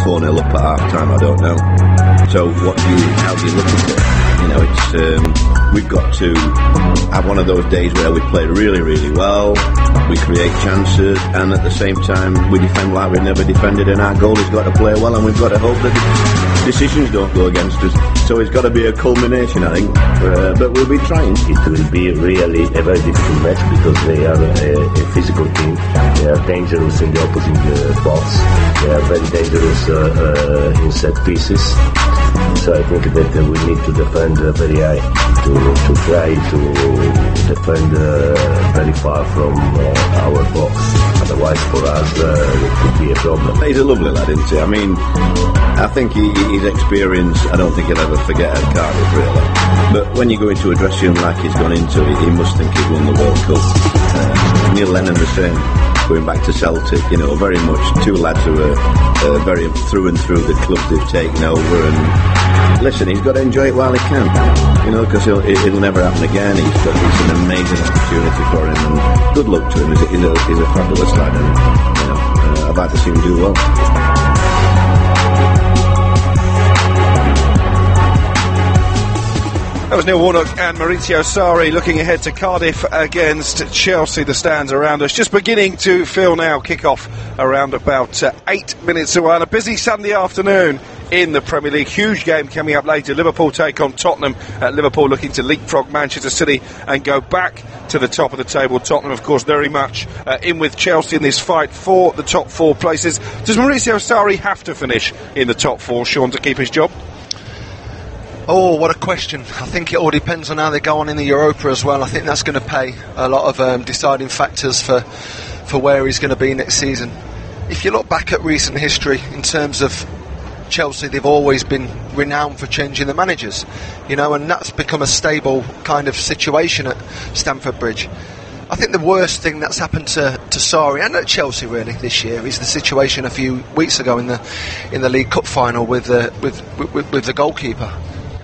4-0 up at half-time, I don't know. So how do you look at it? You know, it's we've got to have one of those days where we play really, really well, we create chances, and at the same time we defend like we've never defended, and our goalie's got to play well, and we've got to hope that decisions don't go against us. So it's got to be a culmination, I think, but we'll be trying. It will be really a very difficult match because they are a physical team. They are dangerous in the opposite box. They are very dangerous in set pieces. So I think that we need to defend very high, to try to defend very far from our box. Otherwise, for us, it could be a problem. He's a lovely lad, isn't he? I mean, I think his experience, I don't think he'll ever forget at Cardiff, really. But when you go into a dressing room like he's gone into it, he must think he's won the World Cup. Neil Lennon the same, going back to Celtic, you know, very much two lads who are very through and through the club they've taken over. And listen, he's got to enjoy it while he can, you know, because it'll never happen again. It's an amazing opportunity for him, and good luck to him. He's a fabulous lad, and you know, I'd like to see him do well. That was Neil Warnock and Maurizio Sarri looking ahead to Cardiff against Chelsea. The stands around us just beginning to fill now. Kick-off around about 8 minutes away on a busy Sunday afternoon in the Premier League. Huge game coming up later. Liverpool take on Tottenham. Liverpool looking to leapfrog Manchester City and go back to the top of the table. Tottenham, of course, very much in with Chelsea in this fight for the top 4 places. Does Maurizio Sarri have to finish in the top 4, Sean, to keep his job? Oh, what a question. I think it all depends on how they go on in the Europa as well. I think that's going to pay a lot of deciding factors for where he's going to be next season. If you look back at recent history in terms of Chelsea, they've always been renowned for changing the managers, you know, and that's become a stable kind of situation at Stamford Bridge. I think the worst thing that's happened to Sarri and at Chelsea really this year is the situation a few weeks ago in the League Cup final with the goalkeeper.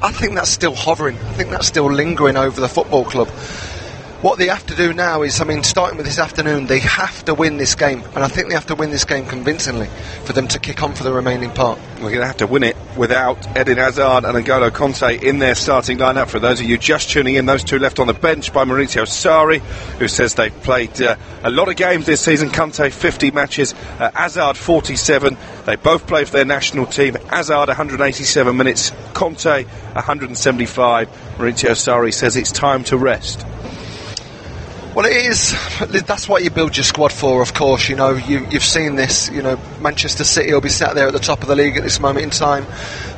I think that's still hovering. I think that's still lingering over the football club. What they have to do now is, I mean, starting with this afternoon, they have to win this game. And I think they have to win this game convincingly for them to kick on for the remaining part. We're going to have to win it without Eden Hazard and N'Golo Conte in their starting lineup. For those of you just tuning in, those two left on the bench by Maurizio Sarri, who says they've played a lot of games this season. Conte 50 matches, Hazard 47. They both play for their national team. Hazard 187 minutes, Conte 175. Maurizio Sarri says it's time to rest. Well, it is. That's what you build your squad for, of course. You know, you've seen this. You know, Manchester City will be sat there at the top of the league at this moment in time,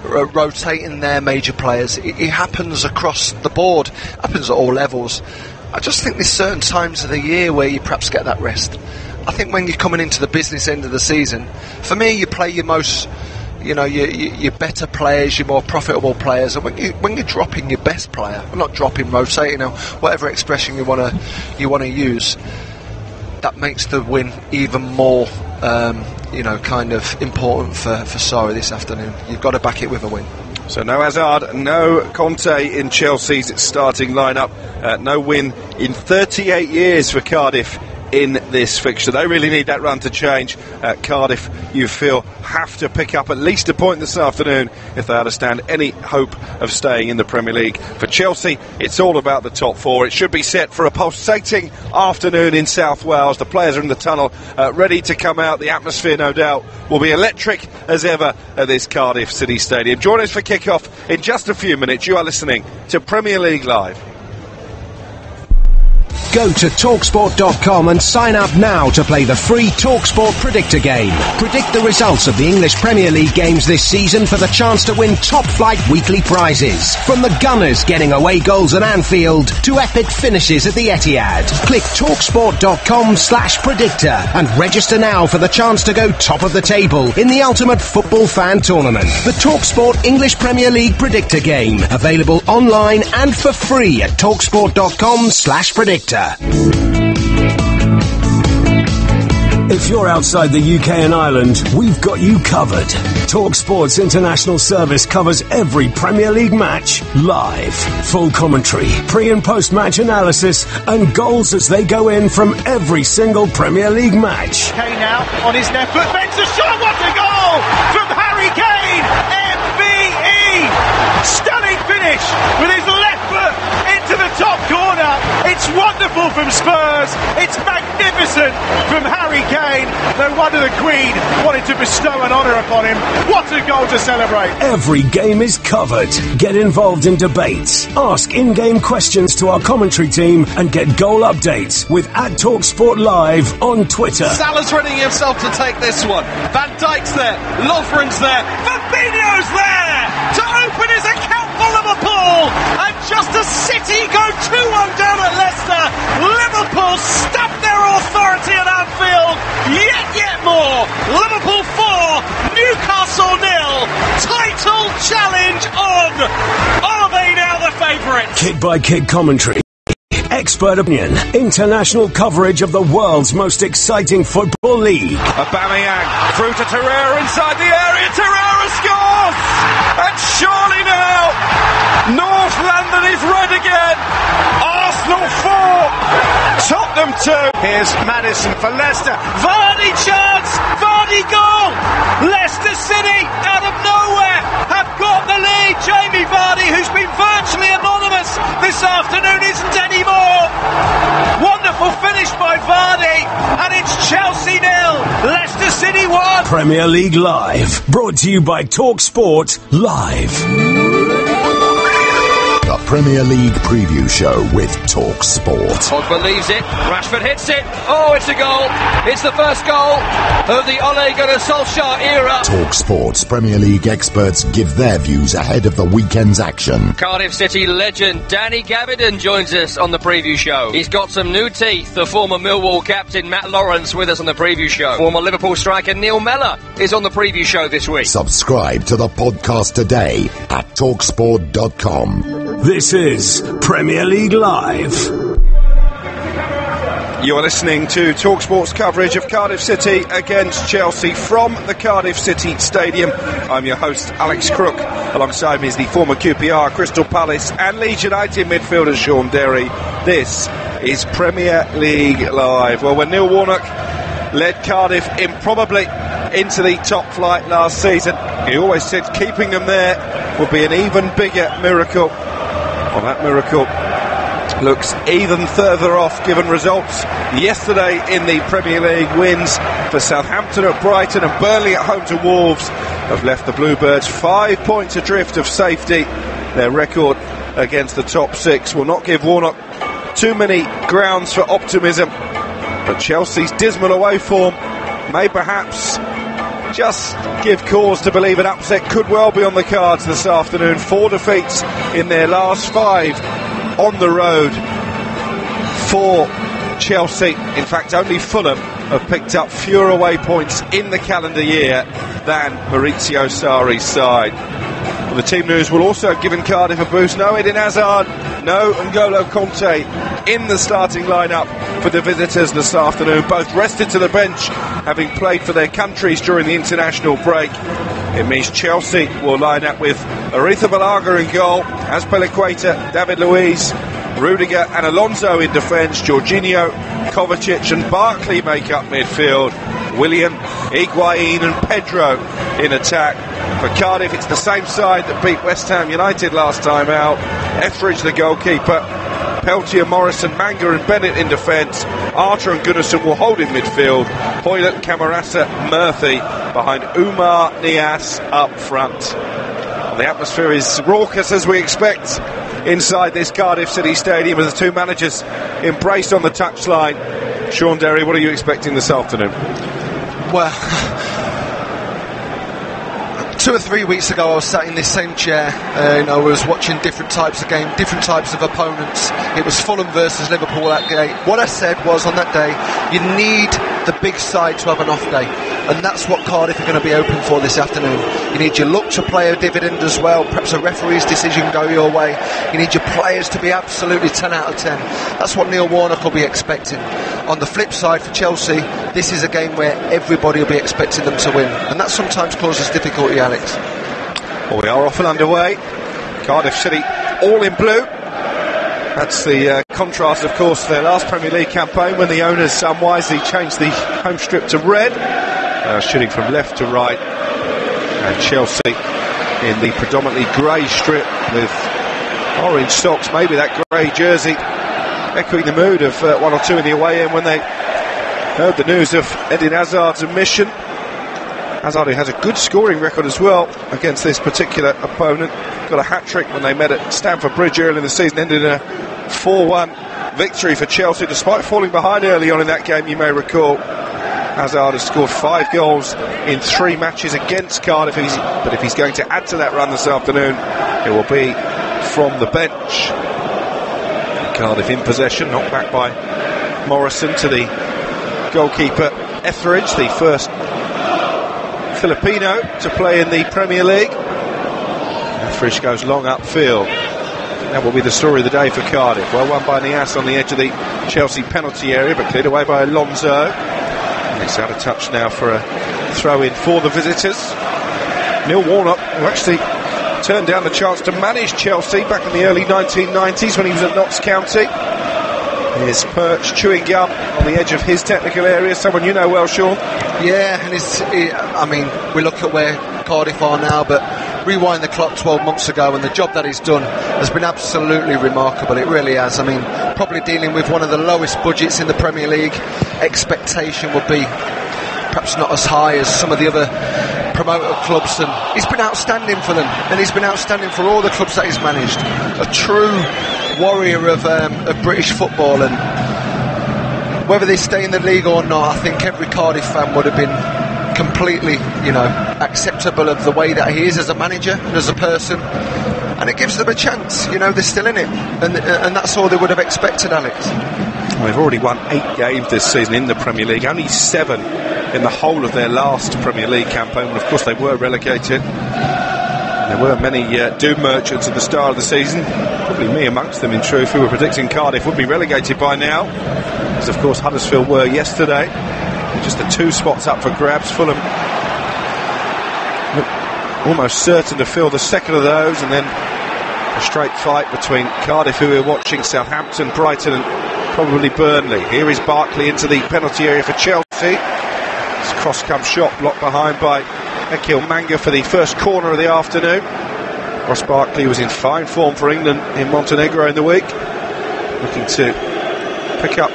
rotating their major players. It happens across the board. It happens at all levels. I just think there's certain times of the year where you perhaps get that rest. I think when you're coming into the business end of the season, for me, you play your most, you know, your better players, your more profitable players, and when you're dropping your best player, well, not dropping, rotating, you know, whatever expression you want to use, that makes the win even more, you know, kind of important for Sarri this afternoon. You've got to back it with a win. So no Hazard, no Conte in Chelsea's starting lineup, no win in 38 years for Cardiff in this fixture. They really need that run to change. Cardiff, you feel, have to pick up at least a point this afternoon if they are to stand any hope of staying in the Premier League. For Chelsea, it's all about the top 4. It should be set for a pulsating afternoon in South Wales. The players are in the tunnel, ready to come out. The atmosphere, no doubt, will be electric as ever at this Cardiff City Stadium. Join us for kick-off in just a few minutes. You are listening to Premier League Live. Go to TalkSport.com and sign up now to play the free TalkSport Predictor game. Predict the results of the English Premier League games this season for the chance to win top-flight weekly prizes. From the Gunners getting away goals at Anfield to epic finishes at the Etihad. Click TalkSport.com/predictor and register now for the chance to go top of the table in the ultimate football fan tournament. The TalkSport English Premier League Predictor game. Available online and for free at TalkSport.com/predictor. If you're outside the UK and Ireland, we've got you covered. TalkSport's international service covers every Premier League match live. Full commentary, pre- and post-match analysis, and goals as they go in from every single Premier League match. Kane now on his left foot, bends the shot, what a goal from Harry from Spurs. It's magnificent from Harry Kane. No wonder the Queen wanted to bestow an honour upon him. What a goal to celebrate. Every game is covered. Get involved in debates. Ask in-game questions to our commentary team and get goal updates with @TalkSport Live on Twitter. Salah's readying himself to take this one. Van Dijk's there. Lovren's there. Fabinho's there to open his account for Liverpool. And just as City go 2-1 down at Leicester, Liverpool stamp their authority at Anfield. Yet more. Liverpool 4, Newcastle 0. Title challenge on. Are they now the favourites? Kick-by-kick commentary. Expert opinion, international coverage of the world's most exciting football league. Aubameyang through to Torreira inside the area. Torreira scores! And surely now, North London is red again. Arsenal 4, Tottenham 2. Here's Maddison for Leicester. Vardy chance! Vardy goal! Leicester City out of nowhere have got the lead. Jamie Vardy, who's been virtually anonymous this afternoon, isn't anymore. Wonderful finish by Vardy, and it's Chelsea 0, Leicester City 1. Premier League Live, brought to you by TalkSport Live. The Premier League Preview Show with TalkSport. Pogba leaves it, Rashford hits it, oh it's a goal, it's the first goal of the Ole Gunnar Solskjaer era. TalkSport's Premier League experts give their views ahead of the weekend's action. Cardiff City legend Danny Gavidan joins us on the preview show. He's got some new teeth. The former Millwall captain Matt Lawrence with us on the preview show. Former Liverpool striker Neil Mellor is on the preview show this week. Subscribe to the podcast today at TalkSport.com. This is Premier League Live. You are listening to TalkSport's coverage of Cardiff City against Chelsea from the Cardiff City Stadium. I'm your host, Alex Crook. Alongside me is the former QPR, Crystal Palace and Leeds United midfielder Sean Derry. This is Premier League Live. Well, when Neil Warnock led Cardiff improbably into the top flight last season, he always said keeping them there would be an even bigger miracle. Well, that miracle looks even further off given results yesterday in the Premier League. Wins for Southampton at Brighton and Burnley at home to Wolves have left the Bluebirds 5 points adrift of safety. Their record against the top six will not give Warnock too many grounds for optimism, but Chelsea's dismal away form may perhaps just give cause to believe an upset could well be on the cards this afternoon. 4 defeats in their last 5 on the road for Chelsea. In fact, only Fulham have picked up fewer away points in the calendar year than Maurizio Sarri's side. Well, the team news will also have given Cardiff a boost. No Eden Hazard, no N'Golo Conte in the starting lineup for the visitors this afternoon. Both rested to the bench, having played for their countries during the international break. It means Chelsea will line up with Arrizabalaga in goal, Azpilicueta, David Luiz, Rudiger and Alonso in defence. Jorginho, Kovacic and Barkley make up midfield. Willian, Higuain and Pedro in attack. For Cardiff, it's the same side that beat West Ham United last time out. Etheridge the goalkeeper, Peltier, Morrison, Manga and Bennett in defence. Archer and Gunnarsson will hold in midfield. Hoylett, Camarasa, Murphy behind Umar Niasse up front. The atmosphere is raucous as we expect inside this Cardiff City Stadium as the two managers embraced on the touchline. Sean Derry, what are you expecting this afternoon? Well, 2 or 3 weeks ago I was sat in this same chair and I was watching different types of game, different types of opponents. It was Fulham versus Liverpool that day. What I said was on that day, you need the big side to have an off day, and that's what Cardiff are going to be open for this afternoon. You need your luck to play a dividend as well, perhaps a referee's decision go your way. You need your players to be absolutely 10 out of 10. That's what Neil Warnock will be expecting. On the flip side for Chelsea, this is a game where everybody will be expecting them to win, and that sometimes causes difficulty, Alex. Well, we are off and underway. Cardiff City all in blue. That's the contrast, of course, to their last Premier League campaign when the owners unwisely changed the home strip to red. Shooting from left to right. And Chelsea in the predominantly grey strip with orange socks, maybe that grey jersey echoing the mood of one or two in the away end when they heard the news of Eden Hazard's omission. Hazard, who has a good scoring record as well against this particular opponent, got a hat-trick when they met at Stamford Bridge early in the season, ended in a 4-1 victory for Chelsea despite falling behind early on in that game, you may recall. Hazard has scored 5 goals in 3 matches against Cardiff, but if he's going to add to that run this afternoon, it will be from the bench. Cardiff in possession, knocked back by Morrison to the goalkeeper Etheridge, the first Filipino to play in the Premier League. Etheridge goes long upfield. That will be the story of the day for Cardiff. Well won by Nias on the edge of the Chelsea penalty area, but cleared away by Alonso. It's out of touch now for a throw-in for the visitors. Neil Warnock, who actually turned down the chance to manage Chelsea back in the early 1990s when he was at Notts County. His perch chewing gum on the edge of his technical area, someone you know well, Sean. Yeah, and we look at where Cardiff are now, but rewind the clock 12 months ago and the job that he's done has been absolutely remarkable. It really has. I mean, probably dealing with one of the lowest budgets in the Premier League. Expectation would be perhaps not as high as some of the other promoter clubs, and he's been outstanding for them, and he's been outstanding for all the clubs that he's managed. A true warrior of British football, and whether they stay in the league or not, I think every Cardiff fan would have been completely, acceptable of the way that he is as a manager and as a person, and it gives them a chance. They're still in it, and that's all they would have expected, Alex. Well, they've already won 8 games this season in the Premier League, only 7 in the whole of their last Premier League campaign, and of course they were relegated. There were many doom merchants at the start of the season, probably me amongst them in truth, who were predicting Cardiff would be relegated by now, as of course Huddersfield were yesterday. Just the 2 spots up for grabs. Fulham almost certain to fill the second of those, and then a straight fight between Cardiff, who we're watching, Southampton, Brighton and probably Burnley. Here is Barkley into the penalty area for Chelsea. It's cross-come shot blocked behind by Ekil Manga for the first corner of the afternoon. Ross Barkley was in fine form for England in Montenegro in the week, looking to pick up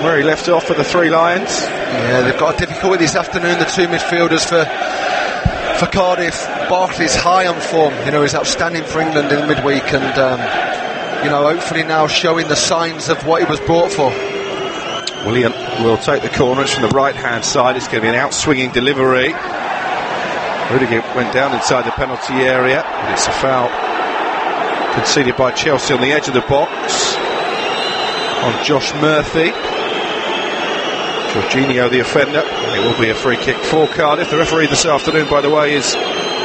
where he left off for the Three Lions. Yeah, they've got a difficulty this afternoon, the 2 midfielders for Cardiff. Barkley's high on form, he's outstanding for England in midweek, and hopefully now showing the signs of what he was brought for. William will take the corner. It's from the right hand side. It's going to be an out-swinging delivery. Rudiger went down inside the penalty area, but it's a foul conceded by Chelsea on the edge of the box on Josh Murphy. Jorginho the offender. It will be a free kick for Cardiff. The referee this afternoon, by the way, is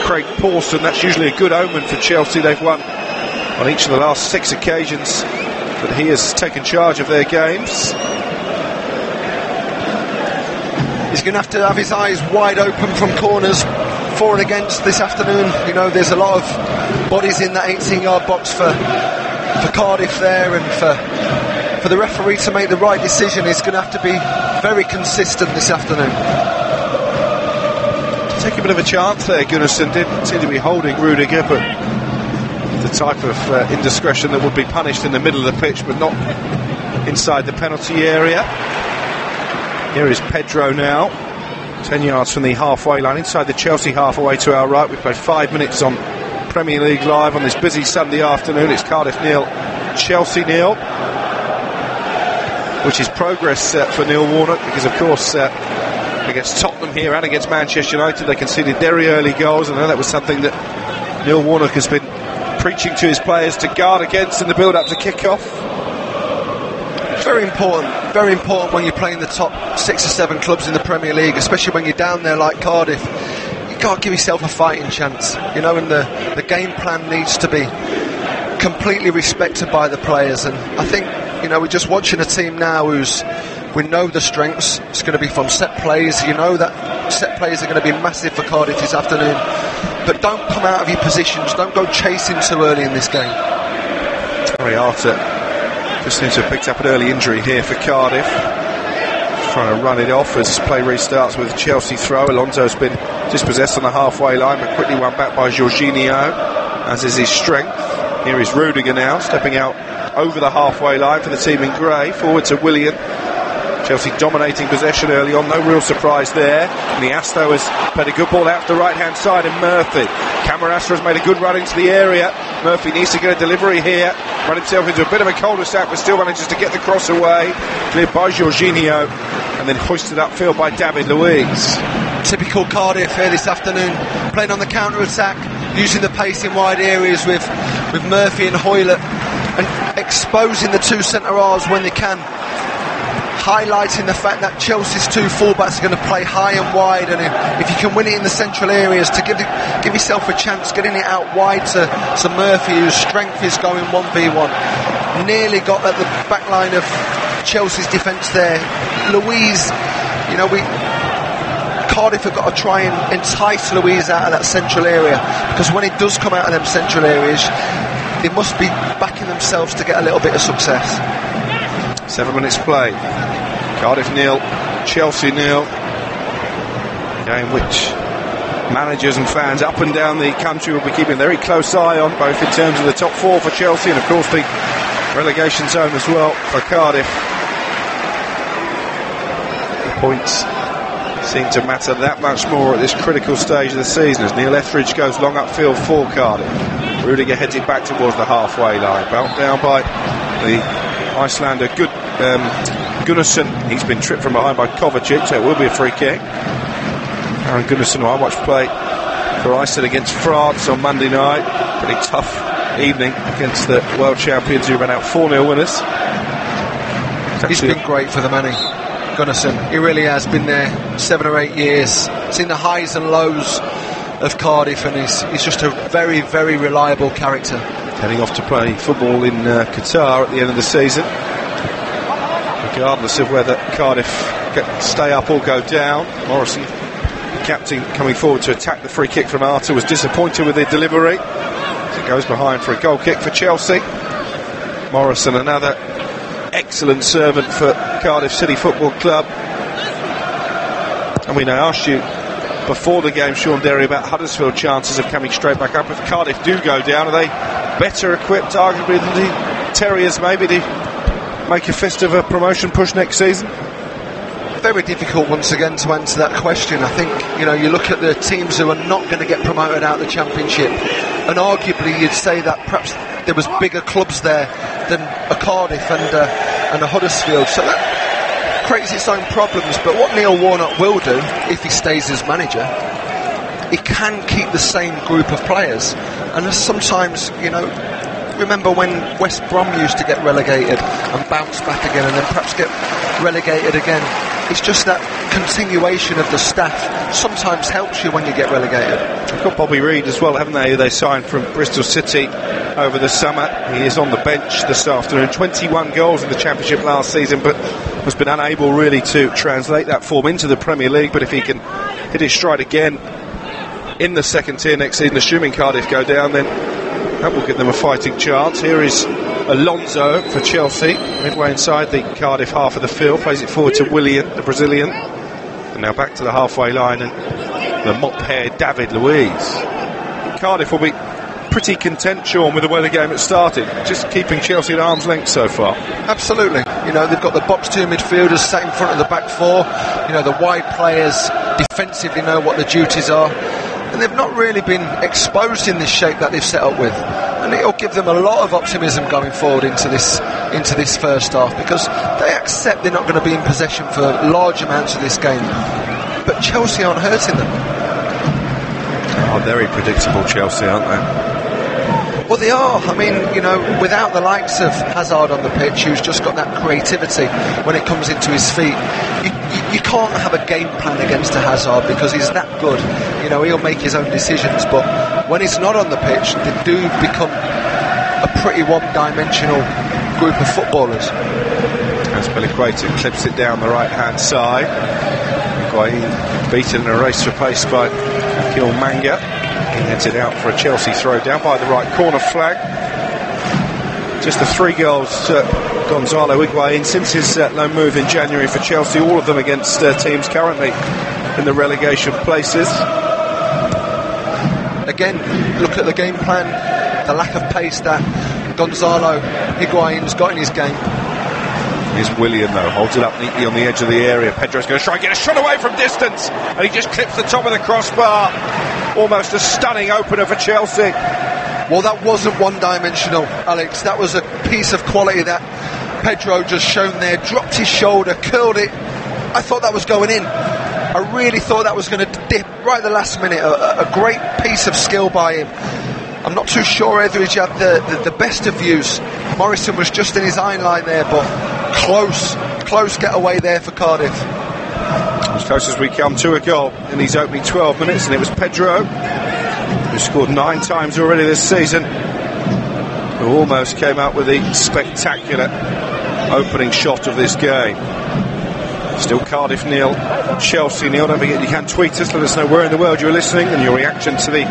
Craig Pawson. That's usually a good omen for Chelsea. They've won on each of the last 6 occasions that he has taken charge of their games. He's going to have his eyes wide open from corners, for and against this afternoon. There's a lot of bodies in that 18-yard box for Cardiff there, and for the referee to make the right decision, he's going to have to be very consistent this afternoon. Take a bit of a chance there. Gunnarsson did seem to be holding Rudiger, but the type of indiscretion that would be punished in the middle of the pitch, but not inside the penalty area. Here is Pedro now, 10 yards from the halfway line, inside the Chelsea halfway to our right. We've played 5 minutes on Premier League Live on this busy Sunday afternoon. It's Cardiff 0, Chelsea 0, which is progress for Neil Warnock, because of course against Tottenham here and against Manchester United they conceded very early goals, and I know that was something that Neil Warnock has been preaching to his players to guard against in the build-up to kick-off. Very important when you're playing the top 6 or 7 clubs in the Premier League, especially when you're down there like Cardiff. You've got to give yourself a fighting chance, and the game plan needs to be completely respected by the players. And I think, we're just watching a team now we know the strengths. It's going to be from set plays. That set plays are going to be massive for Cardiff this afternoon, but don't come out of your positions, don't go chasing too early in this game. Terry Arter just seems to have picked up an early injury here for Cardiff. Trying to run it off as play restarts with a Chelsea throw. Alonso's been dispossessed on the halfway line, but quickly won back by Jorginho, as is his strength. Here is Rudiger now, stepping out over the halfway line for the team in grey. Forward to Willian. Chelsea dominating possession early on, no real surprise there. Niasto has played a good ball out to the right hand side, and Murphy. Camarasa has made a good run into the area. Murphy needs to get a delivery here, run himself into a bit of a cul-de-sac, but still manages to get the cross away, cleared by Jorginho, and then hoisted upfield by David Luiz. Typical Cardiff here this afternoon, playing on the counter-attack, using the pace in wide areas with Murphy and Hoylett, and exposing the two centre-halves when they can, highlighting the fact that Chelsea's two fullbacks are going to play high and wide, and if you can win it in the central areas, to give yourself a chance getting it out wide to Murphy, whose strength is going 1v1. Nearly got at the back line of Chelsea's defence there. Luiz, Cardiff have got to try and entice Luiz out of that central area, because when he does come out of them central areas, they must be backing themselves to get a little bit of success. 7 minutes played. Cardiff 0, Chelsea 0. Game which managers and fans up and down the country will be keeping a very close eye on, both in terms of the top four for Chelsea and of course the relegation zone as well for Cardiff. The points seem to matter that much more at this critical stage of the season as Neil Etheridge goes long upfield for Cardiff. Rudiger heads it back towards the halfway line, bounced down by the Icelander Gunnarsson. He's been tripped from behind by Kovacic, so it will be a free kick. Aaron Gunnarsson, who I watched play for Iceland against France on Monday night. Pretty tough evening against the world champions who ran out 4-0 winners. He's been great for the money, Gunnarsson. He really has been there 7 or 8 years. Seen the highs and lows of Cardiff, and he's just a very, very reliable character. Heading off to play football in Qatar at the end of the season. Regardless of whether Cardiff stay up or go down, Morrison, the captain, coming forward to attack the free kick from Arta, was disappointed with the delivery. It goes behind for a goal kick for Chelsea. Morrison, another excellent servant for Cardiff City Football Club. I mean, I asked you before the game, Sean Derry, about Huddersfield chances of coming straight back up. If Cardiff do go down, are they better equipped arguably than the Terriers maybe to make a fist of a promotion push next season? Very difficult once again to answer that question. I think you look at the teams who are not going to get promoted out of the Championship, and arguably you'd say that perhaps there was bigger clubs there than a Cardiff and a Huddersfield, so that creates its own problems. But what Neil Warnock will do, if he stays as manager, he can keep the same group of players. And sometimes, remember when West Brom used to get relegated and bounce back again and then perhaps get relegated again. It's just that continuation of the staff sometimes helps you when you get relegated. They've got Bobby Reid as well, haven't they? They signed from Bristol City over the summer. He is on the bench this afternoon. 21 goals in the Championship last season, but has been unable really to translate that form into the Premier League. But if he can hit his stride again in the second tier next season, assuming Cardiff go down, then that will give them a fighting chance. Here is Alonso for Chelsea, midway inside the Cardiff half of the field, plays it forward to Willian, the Brazilian, and now back to the halfway line, and the mop-haired David Luiz. Cardiff will be pretty content, Sean, with the way the game has started, just keeping Chelsea at arm's length so far. Absolutely. They've got the box two midfielders sat in front of the back four. The wide players defensively know what the duties are, and they've not really been exposed in this shape that they've set up with, and it'll give them a lot of optimism going forward into this first half, because they accept they're not going to be in possession for large amounts of this game, but Chelsea aren't hurting them. Very predictable, Chelsea, aren't they? Well, they are. I mean, without the likes of Hazard on the pitch, who's just got that creativity when it comes into his feet, you can't have a game plan against a Hazard because he's that good. He'll make his own decisions, but when he's not on the pitch, they do become a pretty one-dimensional group of footballers. As Pelliqueta clips it down the right-hand side, Higuain beaten in a race for pace by Manga. He heads it out for a Chelsea throw down by the right corner flag. Just the 3 goals Gonzalo Higuain since his loan move in January for Chelsea, all of them against teams currently in the relegation places. Again, look at the game plan, the lack of pace that Gonzalo Higuain's got in his game. Here's Willian though, holds it up neatly on the edge of the area. Pedro's going to try and get a shot away from distance, and he just clips the top of the crossbar. Almost a stunning opener for Chelsea. Well, that wasn't one-dimensional, Alex. That was a piece of quality that Pedro just shown there. Dropped his shoulder, curled it. I thought that was going in. I really thought that was going to dip right at the last minute. A great piece of skill by him. I'm not too sure Etheridge had the best of views. Morrison was just in his eye line there, but close getaway there for Cardiff. As close as we come to a goal in these opening 12 minutes, and it was Pedro, who scored 9 times already this season, who almost came out with the spectacular opening shot of this game. Still Cardiff 0, Chelsea 0. Don't forget you can tweet us, let us know where in the world you're listening and your reaction to the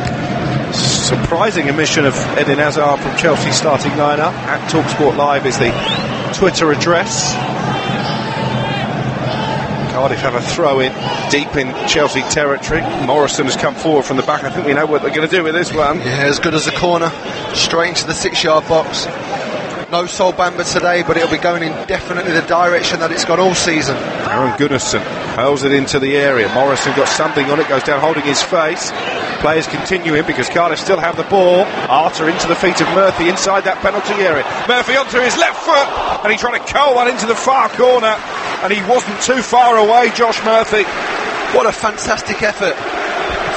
surprising omission of Eden Hazard from Chelsea starting lineup. At TalkSport Live is the Twitter address. Cardiff have a throw in deep in Chelsea territory. Morrison has come forward from the back. I think we know what they're going to do with this one. Yeah, as good as a corner, straight into the 6-yard box. No Sol Bamba today, but it'll be going in definitely the direction that it's gone all season. Aaron Gunnarsson hurls it into the area. Morrison got something on it, goes down holding his face. Players continuing because Cardiff still have the ball. Arter into the feet of Murphy inside that penalty area. Murphy onto his left foot, and he tried to curl one into the far corner, and he wasn't too far away, Josh Murphy. What a fantastic effort.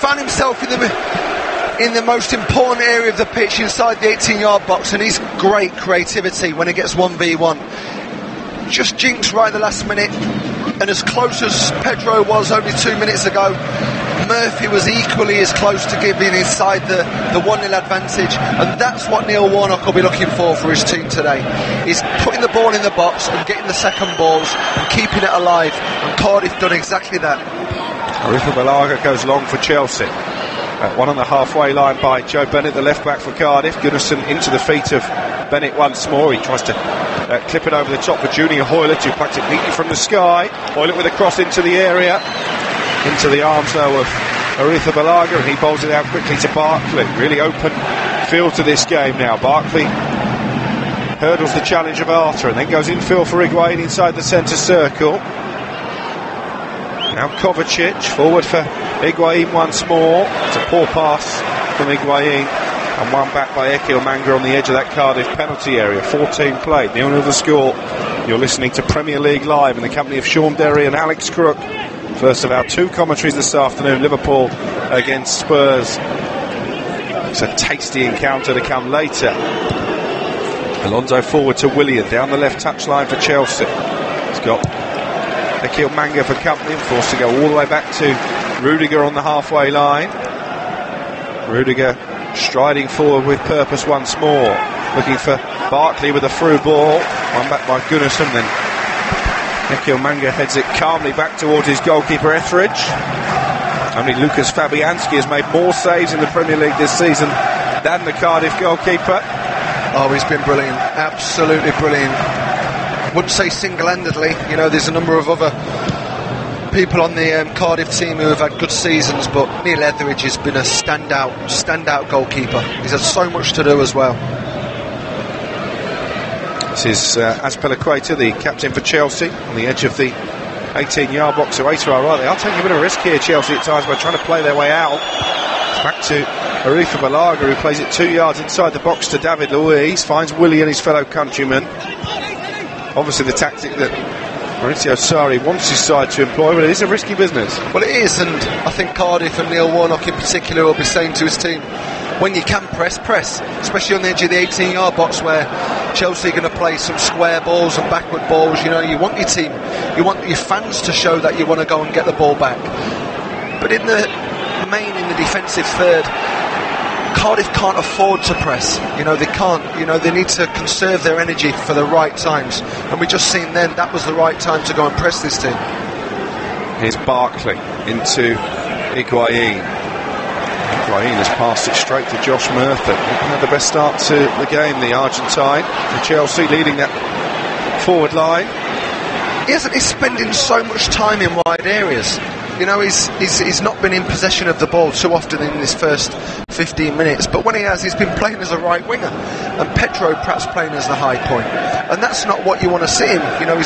Found himself in the most important area of the pitch inside the 18-yard box, and his great creativity when he gets 1v1. Just jinxed right at the last minute, and as close as Pedro was only 2 minutes ago, Murphy was equally as close to giving inside the 1-0 advantage, and that's what Neil Warnock will be looking for his team today. He's putting the ball in the box and getting the second balls and keeping it alive, and Cardiff done exactly that. Arifa Balaga goes long for Chelsea. One on the halfway line by Joe Bennett, the left back for Cardiff. Gunnarsson into the feet of Bennett once more. He tries to clip it over the top for Junior Hoylett, who plucks it neatly from the sky. Hoylett with a cross into the area, into the arms though of Arifa Balaga, and he bowls it out quickly to Barkley. Really open field to this game now. Barkley hurdles the challenge of Arter and then goes infield for Higuain inside the centre circle. Now Kovacic forward for Higuain once more. It's a poor pass from Higuain, and one back by Ekil Manga on the edge of that Cardiff penalty area. 14 played, 0-0 the score. You're listening to Premier League Live in the company of Sean Derry and Alex Crook. First of our 2 commentaries this afternoon, Liverpool against Spurs. It's a tasty encounter to come later. Alonso forward to Willian, down the left touchline for Chelsea. He's got Ekil Manga for company, forced to go all the way back to Rudiger on the halfway line. Rudiger striding forward with purpose once more, looking for Barkley with a through ball. One back by Gunnarsson, then Ekil Manga heads it calmly back towards his goalkeeper Etheridge. Only Lucas Fabianski has made more saves in the Premier League this season than the Cardiff goalkeeper. Oh, he's been brilliant, absolutely brilliant. Wouldn't say single-handedly, you know, there's a number of other people on the Cardiff team who have had good seasons, but Neil Etheridge has been a standout goalkeeper. He's had so much to do as well. This is Azpilicueta, the captain for Chelsea, on the edge of the 18-yard box. Away to our right, they are taking a bit of a risk here, Chelsea, at times, by trying to play their way out. It's back to Arifa Balaga, who plays it 2 yards inside the box to David Luiz, finds Willian, his fellow countryman. Obviously the tactic that Maurizio Sarri wants his side to employ, but it is a risky business. Well, it is, and I think Cardiff and Neil Warnock in particular will be saying to his team, when you can press, especially on the edge of the 18-yard box where Chelsea are going to play some square balls and backward balls. You know, you want your team, you want your fans to show that you want to go and get the ball back. But in the defensive third, Cardiff can't afford to press. You know, they can't. You know, they need to conserve their energy for the right times. And we just seen then that was the right time to go and press this team. Here's Barkley into Higuain. Higuain has passed it straight to Josh Murphy. He had the best start to the game, the Argentine. For Chelsea leading that forward line. He's spending so much time in wide areas. You know, he's not been in possession of the ball too often in this first 15 minutes, but when he has, he's been playing as a right winger, and Pedro perhaps playing as the high point, and that's not what you want to see him. You know,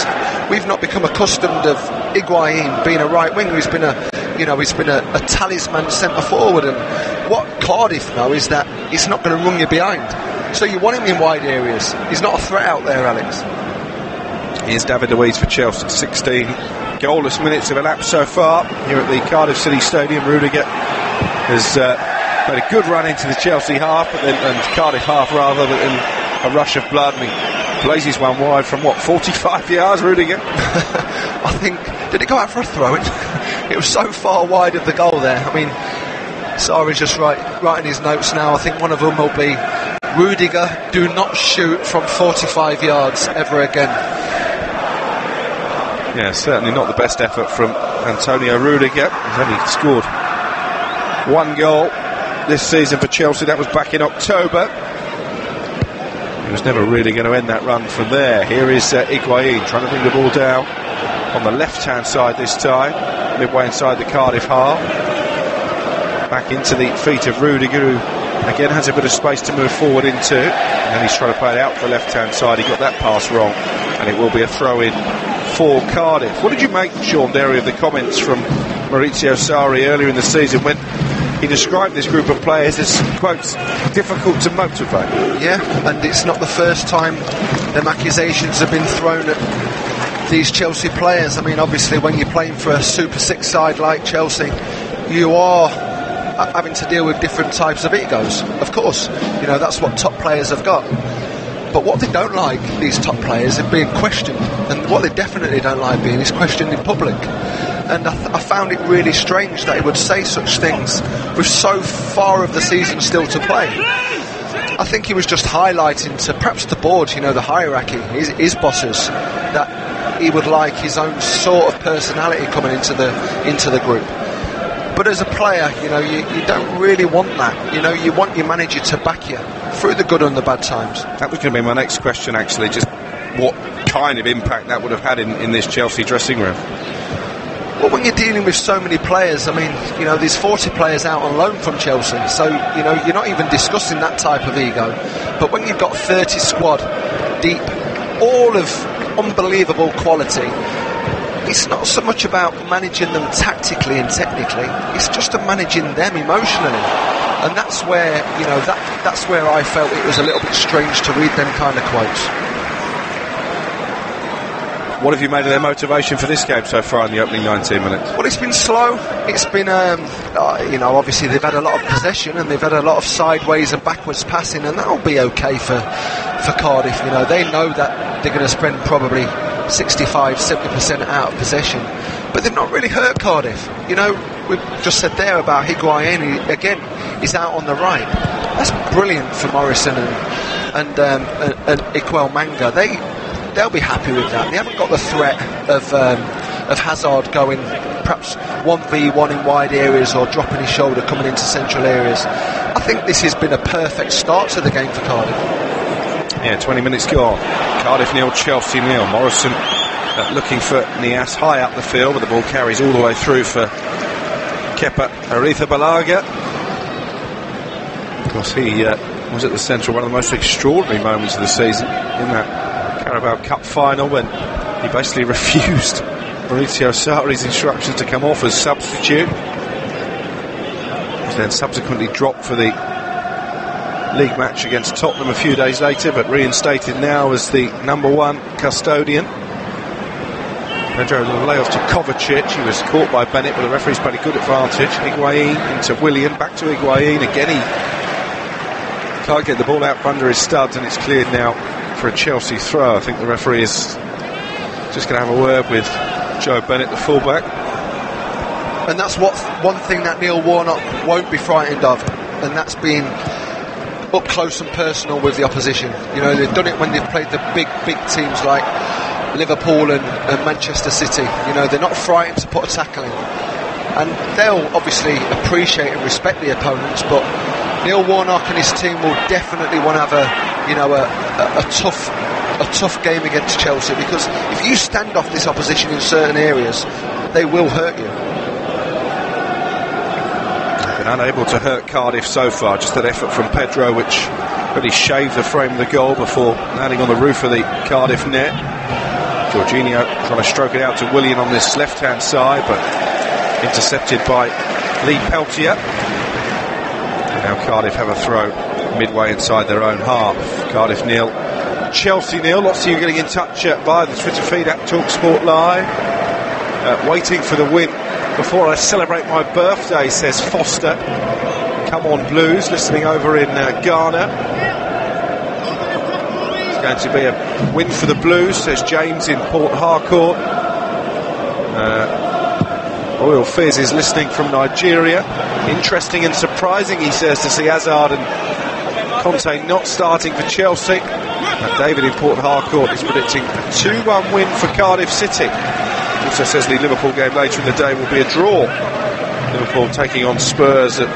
we've not become accustomed of Higuain being a right winger. He's been a talisman centre forward, and what Cardiff know is that he's not going to run you behind. So you want him in wide areas. He's not a threat out there, Alex. Here's David Luiz for Chelsea. 16 goalless minutes have elapsed so far here at the Cardiff City Stadium. Rudiger has made a good run into the Chelsea half, and Cardiff half rather, but then a rush of blood, and he blazes one wide from 45 yards, Rudiger? I think, did it go out for a throw-in? It was so far wide of the goal there. I mean, Sarri's just writing his notes now. I think one of them will be, Rudiger, do not shoot from 45 yards ever again. Yeah, certainly not the best effort from Antonio Rudiger. He's only scored one goal this season for Chelsea. That was back in October. He was never really going to end that run from there. Here is Higuain trying to bring the ball down on the left-hand side this time, midway inside the Cardiff half. Back into the feet of Rudiger, who again has a bit of space to move forward into, and then he's trying to play it out to the left-hand side. He got that pass wrong, and it will be a throw-in for Cardiff. What did you make, Sean Derry, of the comments from Maurizio Sarri earlier in the season when he described this group of players as, quotes, difficult to motivate? Yeah, and it's not the first time them accusations have been thrown at these Chelsea players. I mean, obviously when you're playing for a Super Six side like Chelsea, you are having to deal with different types of egos. Of course, you know, that's what top players have got. But what they don't like, these top players, is being questioned, and what they definitely don't like being is questioned in public. And I found it really strange that he would say such things with so far of the season still to play. I think he was just highlighting to perhaps the board, you know, the hierarchy, his bosses, that he would like his own sort of personality coming into the group. But as a player, you know, you don't really want that. You know, you want your manager to back you through the good and the bad times. That was going to be my next question, actually, just what kind of impact that would have had in this Chelsea dressing room. Well, when you're dealing with so many players, I mean, you know, there's 40 players out on loan from Chelsea, so, you know, you're not even discussing that type of ego. But when you've got 30 squad deep, all of unbelievable quality, it's not so much about managing them tactically and technically, it's just managing them emotionally. And that's where, you know, that's where I felt it was a little bit strange to read them kind of quotes. What have you made of their motivation for this game so far in the opening 19 minutes? Well, it's been slow. It's been, you know, obviously they've had a lot of possession and they've had a lot of sideways and backwards passing, and that'll be okay for Cardiff. You know, they know that they're going to spend probably 65-70% out of possession, but they've not really hurt Cardiff. You know, we've just said there about Higuain, again, he's out on the right. That's brilliant for Morrison and Iquel Manga. They'll be happy with that. They haven't got the threat of Hazard going perhaps 1v1 in wide areas or dropping his shoulder coming into central areas. I think this has been a perfect start to the game for Cardiff. Yeah, 20 minutes gone. Cardiff 0, Chelsea 0. Morrison looking for Nias high up the field, but the ball carries all the way through for Kepa Arrizabalaga. Of course, he was at the centre of one of the most extraordinary moments of the season in that Carabao Cup final, when he basically refused Maurizio Sarri's instructions to come off as substitute. He was then subsequently dropped for the league match against Tottenham a few days later, but reinstated now as the number one custodian. Pedro layoff to Kovacic. He was caught by Bennett, but the referee's played a good advantage. Higuain into Willian, back to Higuain again. He can't get the ball out from under his studs, and it's cleared now for a Chelsea throw. I think the referee is just going to have a word with Joe Bennett, the fullback. And that's one thing that Neil Warnock won't be frightened of, and that's being up close and personal with the opposition. You know, they've done it when they've played the big teams like Liverpool and Manchester City. You know, they're not frightened to put a tackle in, and they'll obviously appreciate and respect the opponents, but Neil Warnock and his team will definitely want to have a tough game against Chelsea, because if you stand off this opposition in certain areas, they will hurt you. and unable to hurt Cardiff so far. Just that effort from Pedro which really shaved the frame of the goal before landing on the roof of the Cardiff net. Jorginho trying to stroke it out to Willian on this left hand side, but intercepted by Lee Peltier. And now Cardiff have a throw midway inside their own half. Cardiff 0, Chelsea 0. Lots of you getting in touch via the Twitter feed at TalkSport Live. Waiting for the win before I celebrate my birthday, says Foster. Come on Blues, listening over in Ghana. It's going to be a win for the Blues, says James in Port Harcourt. Royal Fizz is listening from Nigeria. Interesting and surprising, he says, to see Hazard and Conte not starting for Chelsea. David in Port Harcourt is predicting a 2-1 win for Cardiff City. Also says the Liverpool game later in the day will be a draw. Liverpool taking on Spurs at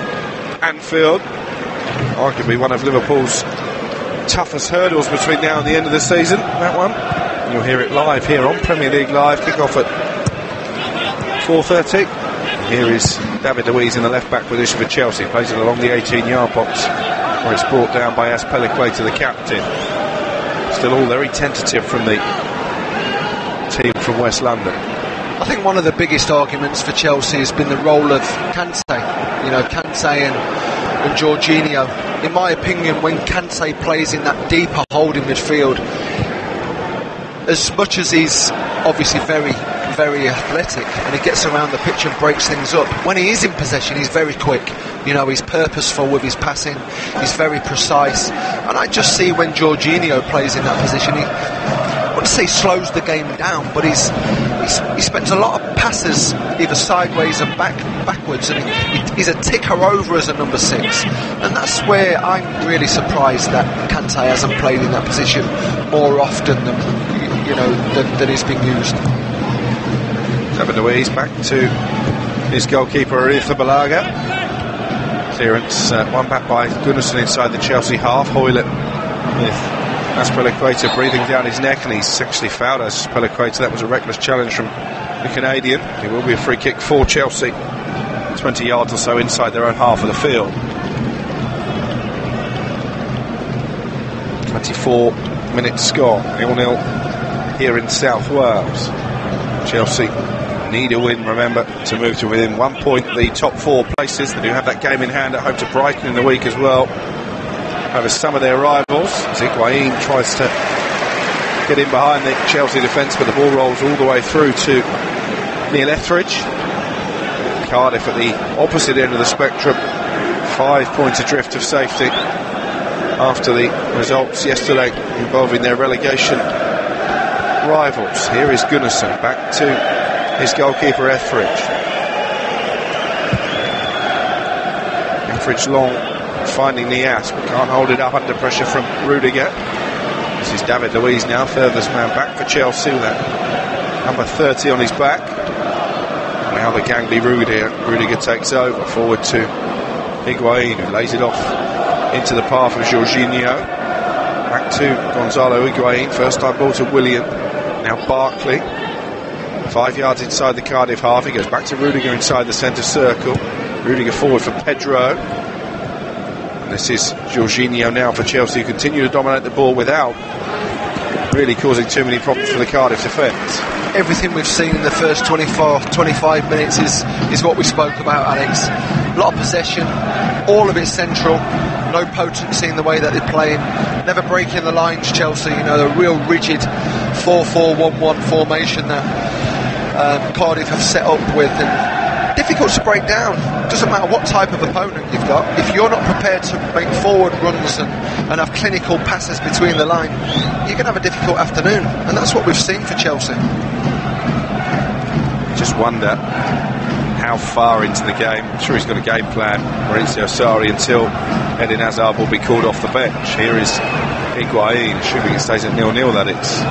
Anfield. Arguably one of Liverpool's toughest hurdles between now and the end of the season, that one. And you'll hear it live here on Premier League Live. Kick-off at 4:30. Here is David Luiz in the left-back position for Chelsea. Plays it along the 18-yard box, where it's brought down by Azpilicueta, the captain. Still all very tentative from the team from West London. I think one of the biggest arguments for Chelsea has been the role of Kante. Kante and Jorginho. In my opinion, when Kante plays in that deeper holding midfield, as much as he's obviously very, very athletic and he gets around the pitch and breaks things up, when he is in possession he's very quick. He's purposeful with his passing, he's very precise, and I just see when Jorginho plays in that position, I wouldn't say slows the game down, but he spends a lot of passes either sideways and backwards, and he's a ticker over as a number 6, and that's where I'm really surprised that Kante hasn't played in that position more often than he's been used. David Luiz back to his goalkeeper Aretha Balaga. Clearance, one back by Gunnarsson inside the Chelsea half. Hoylett with Azpilicueta breathing down his neck, and he's actually fouled Azpilicueta. That was a reckless challenge from the Canadian. It will be a free kick for Chelsea, 20 yards or so inside their own half of the field. 24 minutes gone, 0-0 here in South Wales. Chelsea need a win, remember, to move to within 1 point the top 4 places. They do have that game in hand at home to Brighton in the week as well, over some of their rivals. Higuain tries to get in behind the Chelsea defence, but the ball rolls all the way through to Neil Etheridge. Cardiff at the opposite end of the spectrum, 5 points adrift of safety after the results yesterday involving their relegation rivals. Here is Gunnarsson back to his goalkeeper Etheridge. Etheridge long, finding Nias, but can't hold it up under pressure from Rudiger. This is David Luiz now, furthest man back for Chelsea, with that number 30 on his back. Now the gangly Rudiger takes over, forward to Higuain, who lays it off into the path of Jorginho. Back to Gonzalo Higuain, first time ball to Willian, now Barkley. 5 yards inside the Cardiff half, he goes back to Rudiger inside the centre circle. Rudiger forward for Pedro. And this is Jorginho now for Chelsea, who continue to dominate the ball without really causing too many problems for the Cardiff defence. Everything we've seen in the first 25 minutes is what we spoke about, Alex. A lot of possession, all of it central, no potency in the way that they're playing, never breaking the lines. Chelsea, the real rigid 4-4-1-1 formation that Cardiff have set up with, and difficult to break down. Doesn't matter what type of opponent you've got, if you're not prepared to make forward runs and have clinical passes between the line, you're going to have a difficult afternoon, and that's what we've seen for Chelsea. Just wonder how far into the game, I'm sure he's got a game plan, Maurizio Sarri, until Eden Hazard will be called off the bench. Here is Higuain, assuming it stays at 0-0, that it's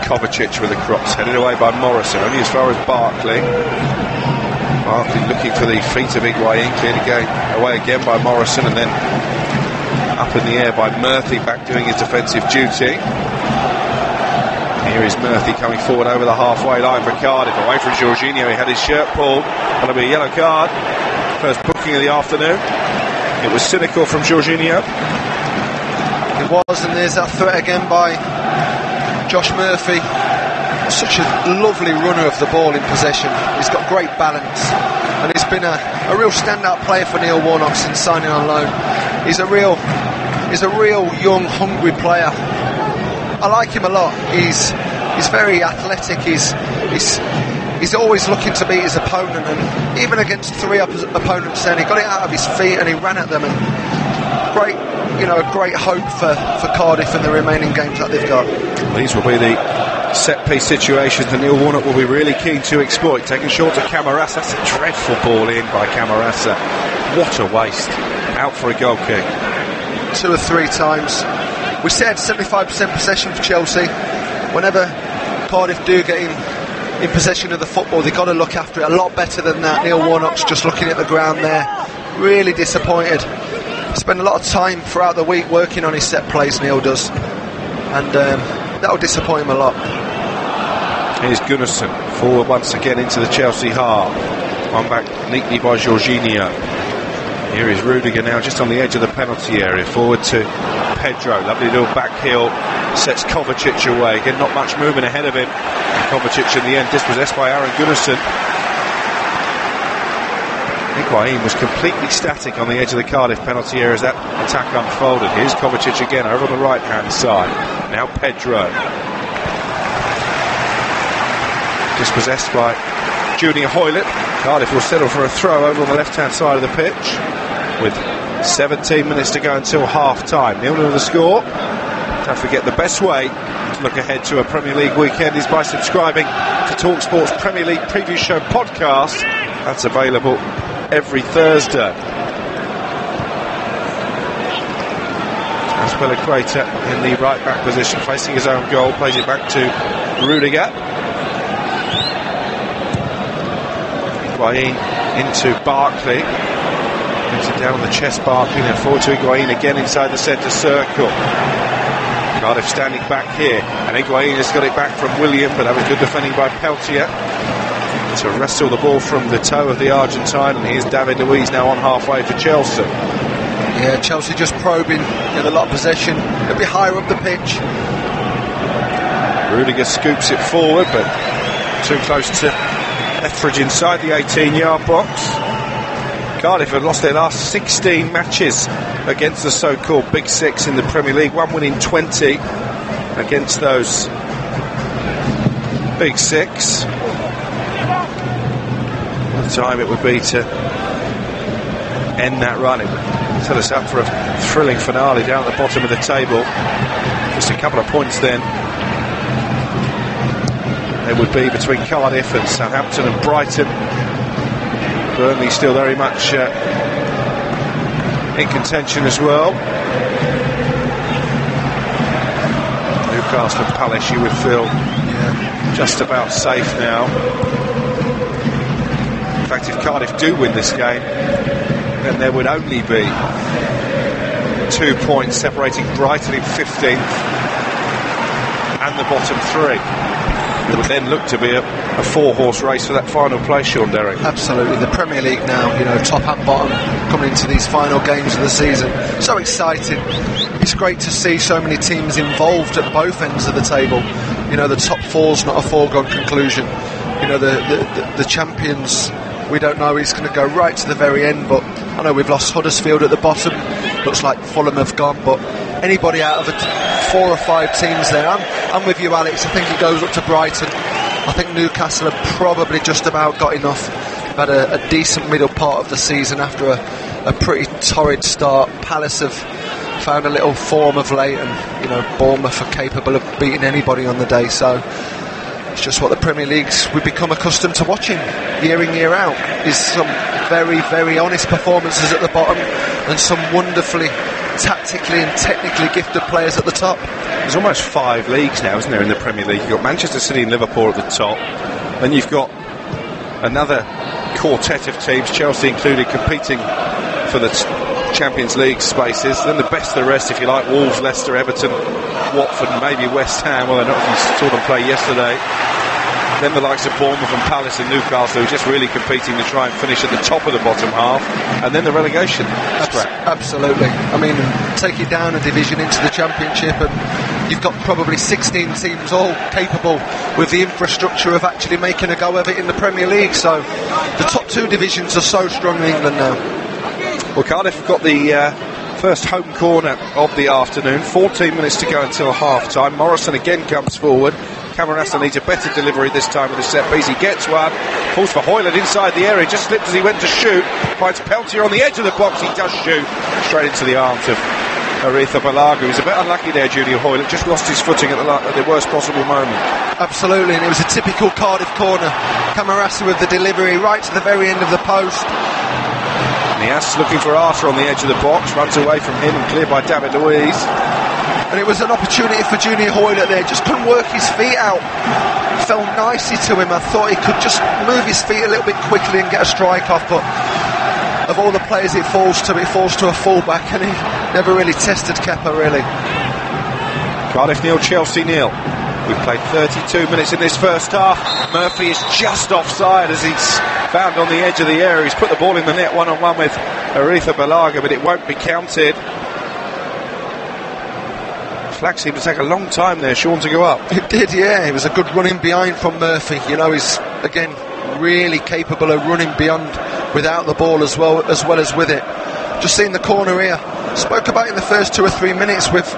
Kovacic with a cross, headed away by Morrison, only as far as Barkley. Barkley looking for the feet of Higuain, cleared away again by Morrison, and then up in the air by Murphy, back doing his defensive duty. Here is Murphy coming forward over the halfway line for Cardiff, away from Jorginho. He had his shirt pulled, that'll be a yellow card First booking of the afternoon. It was cynical from Jorginho. It was, and there's that threat again by Josh Murphy. Such a lovely runner of the ball in possession. He's got great balance, and he's been a real standout player for Neil Warnock since signing on loan. He's a real young, hungry player. I like him a lot. He's very athletic. He's always looking to beat his opponent, and even against three opponents, then he got it out of his feet and he ran at them. And great hope for Cardiff in the remaining games that they've got. These will be the set-piece situations that Neil Warnock will be really keen to exploit. Taking short to Camarasa. That's a dreadful ball in by Camarasa. What a waste. Out for a goal kick. 2 or 3 times. We said 75% possession for Chelsea. Whenever Cardiff do get in possession of the football, they've got to look after it a lot better than that. Neil Warnock's just looking at the ground there. Really disappointed. Spent a lot of time throughout the week working on his set plays, Neil does. And that'll disappoint him a lot. Here's Gunnarsson forward once again into the Chelsea half. One back neatly by Jorginho. Here is Rudiger now just on the edge of the penalty area. Forward to Pedro. Lovely little back heel. Sets Kovacic away. Again, not much movement ahead of him. Kovacic in the end dispossessed by Aaron Gunnarsson. Higuain was completely static on the edge of the Cardiff penalty area as that attack unfolded. Here's Kovacic again over on the right hand side. Now Pedro. Dispossessed by Junior Hoylett. Cardiff will settle for a throw over on the left hand side of the pitch with 17 minutes to go until half time. 0-0 the score. Don't forget, the best way to look ahead to a Premier League weekend is by subscribing to TalkSport's Premier League Preview Show podcast. That's available every Thursday. Azpilicueta in the right back position, facing his own goal, plays it back to Rudiger. Higuain into Barkley, puts it down on the chest. Barkley, then forward to Higuain again inside the centre circle. Cardiff standing back here, and Higuain has got it back from William, but that was good defending by Peltier to wrestle the ball from the toe of the Argentine. And here's David Luiz now on halfway for Chelsea. Yeah, Chelsea just probing, get a lot of possession, a bit higher up the pitch. Rudiger scoops it forward, but too close to Etheridge inside the 18-yard box. Cardiff have lost their last 16 matches against the so-called Big Six in the Premier League. One win in 20 against those Big Six. What time it would be to end that run. It would set us up for a thrilling finale down at the bottom of the table. Just a couple of points then there would be between Cardiff and Southampton and Brighton. Burnley still very much in contention as well. Newcastle and Palace, you would feel just about safe now. In fact, if Cardiff do win this game, then there would only be 2 points separating Brighton in 15th and the bottom three. It would then look to be a 4-horse race for that final place, Sean Derrick. Absolutely. The Premier League now, top and bottom, coming into these final games of the season. So exciting. It's great to see so many teams involved at both ends of the table. The top four's not a foregone conclusion. The champions, we don't know who's going to go right to the very end, but I know we've lost Huddersfield at the bottom. Looks like Fulham have gone, but anybody out of the 4 or 5 teams there, I'm with you, Alex. I think it goes up to Brighton. I think Newcastle have probably just about got enough. Had a decent middle part of the season after a pretty torrid start. Palace have found a little form of late, and Bournemouth are capable of beating anybody on the day. So it's just what the Premier League's we've become accustomed to watching year in, year out. Is some very, very honest performances at the bottom and some wonderfully tactically and technically gifted players at the top. There's almost 5 leagues now, isn't there, in the Premier League? You've got Manchester City and Liverpool at the top, then you've got another quartet of teams, Chelsea included, competing for the Champions League spaces. Then the best of the rest, if you like, Wolves, Leicester, Everton, Watford, maybe West Ham. Well, they're not, if you saw them play yesterday. Then the likes of Bournemouth and Palace and Newcastle, who are just really competing to try and finish at the top of the bottom half, and then the relegation scrap. Absolutely. I mean, take it down a division into the Championship, and you've got probably 16 teams all capable with the infrastructure of actually making a go of it in the Premier League. So the top two divisions are so strong in England now. Well, Cardiff have got the first home corner of the afternoon. 14 minutes to go until half-time. Morrison again comes forward. Camarasa needs a better delivery this time with a set piece. He gets one, falls for Hoyland inside the area, just slipped as he went to shoot, finds Peltier on the edge of the box. He does shoot straight into the arms of Aretha Balaga. He's a bit unlucky there, Junior Hoyland, just lost his footing at the worst possible moment. Absolutely, and it was a typical Cardiff corner. Camarasa with the delivery right to the very end of the post. Nias looking for Arthur on the edge of the box, runs away from him and cleared by David Luiz. And it was an opportunity for Junior Hoyland there, just couldn't work his feet out. Fell nicely to him. I thought he could just move his feet a little bit quickly and get a strike off, but of all the players it falls to a fullback, and he never really tested Kepa, really. Cardiff 0, Chelsea 0. We've played 32 minutes in this first half. Murphy is just offside as he's found on the edge of the area. He's put the ball in the net one-on-one with Aretha Balaga, but it won't be counted. Flag seemed to take a long time there, Sean, to go up. It did, yeah. It was a good running behind from Murphy. You know, he's, again, really capable of running beyond without the ball as well as with it. Just seeing the corner here. Spoke about it in the first 2 or 3 minutes with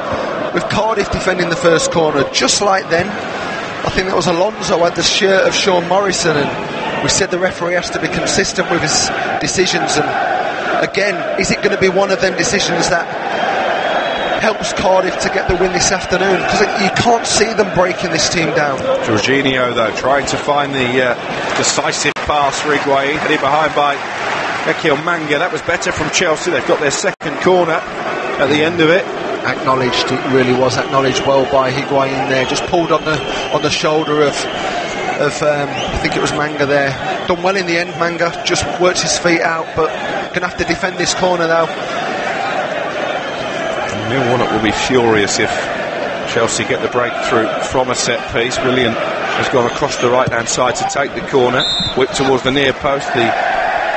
Cardiff defending the first corner. Just like then, I think that was Alonso had the shirt of Sean Morrison, and we said the referee has to be consistent with his decisions. And again, is it going to be one of them decisions that helps Cardiff to get the win this afternoon? Because you can't see them breaking this team down. Jorginho, though, trying to find the decisive pass for Higuain, headed behind by Ekil Manga. That was better from Chelsea. They've got their second corner at the end of it. Acknowledged, it really was acknowledged well by Higuain there. Just pulled on the shoulder of I think it was Manga there. Done well in the end, Manga. Just worked his feet out, but gonna have to defend this corner now. Neil Warnock will be furious if Chelsea get the breakthrough from a set piece. Willian has gone across the right hand side to take the corner, whipped towards the near post. The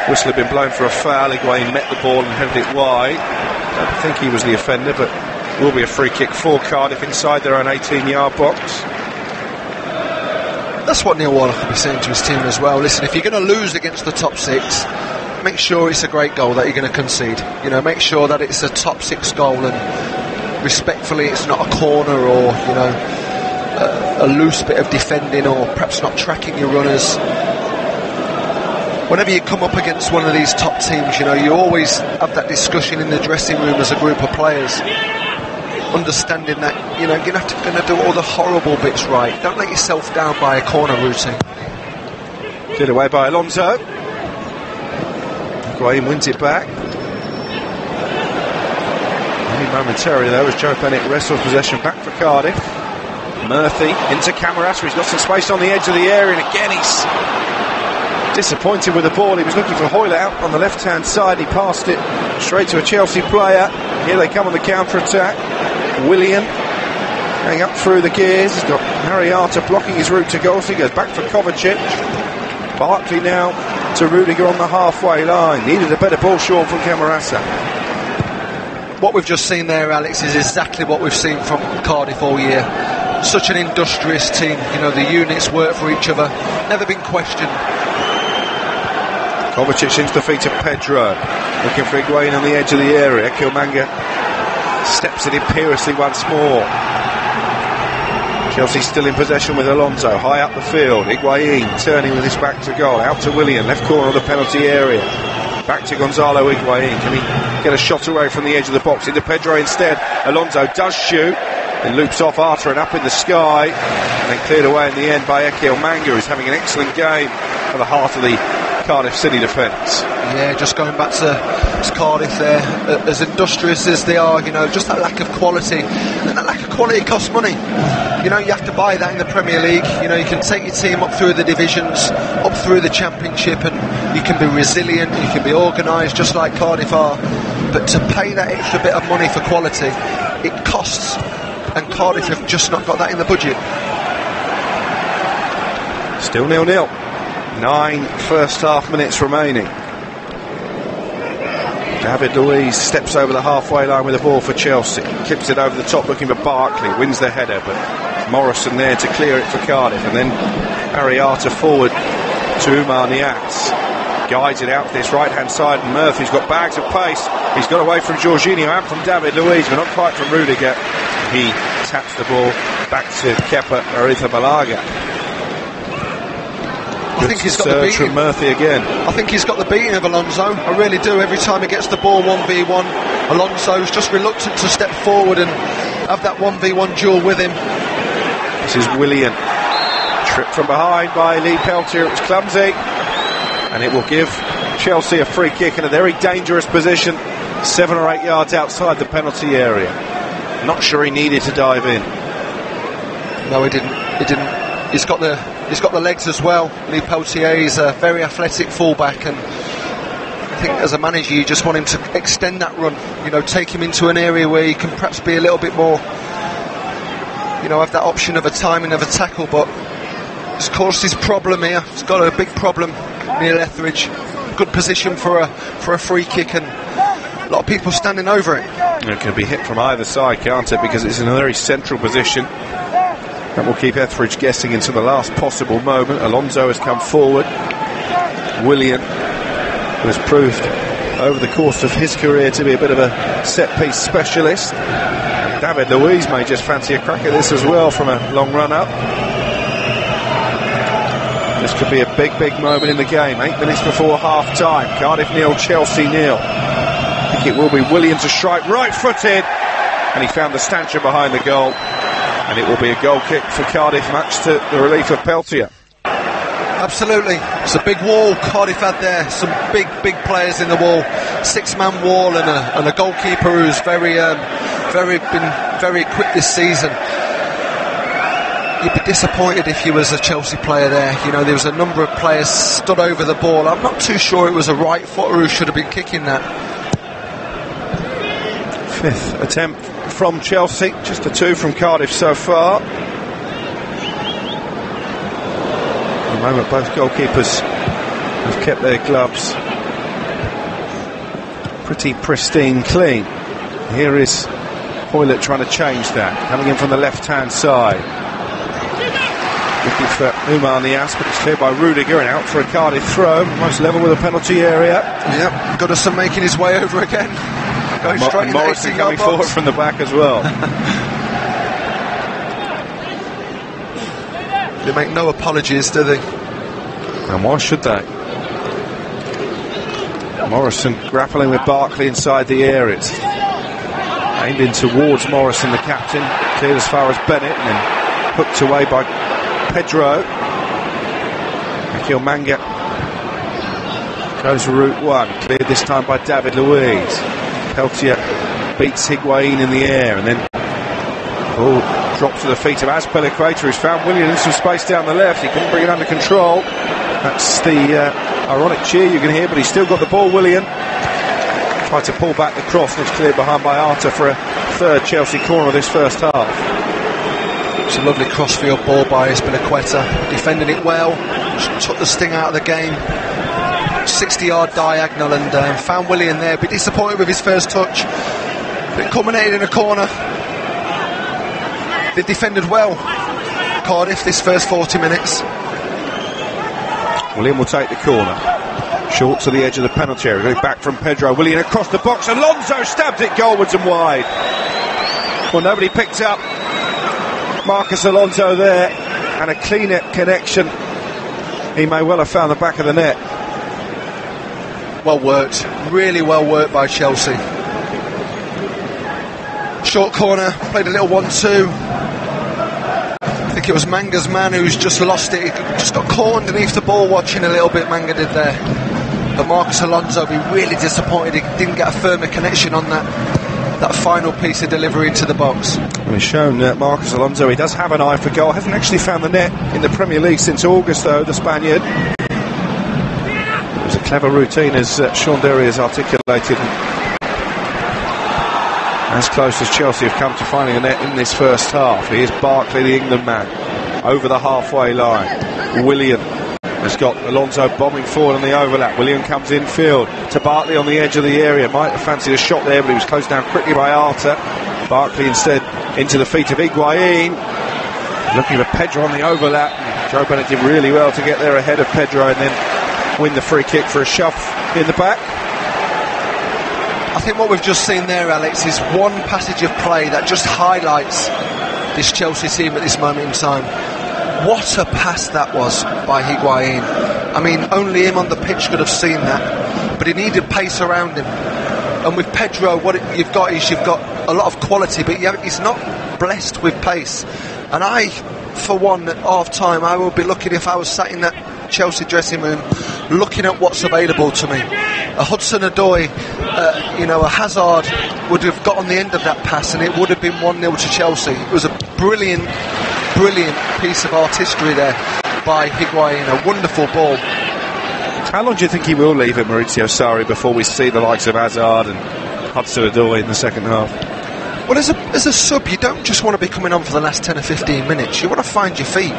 whistle had been blown for a foul. Higuain met the ball and headed it wide. I don't think he was the offender, but will be a free kick for Cardiff inside their own 18-yard box. That's what Neil Warnock will be saying to his team as well. Listen, if you're going to lose against the top six, make sure it's a great goal that you're going to concede. You know, make sure that it's a top six goal, and respectfully, it's not a corner or, you know, a loose bit of defending, or perhaps not tracking your runners. Whenever you come up against one of these top teams, you know, you always have that discussion in the dressing room as a group of players, understanding that, you know, you're going to do all the horrible bits right. Don't let yourself down by a corner routine. Cleared away by Alonso. Higuain wins it back. Only momentarily though, as Joe Bennett wrestles possession back for Cardiff. Murphy into Camarasa. He's got some space on the edge of the area, and again he's disappointed with the ball. He was looking for Hoyland out on the left hand side. He passed it straight to a Chelsea player. Here they come on the counter attack. Willian going up through the gears. He's got Mariata blocking his route to goal, so he goes back for Kovacic. Barkley now to Rudiger on the halfway line. Needed a better ball short from Camarasa. What we've just seen there, Alex, is exactly what we've seen from Cardiff all year. Such an industrious team. You know, the units work for each other. Never been questioned. Kovacic into the feet of Pedro, looking for Higuain on the edge of the area. Kilmanga steps it imperiously once more. Chelsea still in possession with Alonso, high up the field. Higuain turning with his back to goal, out to Willian, left corner of the penalty area. Back to Gonzalo Higuain. Can he get a shot away from the edge of the box? Into Pedro instead. Alonso does shoot, then loops off Arthur and up in the sky, and then cleared away in the end by Ekil Manga, who's having an excellent game at the heart of the Cardiff City defence. Yeah, just going back to Cardiff there, as industrious as they are, you know, just that lack of quality, and that lack of quality costs money. You know, you have to buy that in the Premier League. You know, you can take your team up through the divisions, up through the Championship, and you can be resilient, you can be organised just like Cardiff are, but to pay that extra bit of money for quality, it costs, and Cardiff have just not got that in the budget. Still 0-0. 9 first half minutes remaining. David Luiz steps over the halfway line with the ball for Chelsea. Clips it over the top looking for Barkley. Wins the header, but Morrison there to clear it for Cardiff. And then Ariata forward to Umar Niaz. Guides it out this right hand side, and Murphy's got bags of pace. He's got away from Jorginho and from David Luiz, but not quite from Rudiger. He taps the ball back to Kepa Arrizabalaga. I think he's got the beating from Murphy again. I think he's got the beating of Alonso. I really do. Every time he gets the ball 1v1, Alonso's just reluctant to step forward and have that 1v1 duel with him. This is Willian. Tripped from behind by Lee Peltier. It was clumsy. And it will give Chelsea a free kick in a very dangerous position, 7 or 8 yards outside the penalty area. Not sure he needed to dive in. No, he didn't. He's got the legs as well. Lee Peltier is a very athletic fullback, and I think as a manager you just want him to extend that run. You know, take him into an area where he can perhaps be a little bit more, you know, have that option of a timing of a tackle. But it's caused his problem here. He's got a big problem near Etheridge. Good position for a free kick, and a lot of people standing over it. It can be hit from either side, can't it? Because it's in a very central position. That will keep Etheridge guessing into the last possible moment. Alonso has come forward. Willian, who has proved over the course of his career to be a bit of a set-piece specialist. David Luiz may just fancy a crack at this as well from a long run-up. This could be a big moment in the game. 8 minutes before half-time. Cardiff 0, Chelsea 0. I think it will be Willian to strike, right-footed, and he found the stanchion behind the goal. And it will be a goal kick for Cardiff, much to the relief of Peltier. Absolutely. It's a big wall Cardiff had there. Some big players in the wall. 6-man wall and a goalkeeper who's been very quick this season. You'd be disappointed if you was a Chelsea player there. You know, there was a number of players stood over the ball. I'm not too sure it was a right footer who should have been kicking that. 5th attempt from Chelsea, just the 2 from Cardiff so far. At the moment both goalkeepers have kept their gloves pretty pristine clean. Here is Hoylett trying to change that, coming in from the left hand side, looking for Umar Niaz, but it's cleared by Rudiger and out for a Cardiff throw, most level with the penalty area. Yep, Goodison making his way over again. Going straight in Morrison coming forward from the back as well. They make no apologies, do they? And why should they? Morrison grappling with Barkley inside the areas. Aimed in towards Morrison, the captain. Cleared as far as Bennett and then hooked away by Pedro. Akil Manga goes route 1. Cleared this time by David Luiz. Peltier beats Higuain in the air and then drops to the feet of Azpilicueta, who's found Willian in some space down the left. He couldn't bring it under control. That's the ironic cheer you can hear, but he's still got the ball, Willian. Tried to pull back the cross and it's cleared behind by Arta for a 3rd Chelsea corner of this first half. It's a lovely crossfield ball by Azpilicueta, defending it well, took the sting out of the game. 60-yard diagonal and found Willian there. Be disappointed with his first touch, but it culminated in a corner. They defended well, Cardiff, this first 40 minutes. Willian will take the corner. Short to the edge of the penalty area. Going back from Pedro. Willian across the box. Alonso stabs it goalwards and wide. Well, nobody picked up Marcus Alonso there, and a cleaner connection. He may well have found the back of the net. Well worked, really well worked by Chelsea. Short corner, played a little 1-2. I think it was Manga's man who's just lost it. He just got caught underneath the ball watching a little bit, Manga did there. But Marcus Alonso, be really disappointed he didn't get a firmer connection on that final piece of delivery into the box. We've shown Marcus Alonso, he does have an eye for goal. Hasn't actually found the net in the Premier League since August though, the Spaniard. It was a clever routine as Sean Derry has articulated. As close as Chelsea have come to finding a net in this first half. Here's Barkley, the England man. over the halfway line. William has got Alonso bombing forward on the overlap. William comes infield to Barkley on the edge of the area. Might have fancied a shot there, but he was closed down quickly by Arta. Barkley instead into the feet of Higuain. Looking for Pedro on the overlap. Joe Bennett did really well to get there ahead of Pedro and then win the free kick for a shove in the back. I think what we've just seen there, Alex, is one passage of play that just highlights this Chelsea team at this moment in time. What a pass that was by Higuain. I mean, only him on the pitch could have seen that, but he needed pace around him. And with Pedro, what you've got is you've got a lot of quality, but he's not blessed with pace. And I, for one, at half-time, I will be looking, if I was sat in that Chelsea dressing room, looking at what's available to me. A Hudson-Odoi, a Hazard would have got on the end of that pass and it would have been 1-0 to Chelsea. It was a brilliant piece of artistry there by Higuain, a wonderful ball. How long do you think he will leave at Maurizio Sarri before we see the likes of Hazard and Hudson-Odoi in the second half? Well, as a sub, you don't just want to be coming on for the last 10 or 15 minutes. You want to find your feet.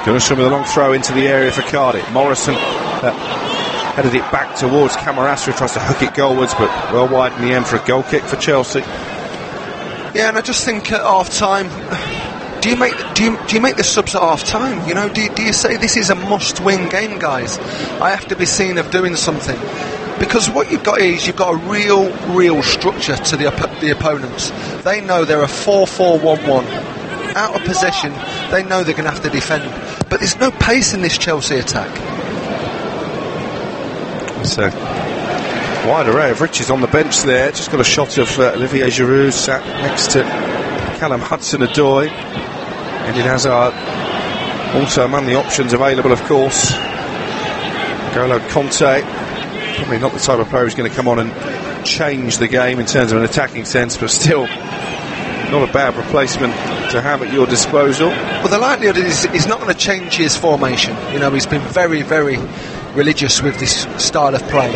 Gunnarsson with a long throw into the area for Cardiff. Morrison headed it back towards Camarasa, who tries to hook it goalwards, but well wide in the end for a goal kick for Chelsea. Yeah, and I just think at half-time, do you make the subs at half-time? You know, do you say this is a must-win game, guys? I have to be seen of doing something. Because what you've got is you've got a real structure to the opponents. They know they're a 4-4-1-1. Out of possession, they know they're going to have to defend. But there's no pace in this Chelsea attack. So, wide array of riches on the bench there. Just got a shot of Olivier Giroud sat next to Callum Hudson-Odoi. Eden Hazard also among the options available, of course. N'Golo Conte, probably not the type of player who's going to come on and change the game in terms of an attacking sense, but still not a bad replacement to have at your disposal. Well, the likelihood is he's not going to change his formation. You know, he's been very religious with this style of play.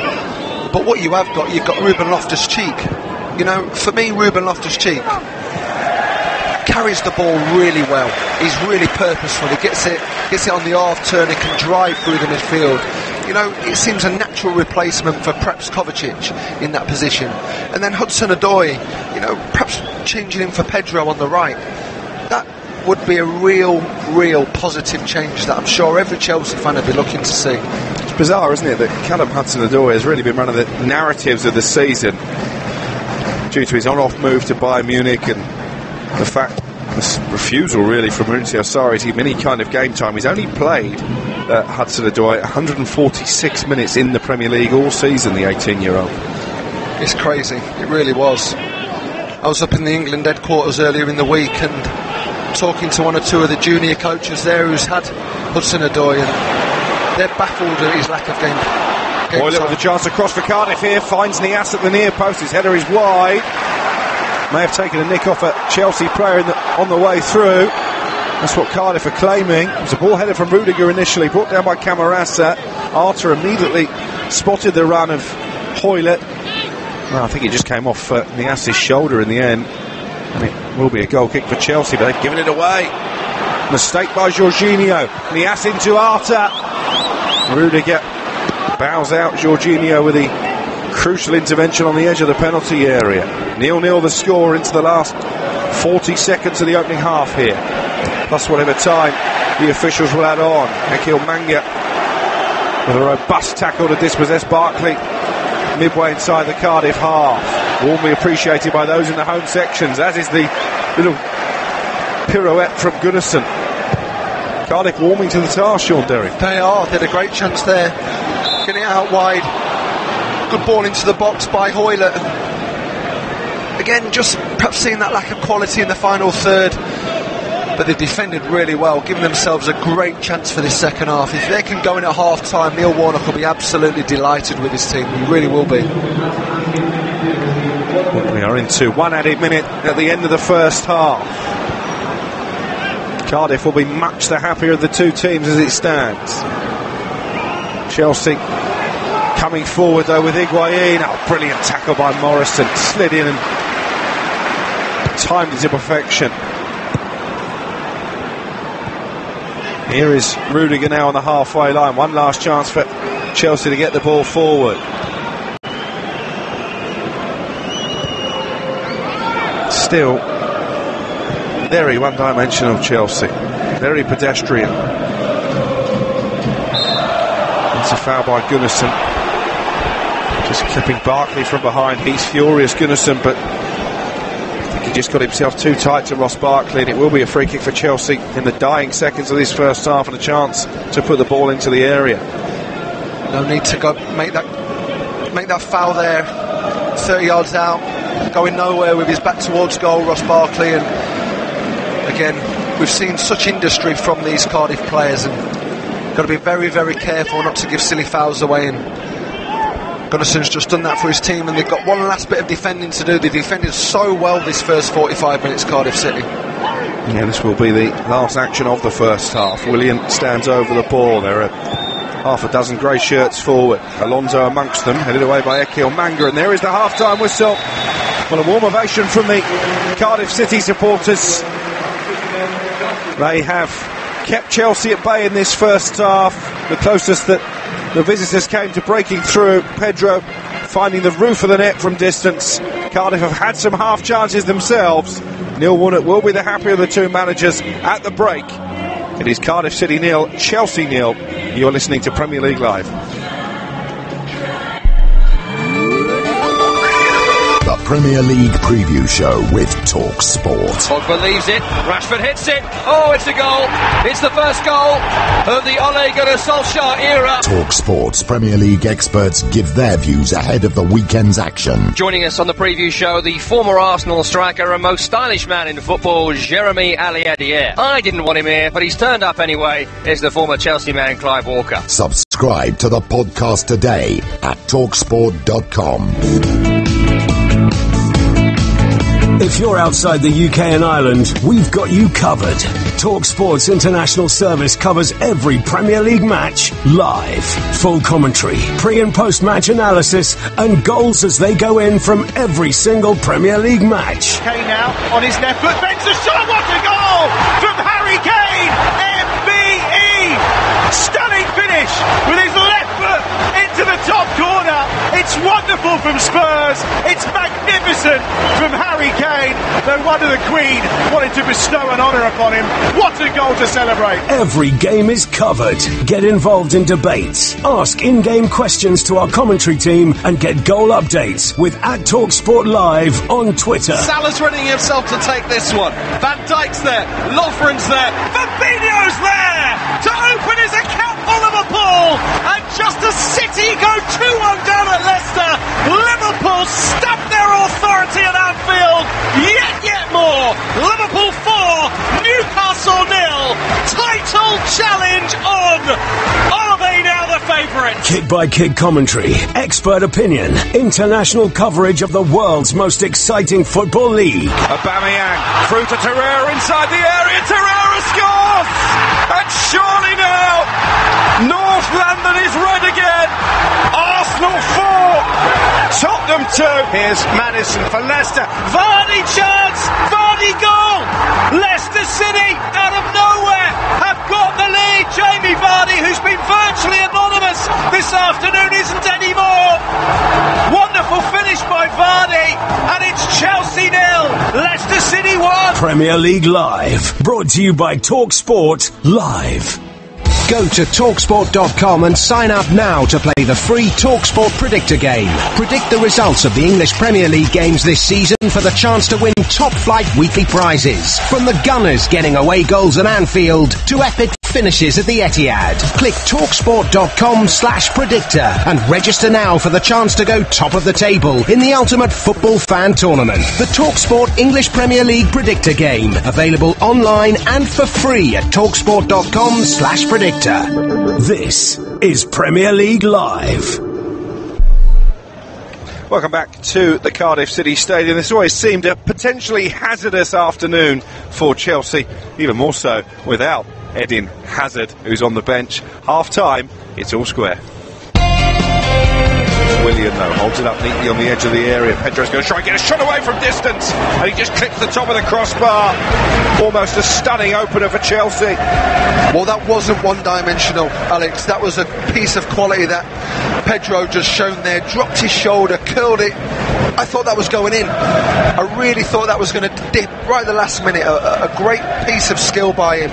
But what you've got Ruben Loftus-Cheek. You know, for me, Ruben Loftus-Cheek carries the ball really well. He's really purposeful. He gets it on the half turn. He can drive through the midfield. You know, it seems a natural replacement for perhaps Kovacic in that position. And then Hudson-Odoi, you know, perhaps changing him for Pedro on the right. That would be a real positive change that I'm sure every Chelsea fan would be looking to see. It's bizarre, isn't it, that Callum Hudson-Odoi has really been one of the narratives of the season due to his on-off move to Bayern Munich and the fact, this refusal really from Maurizio Sarri to give him any kind of game time. He's only played Hudson-Odoi 146 minutes in the Premier League all season, the 18-year-old. It's crazy, it really was. I was up in the England headquarters earlier in the week and talking to one or two of the junior coaches there who's had Hudson-Odoi, and they're baffled at his lack of game Hoylett with a chance across for Cardiff here, finds Niasse at the near post, his header is wide. May have taken a nick off a Chelsea player on the way through. That's what Cardiff are claiming. It was a ball headed from Rudiger initially, brought down by Camarasa. Arta immediately spotted the run of Hoylett. Well, I think it just came off Niasse's shoulder in the end. And it will be a goal kick for Chelsea, but they've given it away. Mistake by Jorginho. Niasse into Arta. Rudiger bows out Jorginho with the crucial intervention on the edge of the penalty area. 0-0 the score into the last 40 seconds of the opening half here. Plus whatever time the officials will add on. Ekil Manga with a robust tackle to dispossess Barkley midway inside the Cardiff half. Warmly appreciated by those in the home sections, as is the little pirouette from Gunnarsson. Cardiff warming to the task, Sean Derry. They are. They had a great chance there. Getting it out wide. Good ball into the box by Hoylett. Again, just perhaps seeing that lack of quality in the final third. But they've defended really well, giving themselves a great chance for this second half. If they can go in at half-time, Neil Warnock will be absolutely delighted with his team. He really will be. We are into one added minute at the end of the first half. Cardiff will be much the happier of the two teams as it stands. Chelsea coming forward though with Higuain. Oh, brilliant tackle by Morrison. Slid in and timed it to perfection. Here is Rudiger now on the halfway line. One last chance for Chelsea to get the ball forward. Still very one-dimensional Chelsea, very pedestrian. It's a foul by Gunnarsson, just clipping Barkley from behind. He's furious, Gunnarsson, but I think he just got himself too tight to Ross Barkley, and it will be a free kick for Chelsea in the dying seconds of this first half, and a chance to put the ball into the area. No need to go make that foul there, 30 yards out, going nowhere with his back towards goal, Ross Barkley. And again, we've seen such industry from these Cardiff players, and got to be very, very careful not to give silly fouls away. And Gunnarsson's just done that for his team, and they've got one last bit of defending to do. They defended so well this first 45 minutes, Cardiff City. Yeah, this will be the last action of the first half. Willian stands over the ball. There are half a dozen grey shirts forward. Alonso amongst them, headed away by Ekil Manga, and there is the half-time whistle. Well, a warm ovation from the Cardiff City supporters. They have kept Chelsea at bay in this first half. The closest that the visitors came to breaking through, Pedro finding the roof of the net from distance. Cardiff have had some half chances themselves. Neil Warnock will be the happier of the two managers at the break. It is Cardiff City 0, Chelsea 0. You're listening to Premier League Live. The Premier League Preview Show with Talk Sport. Pogba leaves it, Rashford hits it, oh, it's a goal, it's the first goal of the Ole Gunnar Solskjaer era. Talk Sport's Premier League experts give their views ahead of the weekend's action. Joining us on the preview show, the former Arsenal striker and most stylish man in football, Jeremy Aliadier. I didn't want him here, but he's turned up anyway. Is the former Chelsea man, Clive Walker. Subscribe to the podcast today at talksport.com. If you're outside the UK and Ireland, we've got you covered. TalkSport's international service covers every Premier League match live. Full commentary, pre- and post-match analysis, and goals as they go in from every single Premier League match. Kane now on his left foot, bends the shot, what a goal from Harry Kane! MBE! Stunning finish with his left foot into the top corner. It's wonderful from Spurs. It's magnificent from Harry Kane. No wonder the Queen wanted to bestow an honour upon him. What a goal to celebrate. Every game is covered. Get involved in debates. Ask in-game questions to our commentary team and get goal updates with @TalkSport Live on Twitter. Salah's readying himself to take this one. Van Dijk's there, Lovren's there, Fabinho's there to open his account for Liverpool. And just as City go 2-1 down at Leicester, Liverpool stamp their authority at Anfield. Yet more. Liverpool 4, Newcastle 0. Title challenge on. Are they now the favourites? Kick-by-kick commentary, expert opinion, international coverage of the world's most exciting football league. Aubameyang through to Torreira inside the area. Torreira scores! And surely now, North London is red again. Arsenal 4, Tottenham 2. Here's Maddison for Leicester. Vardy chance! Vardy goal! Leicester City, out of nowhere, have got the lead. Jamie Vardy, who's been virtually anonymous this afternoon, isn't anymore. Wonderful finish by Vardy, and it's Chelsea 0, Leicester City 1. Premier League Live, brought to you by TalkSport Live. Go to TalkSport.com and sign up now to play the free TalkSport Predictor game. Predict the results of the English Premier League games this season for the chance to win top-flight weekly prizes. From the Gunners getting away goals at Anfield to epic finishes at the Etihad. Click TalkSport.com/predictor and register now for the chance to go top of the table in the ultimate football fan tournament. The TalkSport English Premier League Predictor game. Available online and for free at TalkSport.com/predictor. This is Premier League Live. Welcome back to the Cardiff City Stadium. This always seemed a potentially hazardous afternoon for Chelsea, even more so without Eden Hazard, who's on the bench. Half time, it's all square. Willian, though, holds it up neatly on the edge of the area. Pedro's going to try and get a shot away from distance, and he just clips the top of the crossbar. Almost a stunning opener for Chelsea. Well, that wasn't one-dimensional, Alex. That was a piece of quality that Pedro just shown there. Dropped his shoulder, curled it. I thought that was going in. I really thought that was going to dip right at the last minute. A great piece of skill by him.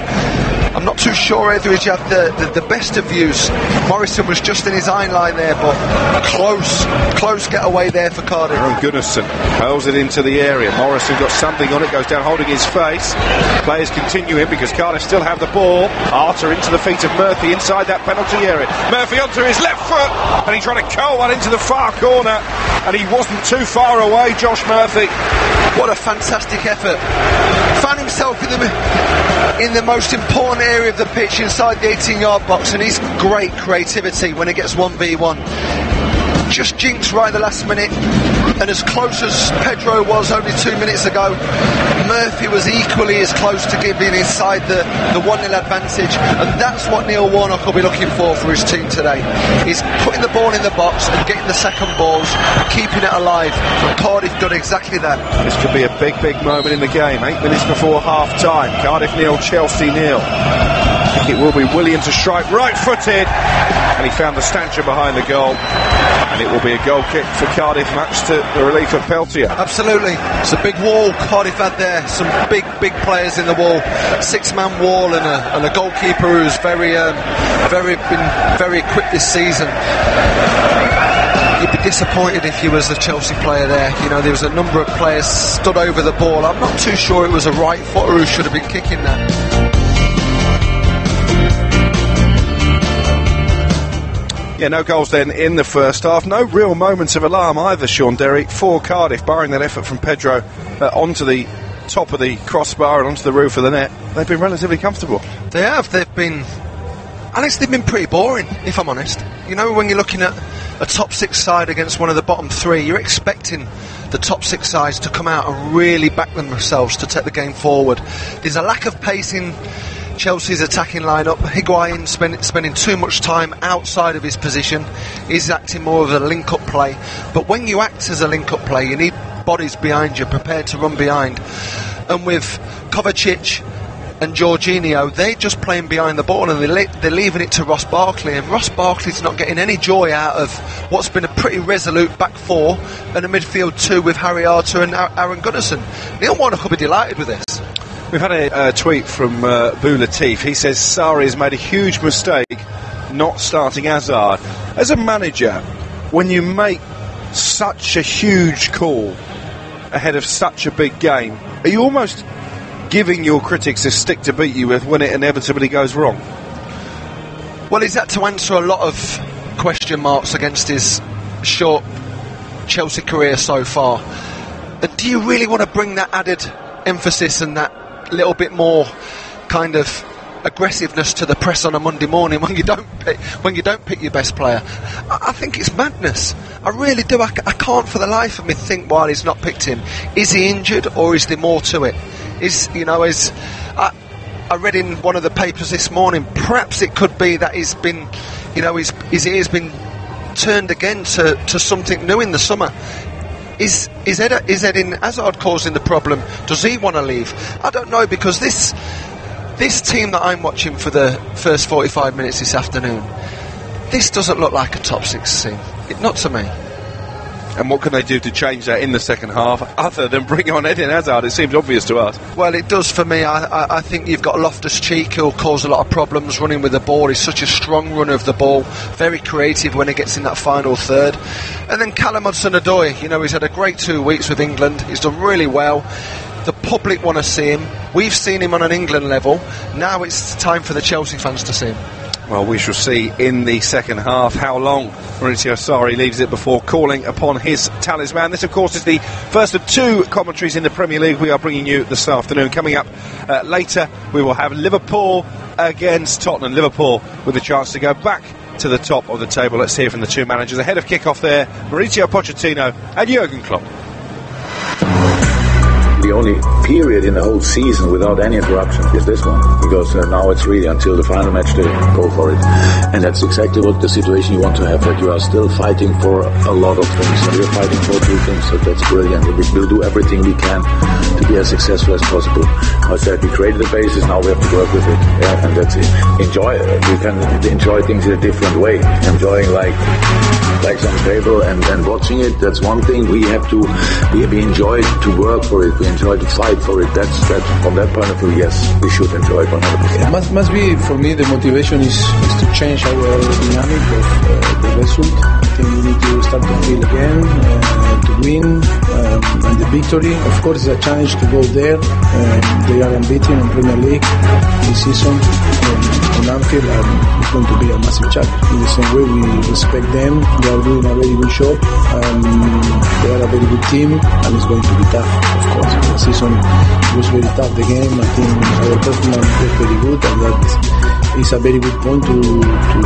I'm not too sure Etheridge had the best of views. Morrison was just in his eye line there, but close getaway there for Cardiff. Aaron Gunnarsson hurls it into the area. Morrison got something on it, goes down holding his face. Players continue in because Cardiff still have the ball. Arter into the feet of Murphy inside that penalty area. Murphy onto his left foot, and he tried to curl one into the far corner, and he wasn't too far away, Josh Murphy. What a fantastic effort. Found himself in the most important area of the pitch inside the 18-yard box, and he's great creativity when he gets 1v1. Just jinxed right at the last minute, and as close as Pedro was only 2 minutes ago, Murphy was equally as close to giving his side the 1-0 advantage, and that's what Neil Warnock will be looking for his team today. He's putting the ball in the box and getting the second balls and keeping it alive, and Cardiff done exactly that. This could be a big moment in the game. 8 minutes before half-time. Cardiff 0, Chelsea 0. I think it will be Willian to strike right-footed, and he found the stanchion behind the goal, and it will be a goal kick for Cardiff, much to the relief of Peltier. Absolutely. It's a big wall Cardiff had there. Some big players in the wall. 6-man wall and a goalkeeper who's been very equipped this season. You'd be disappointed if you was a Chelsea player there. You know, there was a number of players stood over the ball. I'm not too sure it was a right footer who should have been kicking that. Yeah, no goals then in the first half. No real moments of alarm either, Sean Derry, for Cardiff, barring that effort from Pedro onto the top of the crossbar and onto the roof of the net. They've been relatively comfortable. They have. They've been pretty boring, if I'm honest. You know, when you're looking at a top 6 side against one of the bottom 3, you're expecting the top 6 sides to come out and really back themselves to take the game forward. There's a lack of pace in Chelsea's attacking lineup. Higuain spending too much time outside of his position. He's acting more of a link-up play. But when you act as a link-up play, you need bodies behind you, prepared to run behind. And with Kovacic and Jorginho, they're just playing behind the ball, and they're leaving it to Ross Barkley. And Ross Barkley's not getting any joy out of what's been a pretty resolute back 4 and a midfield 2 with Harry Arter and Aaron Gunnarsson. Neil Warnock will be delighted with this. We've had a tweet from Boo Latif. He says Sarri has made a huge mistake not starting Hazard. As a manager, when you make such a huge call ahead of such a big game, are you almost giving your critics a stick to beat you with when it inevitably goes wrong? Well, he's had to answer a lot of question marks against his short Chelsea career so far. And do you really want to bring that added emphasis and that little bit more kind of aggressiveness to the press on a Monday morning when you don't pick your best player? I think it's madness. I really do. I can't for the life of me think why he's not picked him. Is he injured, or is there more to it? I read in one of the papers this morning, perhaps it could be that he's been, his ear's been turned again to something new in the summer. Is Eden Hazard causing the problem? Does he want to leave? I don't know, because this team that I'm watching for the first 45 minutes this afternoon, this doesn't look like a top 6 team. Not to me. And what can they do to change that in the second half, other than bring on Eden Hazard? It seems obvious to us. Well, it does for me. I think you've got Loftus-Cheek, who'll cause a lot of problems running with the ball. He's such a strong runner of the ball, very creative when he gets in that final third. And then Callum Hudson-Odoi, he's had a great 2 weeks with England. He's done really well. The public want to see him. We've seen him on an England level. Now it's time for the Chelsea fans to see him. Well, we shall see in the second half how long Maurizio Sarri leaves it before calling upon his talisman. This, of course, is the first of 2 commentaries in the Premier League we are bringing you this afternoon. Coming up later, we will have Liverpool against Tottenham. Liverpool with a chance to go back to the top of the table. Let's hear from the 2 managers ahead of kick-off there, Mauricio Pochettino and Jurgen Klopp. The the only period in the whole season without any interruption is this one, because now it's really until the final match they go for it, and that's exactly what the situation you want to have, that you are still fighting for a lot of things. We're fighting for 2 things, so that's brilliant. We'll do everything we can to be as successful as possible. I said we created the basis, now we have to work with it, and that's it. Enjoy it. We can enjoy things in a different way. Enjoying like on the table and watching it, that's one thing. We enjoy to work for it, we enjoy to fight for it. That's from that point of view, yes, we should enjoy it 100%. Must be, for me, the motivation is to change our dynamic of the result. I think we need to start to feel again, to win, and the victory. Of course, it's a challenge to go there. They are unbeaten in Premier League this season. On Anfield, it's going to be a massive challenge. In the same way, we respect them. They are doing a very good job. They are a very good team, and it's going to be tough, of course. The season was very tough, the game. I think our performance was very good, and that is a very good point to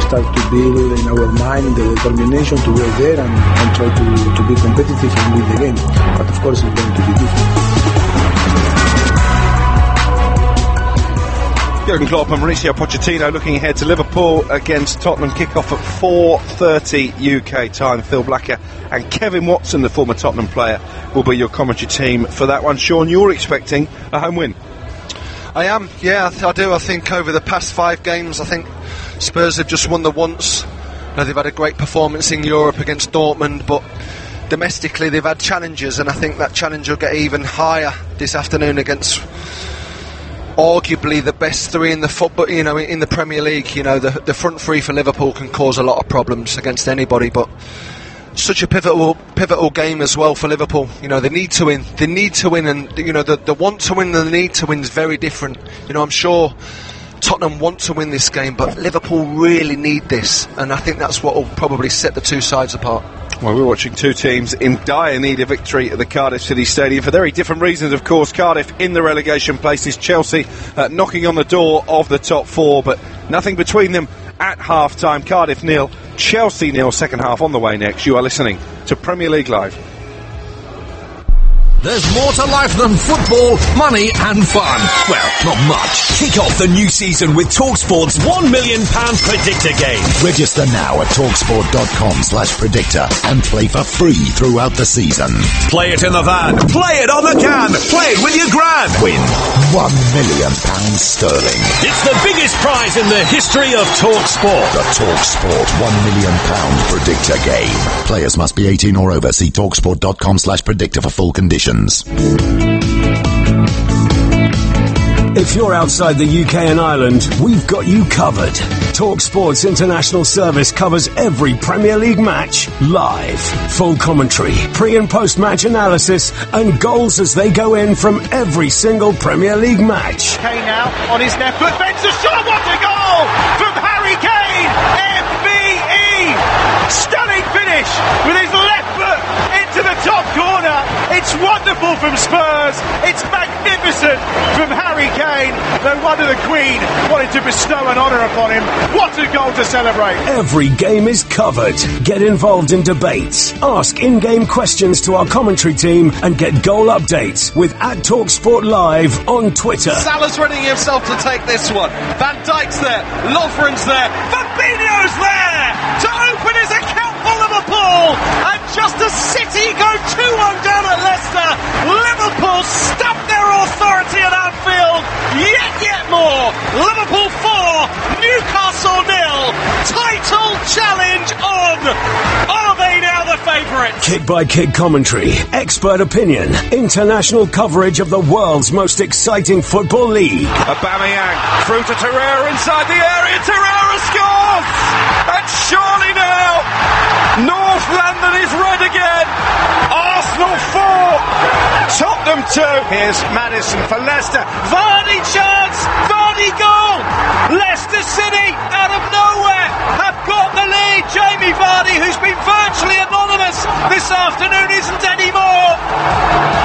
start to build in our mind the determination to go there and try to be competitive and win the game. But of course, it's going to be difficult. Jurgen Klopp and Mauricio Pochettino looking ahead to Liverpool against Tottenham. Kick-off at 4:30 UK time. Phil Blacker and Kevin Watson, the former Tottenham player, will be your commentary team for that one. Sean, you're expecting a home win? I am, yeah, I do. I think over the past 5 games, I think Spurs have just won the once. They've had a great performance in Europe against Dortmund, but domestically they've had challenges, and I think that challenge will get even higher this afternoon against arguably the best 3 in the football, in the Premier League. The front 3 for Liverpool can cause a lot of problems against anybody, but such a pivotal game as well for Liverpool. They need to win. They need to win, and the want to win and the need to win is very different. I'm sure Tottenham want to win this game, but Liverpool really need this, and I think that's what will probably set the 2 sides apart. Well, we're watching 2 teams in dire need of victory at the Cardiff City Stadium for very different reasons, of course. Cardiff in the relegation places, Chelsea knocking on the door of the top 4, but nothing between them at half-time. Cardiff 0, Chelsea 0, second half on the way next. You are listening to Premier League Live. There's more to life than football, money and fun. Well, not much. Kick off the new season with TalkSport's £1 million predictor game. Register now at talksport.com/predictor and play for free throughout the season. Play it in the van. Play it on the can. Play it with your gran. Win £1 million sterling. It's the biggest prize in the history of TalkSport. The TalkSport £1 million predictor game. Players must be 18 or over. See talksport.com/predictor for full conditions. If you're outside the UK and Ireland, we've got you covered. TalkSport's international service covers every Premier League match live. Full commentary, pre- and post-match analysis, and goals as they go in from every single Premier League match. Kane now on his left foot, bends a shot, what a goal from Harry Kane! MBE! Stunning finish with his left foot into the top corner. It's wonderful from Spurs. It's magnificent from Harry Kane. No wonder the Queen wanted to bestow an honour upon him. What a goal to celebrate. Every game is covered. Get involved in debates. Ask in-game questions to our commentary team and get goal updates with @TalkSport Live on Twitter. Salah's running himself to take this one. Van Dijk's there. Lovren's there. Fabinho's there to open his account for Liverpool. And just as City go 2-1 down at Leicester, Liverpool stamp their authority at Anfield. Yet more. Liverpool 4, Newcastle 0. Title challenge on. Are they now the favourites? Kick-by-kick commentary, expert opinion, international coverage of the world's most exciting football league. Aubameyang through to Torreira inside the area. Torreira scores! And surely now, North London is red again. Arsenal 4, Tottenham 2. Here's Maddison for Leicester. Vardy chance! Vardy goal! Leicester City out of nowhere have got the lead. Jamie Vardy, who's been virtually anonymous this afternoon, isn't anymore.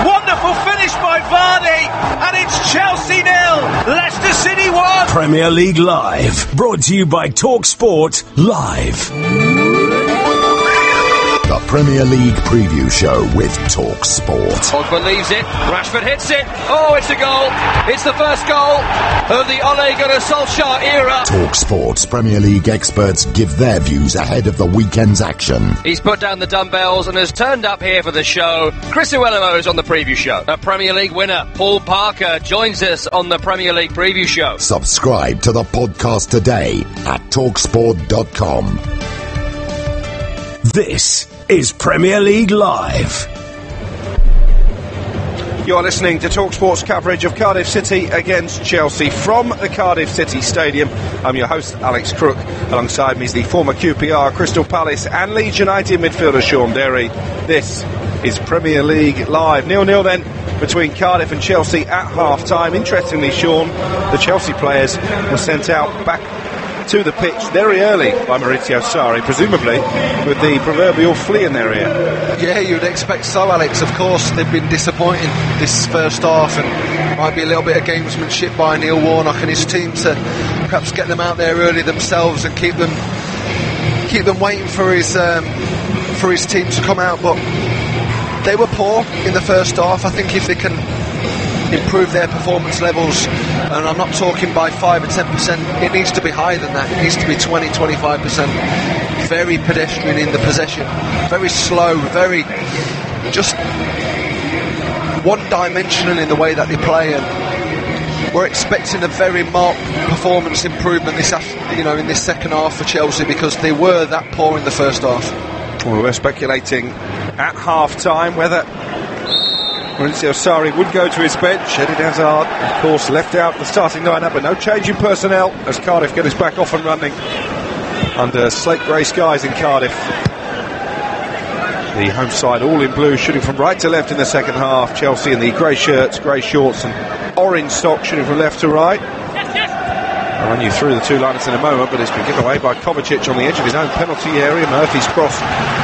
Wonderful finish by Vardy, and it's Chelsea 0, Leicester City 1. Premier League Live, brought to you by TalkSport Live. The Premier League Preview Show with Talk Sport. Pogba leaves it, Rashford hits it, oh, it's a goal, it's the first goal of the Ole Gunnar Solskjaer era. Talk Sport's Premier League experts give their views ahead of the weekend's action. He's put down the dumbbells and has turned up here for the show. Chris Uelemo is on the Preview Show. A Premier League winner, Paul Parker, joins us on the Premier League Preview Show. Subscribe to the podcast today at talksport.com. This is Premier League Live. You're listening to TalkSport's coverage of Cardiff City against Chelsea from the Cardiff City Stadium. I'm your host, Alex Crook. Alongside me is the former QPR, Crystal Palace and Leeds United midfielder Sean Derry. This is Premier League Live. 0-0 then between Cardiff and Chelsea at half-time. Interestingly, Sean, the Chelsea players were sent out back to the pitch very early by Maurizio Sarri, presumably with the proverbial flea in their ear. Yeah, you'd expect so, Alex. Of course, they've been disappointing this first half, and might be a little bit of gamesmanship by Neil Warnock and his team to perhaps get them out there early themselves and keep them waiting for his team to come out. But they were poor in the first half. I think if they can improve their performance levels, and I'm not talking by 5 or 10%, it needs to be higher than that. It needs to be 20-25%. Very pedestrian in the possession, very slow, very just one-dimensional in the way that they play, and we're expecting a very marked performance improvement in this second half for Chelsea, because they were that poor in the first half. Well, we're speculating at half-time whether Maurizio Sarri would go to his bench. Eden Hazard, of course, left out the starting lineup, but no change in personnel as Cardiff get us back off and running under slate grey skies in Cardiff. The home side all in blue, shooting from right to left in the second half. Chelsea in the grey shirts, grey shorts and orange socks, shooting from left to right. I'll run you through the two lineups in a moment, but it's been given away by Kovacic on the edge of his own penalty area. Murphy's cross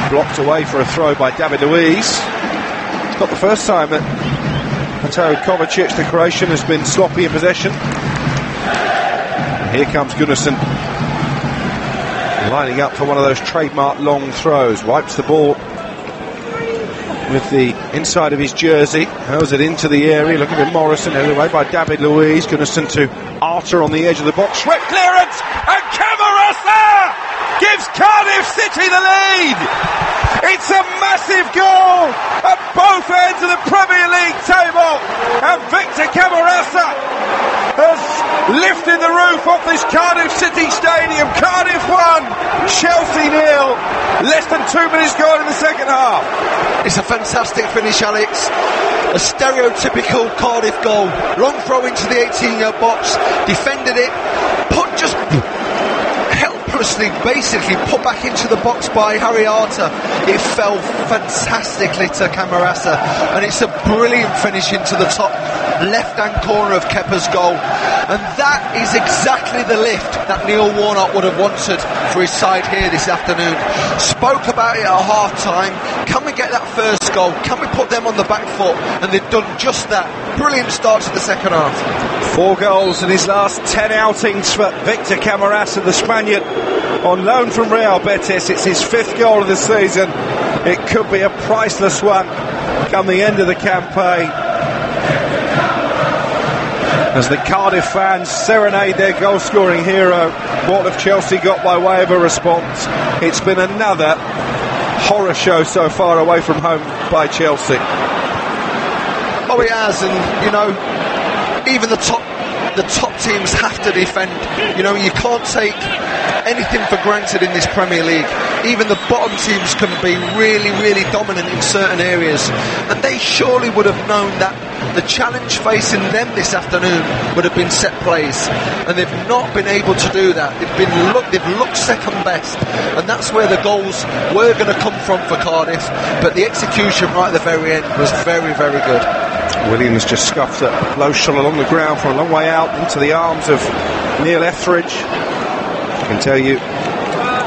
blocked away for a throw by David Luiz. Not the first time that Mateo Kovacic, the Croatian, has been sloppy in possession. And here comes Gunnarsson, lining up for one of those trademark long throws. Wipes the ball with the inside of his jersey, hurls it into the area, looking at Morrison, held away by David Luiz. Gunnarsson to Arter on the edge of the box. Swift clearance, and Camarasa gives Cardiff City the lead. It's a massive goal at both ends of the Premier League table, and Victor Camarasa has lifted the roof off this Cardiff City Stadium. Cardiff 1, Chelsea 0. Less than 2 minutes gone in the second half. It's a fantastic finish, Alex. A stereotypical Cardiff goal. Long throw into the 18-yard box, defended it, just helplessly basically put back into the box by Harry Arter. It fell fantastically to Camarasa, and it's a brilliant finish into the top left-hand corner of Kepa's goal. And that is exactly the lift that Neil Warnock would have wanted for his side here this afternoon. Spoke about it at half-time. Can we get that first goal? Can we put them on the back foot? And they've done just that. Brilliant start to the second half. 4 goals in his last 10 outings for Victor Camarasa, the Spaniard, on loan from Real Betis. It's his 5th goal of the season. It could be a priceless one come the end of the campaign, as the Cardiff fans serenade their goal-scoring hero. What have Chelsea got by way of a response? It's been another horror show so far away from home by Chelsea. Oh, it has, and even the top teams have to defend. You can't take anything for granted in this Premier League. Even the bottom teams can be really, really dominant in certain areas, and they surely would have known that the challenge facing them this afternoon would have been set plays, and they've not been able to do that. They've looked second best, and that's where the goals were going to come from for Cardiff, but the execution right at the very end was very, very good. Williams just scuffed a low shot along the ground from a long way out into the arms of Neil Etheridge. I can tell you,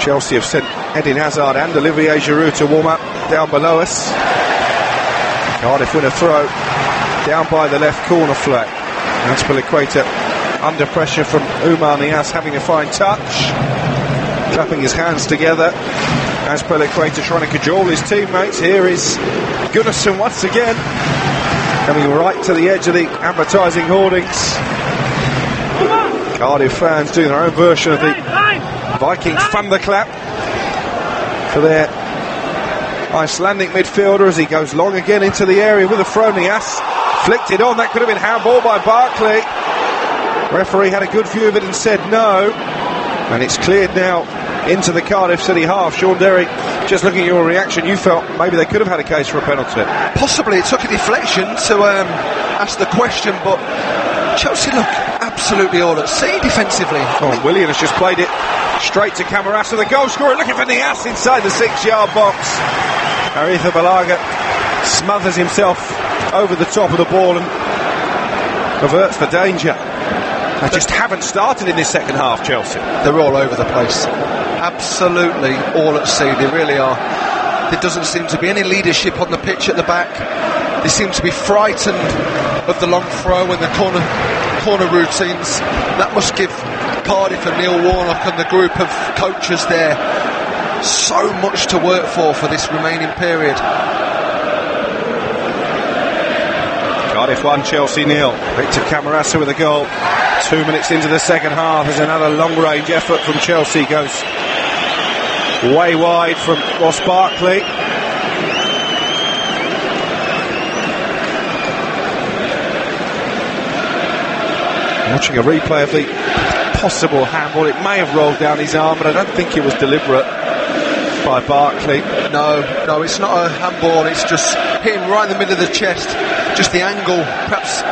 Chelsea have sent Eden Hazard and Olivier Giroud to warm up down below us. Cardiff win a throw down by the left corner flag. Azpilicueta under pressure from Oumar Niasse, having a fine touch, clapping his hands together Azpilicueta trying to cajole his teammates. Here is Gunnarsson once again, coming right to the edge of the advertising hoardings. Cardiff fans doing their own version of the Viking thunderclap for their Icelandic midfielder as he goes long again into the area with a throw. Nias flicked it on. That could have been handball by Barkley. Referee had a good view of it and said no, and it's cleared now into the Cardiff City half. Sean Derry, just looking at your reaction, you felt maybe they could have had a case for a penalty. Possibly. It took a deflection to ask the question, but Chelsea look absolutely all at sea defensively. Willian has just played it straight to Camarasa, the goal scorer, looking for Nias inside the 6-yard box. Aritha Balaga smothers himself over the top of the ball and averts the danger. They just haven't started in this second half, Chelsea. They're all over the place. Absolutely all at sea, they really are. There doesn't seem to be any leadership on the pitch at the back. They seem to be frightened of the long throw and the corner routines. That must give Cardiff and Neil Warnock and the group of coaches there so much to work for this remaining period. Cardiff 1, Chelsea 0. Victor Camarasa with a goal. 2 minutes into the second half as another long-range effort from Chelsea goes way wide from Ross Barkley. Watching a replay of the possible handball, it may have rolled down his arm, but I don't think it was deliberate by Barkley. No, it's not a handball, it's just hit him right in the middle of the chest. Just the angle, perhaps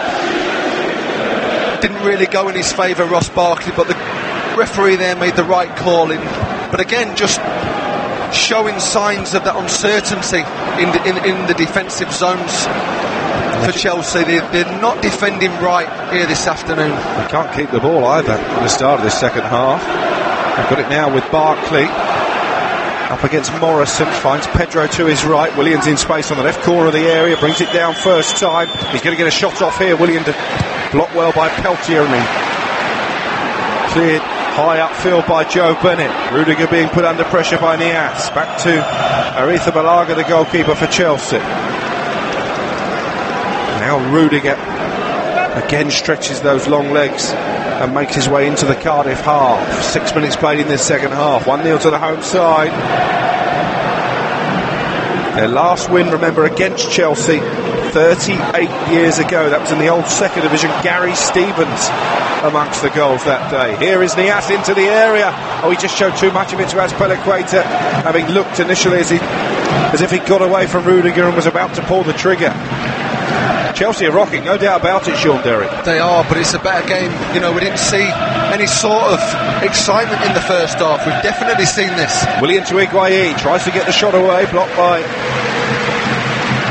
didn't really go in his favour, Ross Barkley, but the referee there made the right call in. But again, just showing signs of that uncertainty in the defensive zones for Chelsea. They're not defending right here this afternoon. They can't keep the ball either at the start of this second half. They've got it now with Barkley up against Morrison, finds Pedro to his right. Williams in space on the left corner of the area, brings it down first time. He's going to get a shot off here. William blocked well by Peltier, and cleared high upfield by Joe Bennett. Rudiger being put under pressure by Nias. Back to Aritha Balaga, the goalkeeper for Chelsea. Now Rudiger again stretches those long legs and makes his way into the Cardiff half. 6 minutes played in this second half. 1-0 to the home side. Their last win, remember, against Chelsea 38 years ago. That was in the old second division. Gary Stevens amongst the goals that day. Here is Nias into the area. He just showed too much of it to Azpilicueta, having looked initially as if he got away from Rudiger and was about to pull the trigger. Chelsea are rocking, no doubt about it, Sean Derry. They are, but it's a better game. We didn't see any sort of excitement in the first half. We've definitely seen this. Willian to Higuain, tries to get the shot away, blocked by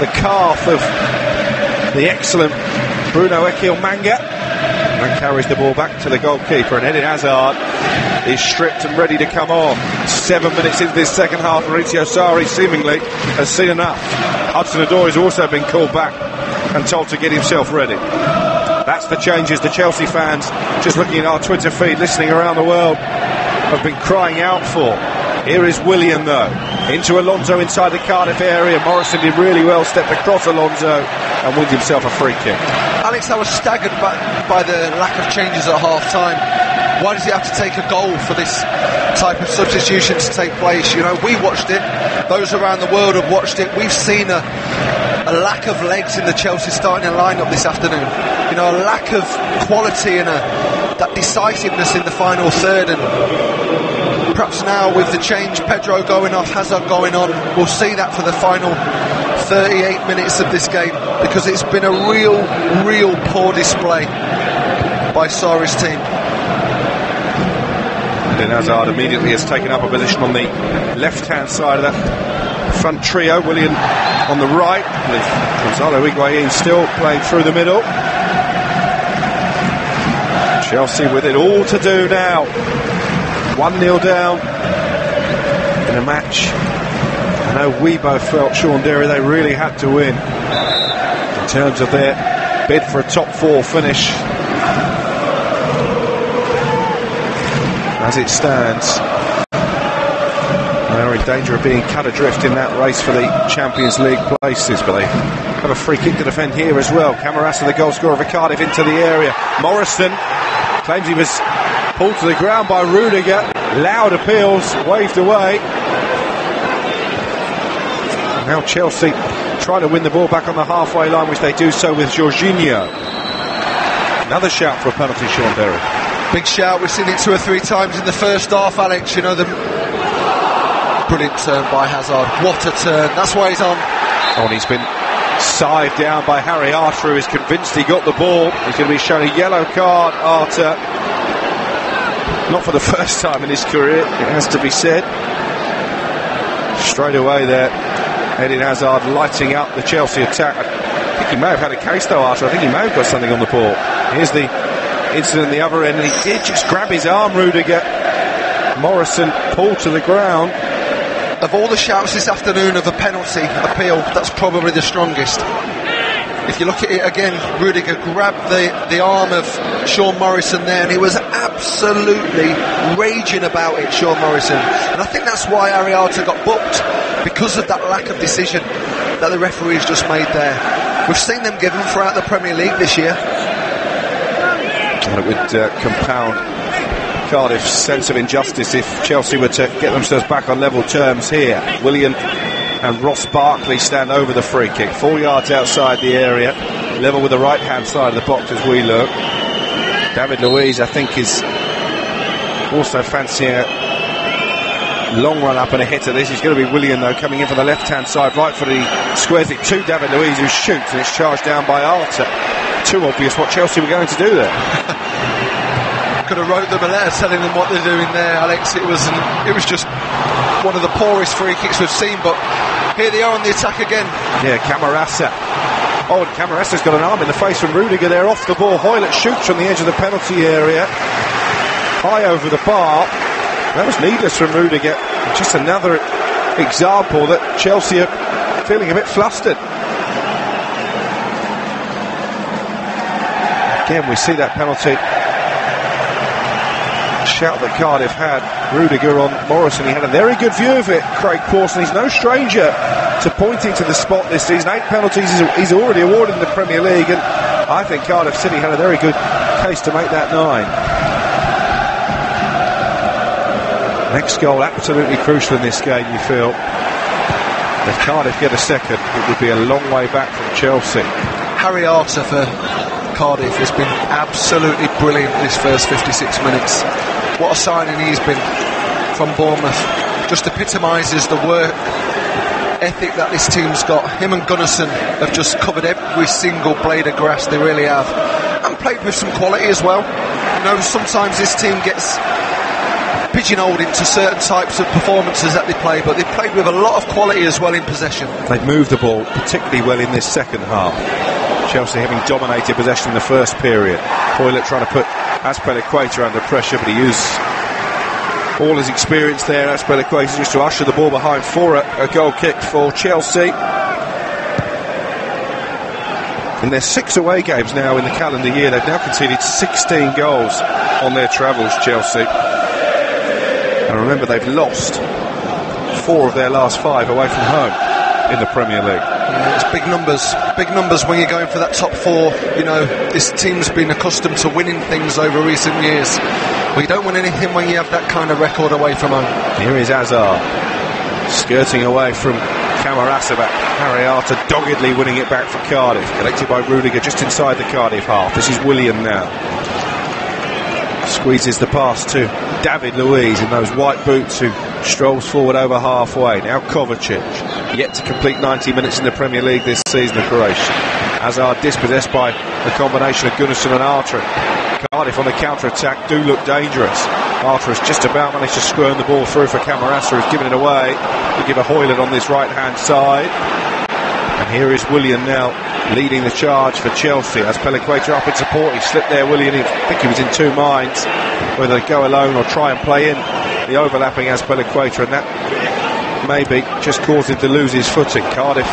the calf of the excellent Bruno Ekil-Manga. And carries the ball back to the goalkeeper, and Eden Hazard is stripped and ready to come on. 7 minutes into this second half, Maurizio Sarri seemingly has seen enough. Hudson-Odoi has also been called back and told to get himself ready. That's the changes the Chelsea fans, just looking at our Twitter feed, listening around the world, have been crying out for. Here is Willian though, into Alonso inside the Cardiff area. Morrison did really well, stepped across Alonso and wins himself a free kick. Alex, I was staggered by the lack of changes at half time. Why does he have to take a goal for this type of substitution to take place? We watched it, those around the world have watched it. We've seen a lack of legs in the Chelsea starting line-up this afternoon. A lack of quality and that decisiveness in the final third, and perhaps now with the change, Pedro going off, Hazard going on, we'll see that for the final 38 minutes of this game, because it's been a real poor display by Sarri's team. Eden Hazard immediately has taken up a position on the left-hand side of that front trio. Willian on the right, with Gonzalo Higuain still playing through the middle. Chelsea with it all to do now. 1-0 down in a match I know we both felt, Sean Derry, they really had to win in terms of their bid for a top 4 finish. As it stands, They're in danger of being cut adrift in that race for the Champions League places, but they have a free kick to defend here as well. Camarasa, the goal scorer for Cardiff, into the area. Morrison claims he was pulled to the ground by Rudiger. Loud appeals, waved away. Now Chelsea trying to win the ball back on the halfway line, which they do so with Jorginho. Another shout for a penalty, Sean Berry. Big shout, we've seen it 2 or 3 times in the first half, Alex. You know, the brilliant turn by Hazard. What a turn, that's why he's on. Oh, and he's been side down by Harry Arter, who is convinced he got the ball. He's going to be shown a yellow card, Arter. Not for the first time in his career, it has to be said. Straight away there, Eden Hazard lighting up the Chelsea attack. I think he may have had a case though, Arter. I think he may have got something on the ball. Here's the incident at the other end, and he did just grab his arm, Rudiger. Morrison pulled to the ground. Of all the shouts this afternoon of a penalty appeal, that's probably the strongest. If you look at it again, Rudiger grabbed the arm of Sean Morrison there, and he was absolutely raging about it, Sean Morrison. And I think that's why Harry Arter got booked, because of that lack of decision that the referees just made there. We've seen them given throughout the Premier League this year. And it would compound Cardiff's sense of injustice if Chelsea were to get themselves back on level terms here. Willian and Ross Barkley stand over the free kick, 4 yards outside the area, level with the right hand side of the box as we look. David Luiz, I think, is also fancying a long run up and a hit at this. It's going to be Willian though, coming in from the left hand side, right for the squares it to David Luiz, who shoots, and it's charged down by Arter. Too obvious what Chelsea were going to do there. Could have wrote them a letter telling them what they're doing there, Alex. It was just one of the poorest free kicks we've seen, but here they are on the attack again. Yeah, Camarasa. Oh, and Camarasa's got an arm in the face from Rudiger there, off the ball. Hoylett shoots from the edge of the penalty area, high over the bar. That was needless from Rudiger. Just another example that Chelsea are feeling a bit flustered. Again, we see that penalty shout that Cardiff had. Rudiger on Morrison, he had a very good view of it. Craig Pawson, he's no stranger to pointing to the spot this season. 8 penalties he's already awarded in the Premier League, and I think Cardiff City had a very good case to make that 9. Next goal absolutely crucial in this game, you feel. If Cardiff get a second, it would be a long way back from Chelsea. Harry Arter for Cardiff has been absolutely brilliant this first 56 minutes. What a signing he's been from Bournemouth. Just epitomises the work ethic that this team's got. Him and Gunnarsson have just covered every single blade of grass, they really have. And played with some quality as well. You know, sometimes this team gets pigeonholed into certain types of performances that they play, but they've played with a lot of quality as well in possession. They've moved the ball particularly well in this second half. Chelsea having dominated possession in the first period. Hoylett trying to put Azpilicueta under pressure, but he used all his experience there. Azpilicueta just to usher the ball behind for a goal kick for Chelsea. In their 6 away games now in the calendar year, they've now conceded 16 goals on their travels, Chelsea. And remember, they've lost 4 of their last 5 away from home in the Premier League. Yeah, it's big numbers when you're going for that top 4. You know, this team's been accustomed to winning things over recent years, but you don't win anything when you have that kind of record away from home. Here is Hazard skirting away from Camarasa, but Harry Arter doggedly winning it back for Cardiff, collected by Rudiger just inside the Cardiff half. This is Willian now, squeezes the pass to David Luiz in those white boots, who strolls forward over halfway. Now Kovacic, yet to complete 90 minutes in the Premier League this season of Croatia. Hazard dispossessed by the combination of Gunnarsson and Arter. Cardiff on the counter-attack do look dangerous. Arter has just about managed to squirm the ball through for Camarasa, who's given it away. We give a Hoylett on this right-hand side. And here is Willian now leading the charge for Chelsea. As Azpilicueta up in support, he slipped there, Willian. I think he was in 2 minds, whether to go alone or try and play in the overlapping Azpilicueta, and that maybe just caused him to lose his footing. Cardiff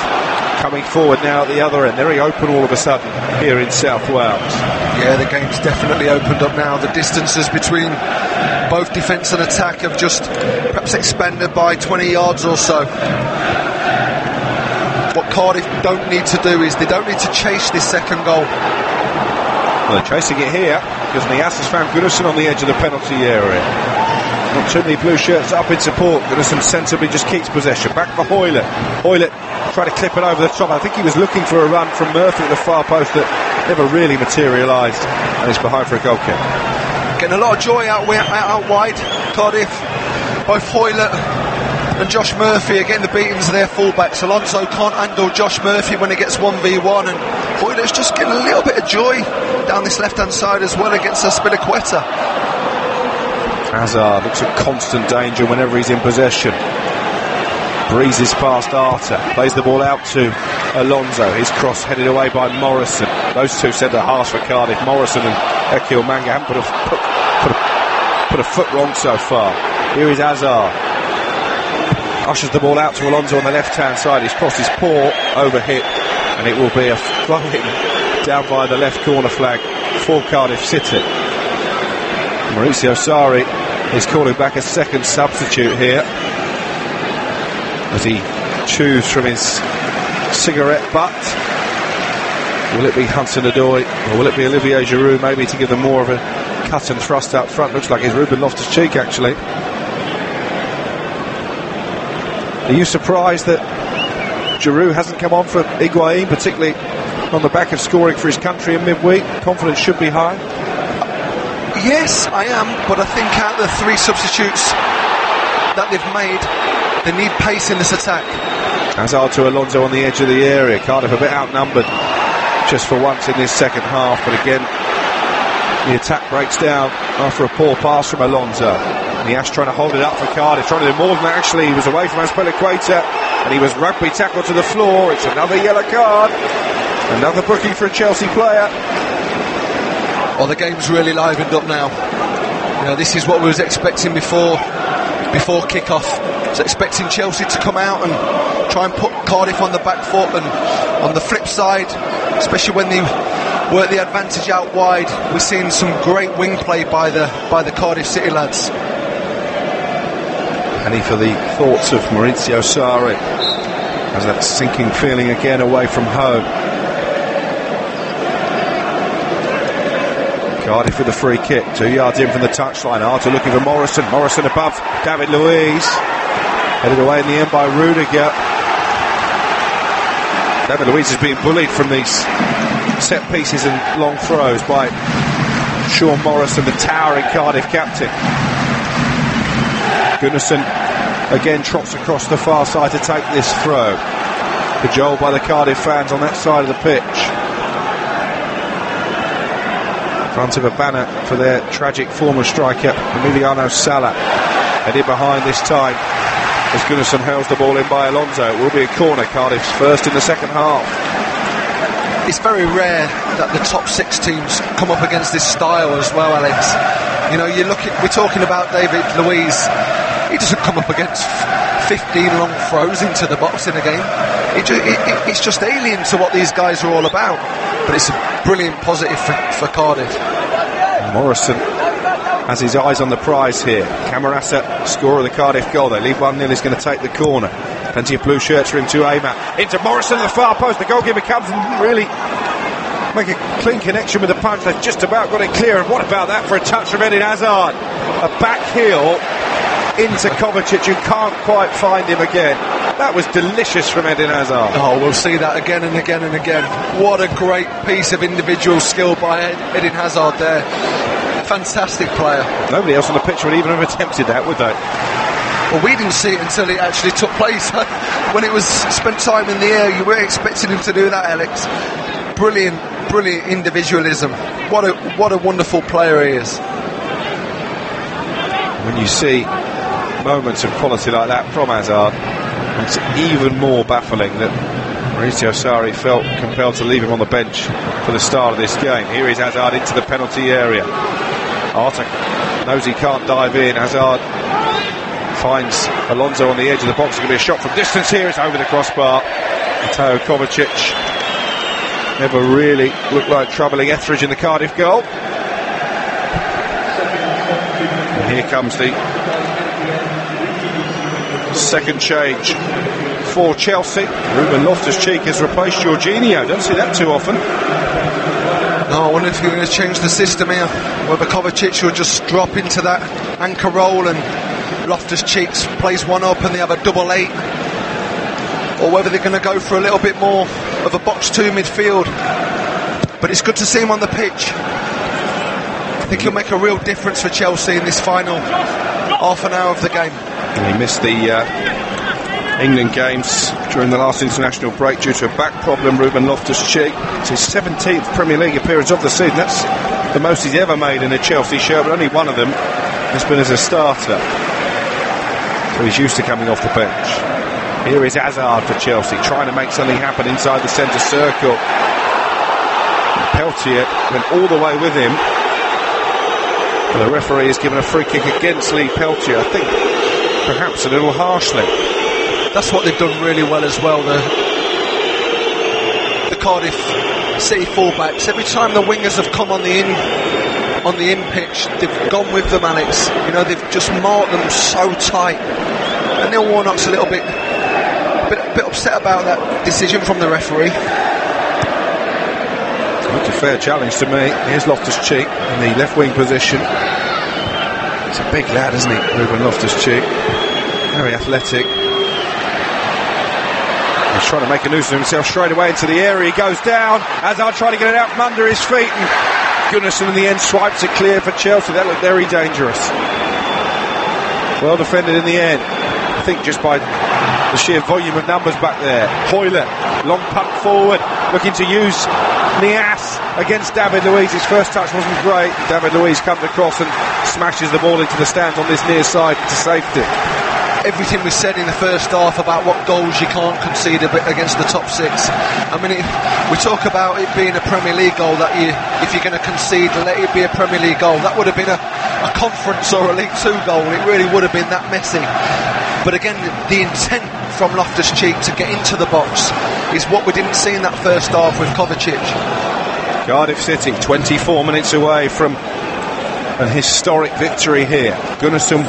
coming forward now at the other end, very open all of a sudden here in South Wales. Yeah, the game's definitely opened up now. The distances between both defence and attack have just perhaps expanded by 20 yards or so. What Cardiff don't need to do is they don't need to chase this second goal. Well, they're chasing it here because Nias has found Gunnarsson on the edge of the penalty area. Not too many blue shirts up in support. Gunnarsson sensibly just keeps possession. Back for Hoylett. Hoylett tried to clip it over the top. I think he was looking for a run from Murphy at the far post that never really materialised, and it's behind for a goal kick. Getting a lot of joy out wide, Cardiff. Both Hoylett and Josh Murphy are getting the beatings of their fullbacks. Alonso can't handle Josh Murphy when he gets 1v1, and Hoylett's just getting a little bit of joy down this left-hand side as well against Azpilicueta. Hazard looks at constant danger whenever he's in possession. Breezes past Arter, plays the ball out to Alonso. His cross headed away by Morrison. Those two centre halves for Cardiff, Morrison and Ekil Manga, haven't put a foot wrong so far. Here is Hazard. Ushers the ball out to Alonso on the left-hand side. His cross is poor, overhit, and it will be a throw-in down by the left corner flag for Cardiff City. Maurizio Sarri is calling back a second substitute here as he chews from his cigarette butt. Will it be Hudson-Odoi or will it be Olivier Giroud maybe to give them more of a cut and thrust up front? Looks like it's Ruben Loftus-Cheek actually. Are you surprised that Giroud hasn't come on for Higuain, particularly on the back of scoring for his country in midweek? Confidence should be high. Yes, I am, but I think out of the three substitutes that they've made, they need pace in this attack. Hazard to Alonso on the edge of the area. Cardiff a bit outnumbered just for once in this second half, but again the attack breaks down after a poor pass from Alonso. Nias trying to hold it up for Cardiff, trying to do more than that actually. He was away from Azpilicueta and he was rugby tackled to the floor. It's another yellow card, another booking for a Chelsea player. Oh, the game's really livened up now. You know, this is what we was expecting before kick-off. I was expecting Chelsea to come out and try and put Cardiff on the back foot, and on the flip side, especially when they work the advantage out wide, we're seeing some great wing play by the Cardiff City lads. Penny for the thoughts of Maurizio Sarri as that sinking feeling again away from home. Cardiff with a free kick, 2 yards in from the touchline. Arter looking for Morrison. Morrison above David Luiz. Headed away in the end by Rudiger. David Luiz is being bullied from these set pieces and long throws by Sean Morrison, the towering Cardiff captain. Gunnarsson again trots across the far side to take this throw. Cajoled by the Cardiff fans on that side of the pitch. Front of a banner for their tragic former striker Emiliano Sala. Headed behind this time as Gunnarsson hurls the ball in by Alonso. It will be a corner. Cardiff's first in the second half. It's very rare that the top six teams come up against this style as well, Alex. You know, we're talking about David Luiz. He doesn't come up against 15 long throws into the box in a game. It's just alien to what these guys are all about. But it's a brilliant positive for Cardiff. Morrison has his eyes on the prize here. Camarasa, scorer of the Cardiff goal. They lead 1-0. He's going to take the corner. Plenty of blue shirts for him to aim at. Into Morrison at the far post. The goalkeeper comes and really make a clean connection with the punch. They've just about got it clear. And what about that for a touch from Eden Hazard? A back heel into Kovacic. You can't quite find him again. That was delicious from Eden Hazard. Oh, we'll see that again and again and again. What a great piece of individual skill by Eden Hazard there. Fantastic player. Nobody else on the pitch would even have attempted that, would they? Well, we didn't see it until it actually took place. When it was spent time in the air, you weren't expecting him to do that, Alex. Brilliant individualism. What a wonderful player he is. When you see moments of quality like that from Hazard, it's even more baffling that Maurizio Sarri felt compelled to leave him on the bench for the start of this game. Here is Hazard into the penalty area. Arter knows he can't dive in. Hazard finds Alonso on the edge of the box. It's going to be a shot from distance here. It's over the crossbar. Mateo Kovacic never really looked like troubling Etheridge in the Cardiff goal. And here comes the second change for Chelsea. Ruben Loftus-Cheek has replaced Jorginho. Don't see that too often. No, I wonder if you're going to change the system here, whether Kovacic will just drop into that anchor role and Loftus-Cheek plays one up and they have a double 8, or whether they're going to go for a little bit more of a box 2 midfield. But it's good to see him on the pitch. I think he'll make a real difference for Chelsea in this final half an hour of the game. And he missed the England games during the last international break due to a back problem. Ruben Loftus-Cheek, it's his 17th Premier League appearance of the season. That's the most he's ever made in a Chelsea shirt, but only one of them has been as a starter. So he's used to coming off the bench. Here is Hazard for Chelsea, trying to make something happen inside the centre circle. Peltier went all the way with him. But the referee has given a free kick against Lee Peltier, I think perhaps a little harshly. That's what they've done really well as well, the Cardiff City fullbacks. Every time the wingers have come on the in pitch, they've gone with them, Alex. You know, they've just marked them so tight. And Neil Warnock's a bit upset about that decision from the referee. It's a fair challenge to me. Here's Loftus-Cheek in the left wing position. He's a big lad, isn't he, Ruben Loftus-Cheek? Very athletic. He's trying to make a nuisance of himself straight away into the area. He goes down. Hazard trying to get it out from under his feet, and Gunnarsson in the end swipes it clear for Chelsea. That looked very dangerous. Well defended in the end, I think, just by the sheer volume of numbers back there. Hoylett, long punt forward, looking to use Nias against David Luiz. His first touch wasn't great. David Luiz comes across and smashes the ball into the stands on this near side to safety. Everything we said in the first half about what goals you can't concede against the top 6. I mean, we talk about it being a Premier League goal, that if you're going to concede, let it be a Premier League goal. That would have been a Conference or a League 2 goal. It really would have been that messy. But again, the intent from Loftus-Cheek to get into the box is what we didn't see in that first half with Kovacic. Cardiff City 24 minutes away from an historic victory here. Gunnarsson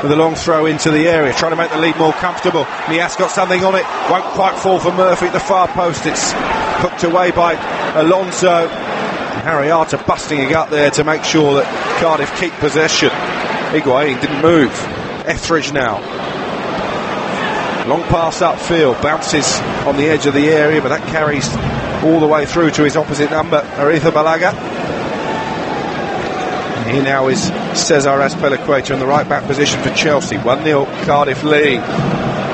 with a long throw into the area, trying to make the lead more comfortable. Nias got something on it, won't quite fall for Murphy at the far post. It's hooked away by Alonso. And Harry Arter busting it up there to make sure that Cardiff keep possession. Higuain didn't move. Etheridge now. Long pass upfield, bounces on the edge of the area, but that carries all the way through to his opposite number, Aretha Balaga. And here now is Cesar Azpilicueta in the right back position for Chelsea. 1-0 Cardiff lead.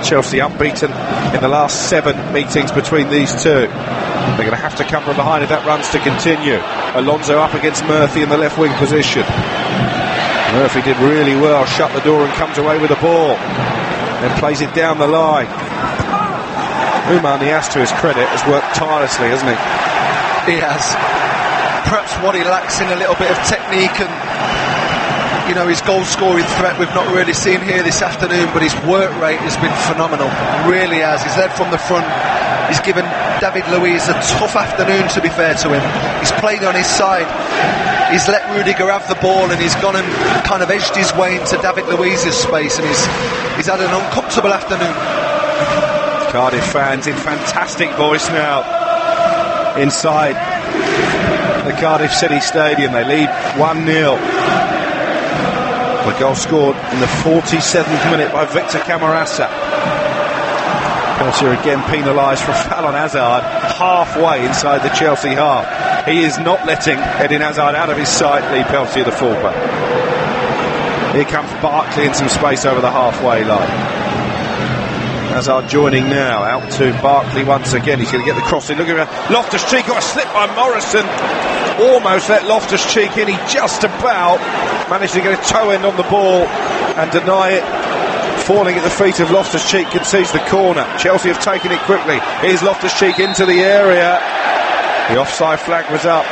Chelsea unbeaten in the last 7 meetings between these two. They're going to have to come from behind if that run's to continue. Alonso up against Murphy in the left wing position. Murphy did really well, shut the door and comes away with the ball. Then plays it down the line. Oumar Nias, to his credit, has worked tirelessly, hasn't he? He has. Perhaps what he lacks in a little bit of technique and, you know, his goal scoring threat we've not really seen here this afternoon, but his work rate has been phenomenal. Really has. He's led from the front. He's given David Luiz a tough afternoon, to be fair to him. He's played on his side. He's let Rudiger have the ball, and he's gone and kind of edged his way into David Luiz's space, and he's had an uncomfortable afternoon. Cardiff fans in fantastic voice now inside the Cardiff City Stadium. They lead 1-0. The goal scored in the 47th minute by Victor Camarasa. Peltier again penalised for a foul on Hazard halfway inside the Chelsea half. He is not letting Eden Hazard out of his sight, Lee Peltier, the fullback. Here comes Barkley in some space over the halfway line. Hazard joining now, out to Barkley once again. He's going to get the cross in. Look at Loftus-Cheek, got a slip by Morrison. Almost let Loftus-Cheek in. He just about managed to get a toe end on the ball and deny it. Falling at the feet of Loftus-Cheek, concedes the corner. Chelsea have taken it quickly. Here's Loftus-Cheek into the area. The offside flag was up,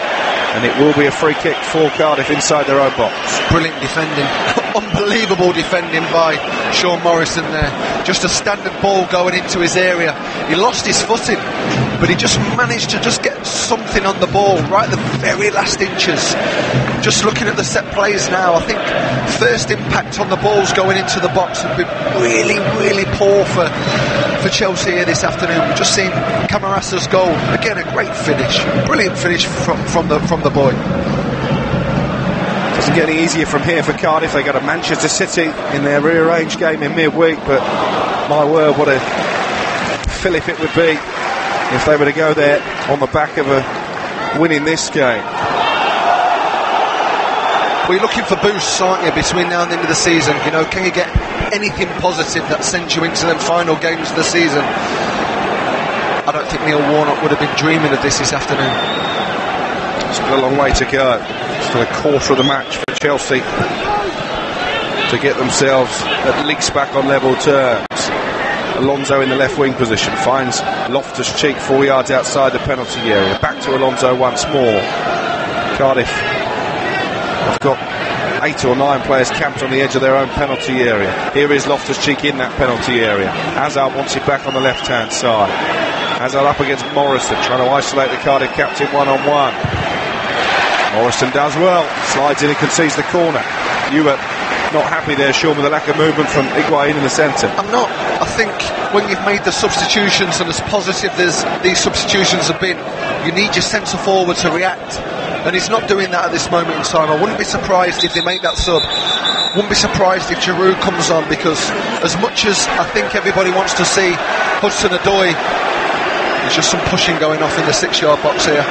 and it will be a free kick for Cardiff inside their own box. Brilliant defending. unbelievable defending by Sean Morrison there. Just a standard ball going into his area. He lost his footing, but he just managed to just get something on the ball right at the very last inches. Just looking at the set plays now, I think first impact on the balls going into the box have been really, really poor for Chelsea here this afternoon. We've just seen Camarassa's goal. Again, a great finish. Brilliant finish from the boy. Doesn't get any easier from here for Cardiff. They got a Manchester City in their rearranged game in midweek, but my word, what a fillip it would be if they were to go there on the back of a winning this game. Well, you're looking for boosts, aren't you, between now and the end of the season? You know, can you get anything positive that sends you into them final games of the season? I don't think Neil Warnock would have been dreaming of this afternoon. Still a long way to go. Still a quarter of the match for Chelsea to get themselves at least back on level terms. Alonso in the left wing position finds Loftus-Cheek 4 yards outside the penalty area. Back to Alonso once more. Cardiff have got 8 or 9 players camped on the edge of their own penalty area. Here is Loftus-Cheek in that penalty area. Hazard wants it back on the left hand side. Hazard up against Morrison, trying to isolate the Cardiff captain one-on-one. Morrison does well, slides in and concedes the corner. You were not happy there, Sean, with the lack of movement from Higuain in the centre. I'm not. I think when you've made the substitutions, and as positive as these substitutions have been, you need your centre forward to react, and he's not doing that at this moment in time. I wouldn't be surprised if they make that sub. Wouldn't be surprised if Giroud comes on, because as much as I think everybody wants to see Hudson-Odoi, there's just some pushing going off in the 6-yard box here.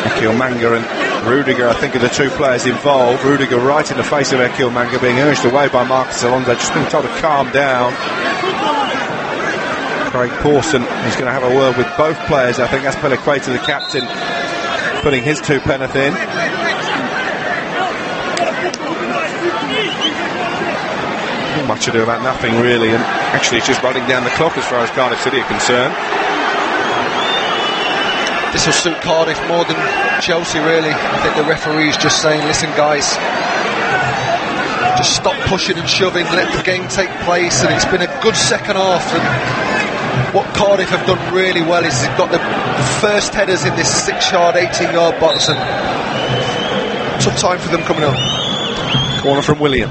Ekil Manga and Rudiger, I think, are the 2 players involved. Rudiger right in the face of Ekil Manga, being urged away by Marcus Alonso, just being told to calm down. Craig Pawson is going to have a word with both players. I think that's Peliqueta, the captain, putting his 2 penneth in. Not much ado about nothing, really, and actually it's just running down the clock as far as Cardiff City are concerned. This will suit Cardiff more than Chelsea, really. I think the referee's just saying, listen guys, just stop pushing and shoving, let the game take place. And it's been a good second half, and what Cardiff have done really well is they've got the first headers in this 6-yard, 18-yard box, and tough time for them coming up. Corner from William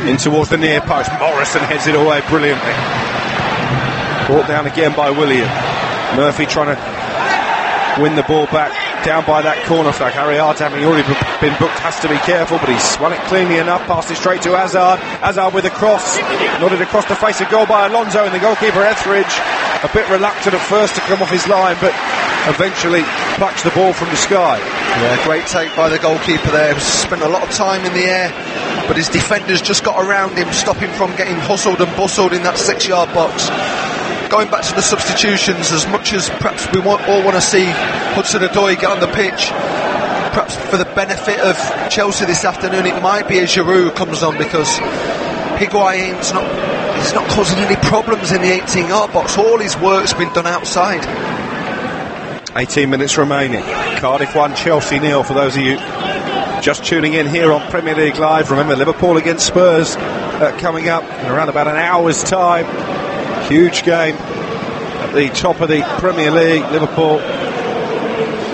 in towards the near post. Morrison heads it away brilliantly. Brought down again by William. Murphy trying to win the ball back down by that corner flag. Harriard, having already been booked, has to be careful, but he's won it cleanly enough. Passed it straight to Hazard. Hazard with a cross, nodded across to face a goal by Alonso, and the goalkeeper Etheridge a bit reluctant at first to come off his line, but eventually plucks the ball from the sky. Yeah, great take by the goalkeeper there. Spent a lot of time in the air, but his defenders just got around him, stop him from getting hustled and bustled in that 6-yard box. Going back to the substitutions, as much as perhaps we all want to see Hudson-Odoi get on the pitch, perhaps for the benefit of Chelsea this afternoon, it might be as Giroud comes on, because Higuain's not causing any problems in the 18-yard box. All his work's been done outside. 18 minutes remaining. Cardiff 1, Chelsea 0 for those of you just tuning in here on Premier League Live. Remember, Liverpool against Spurs coming up in around about an hour's time. Huge game at the top of the Premier League. Liverpool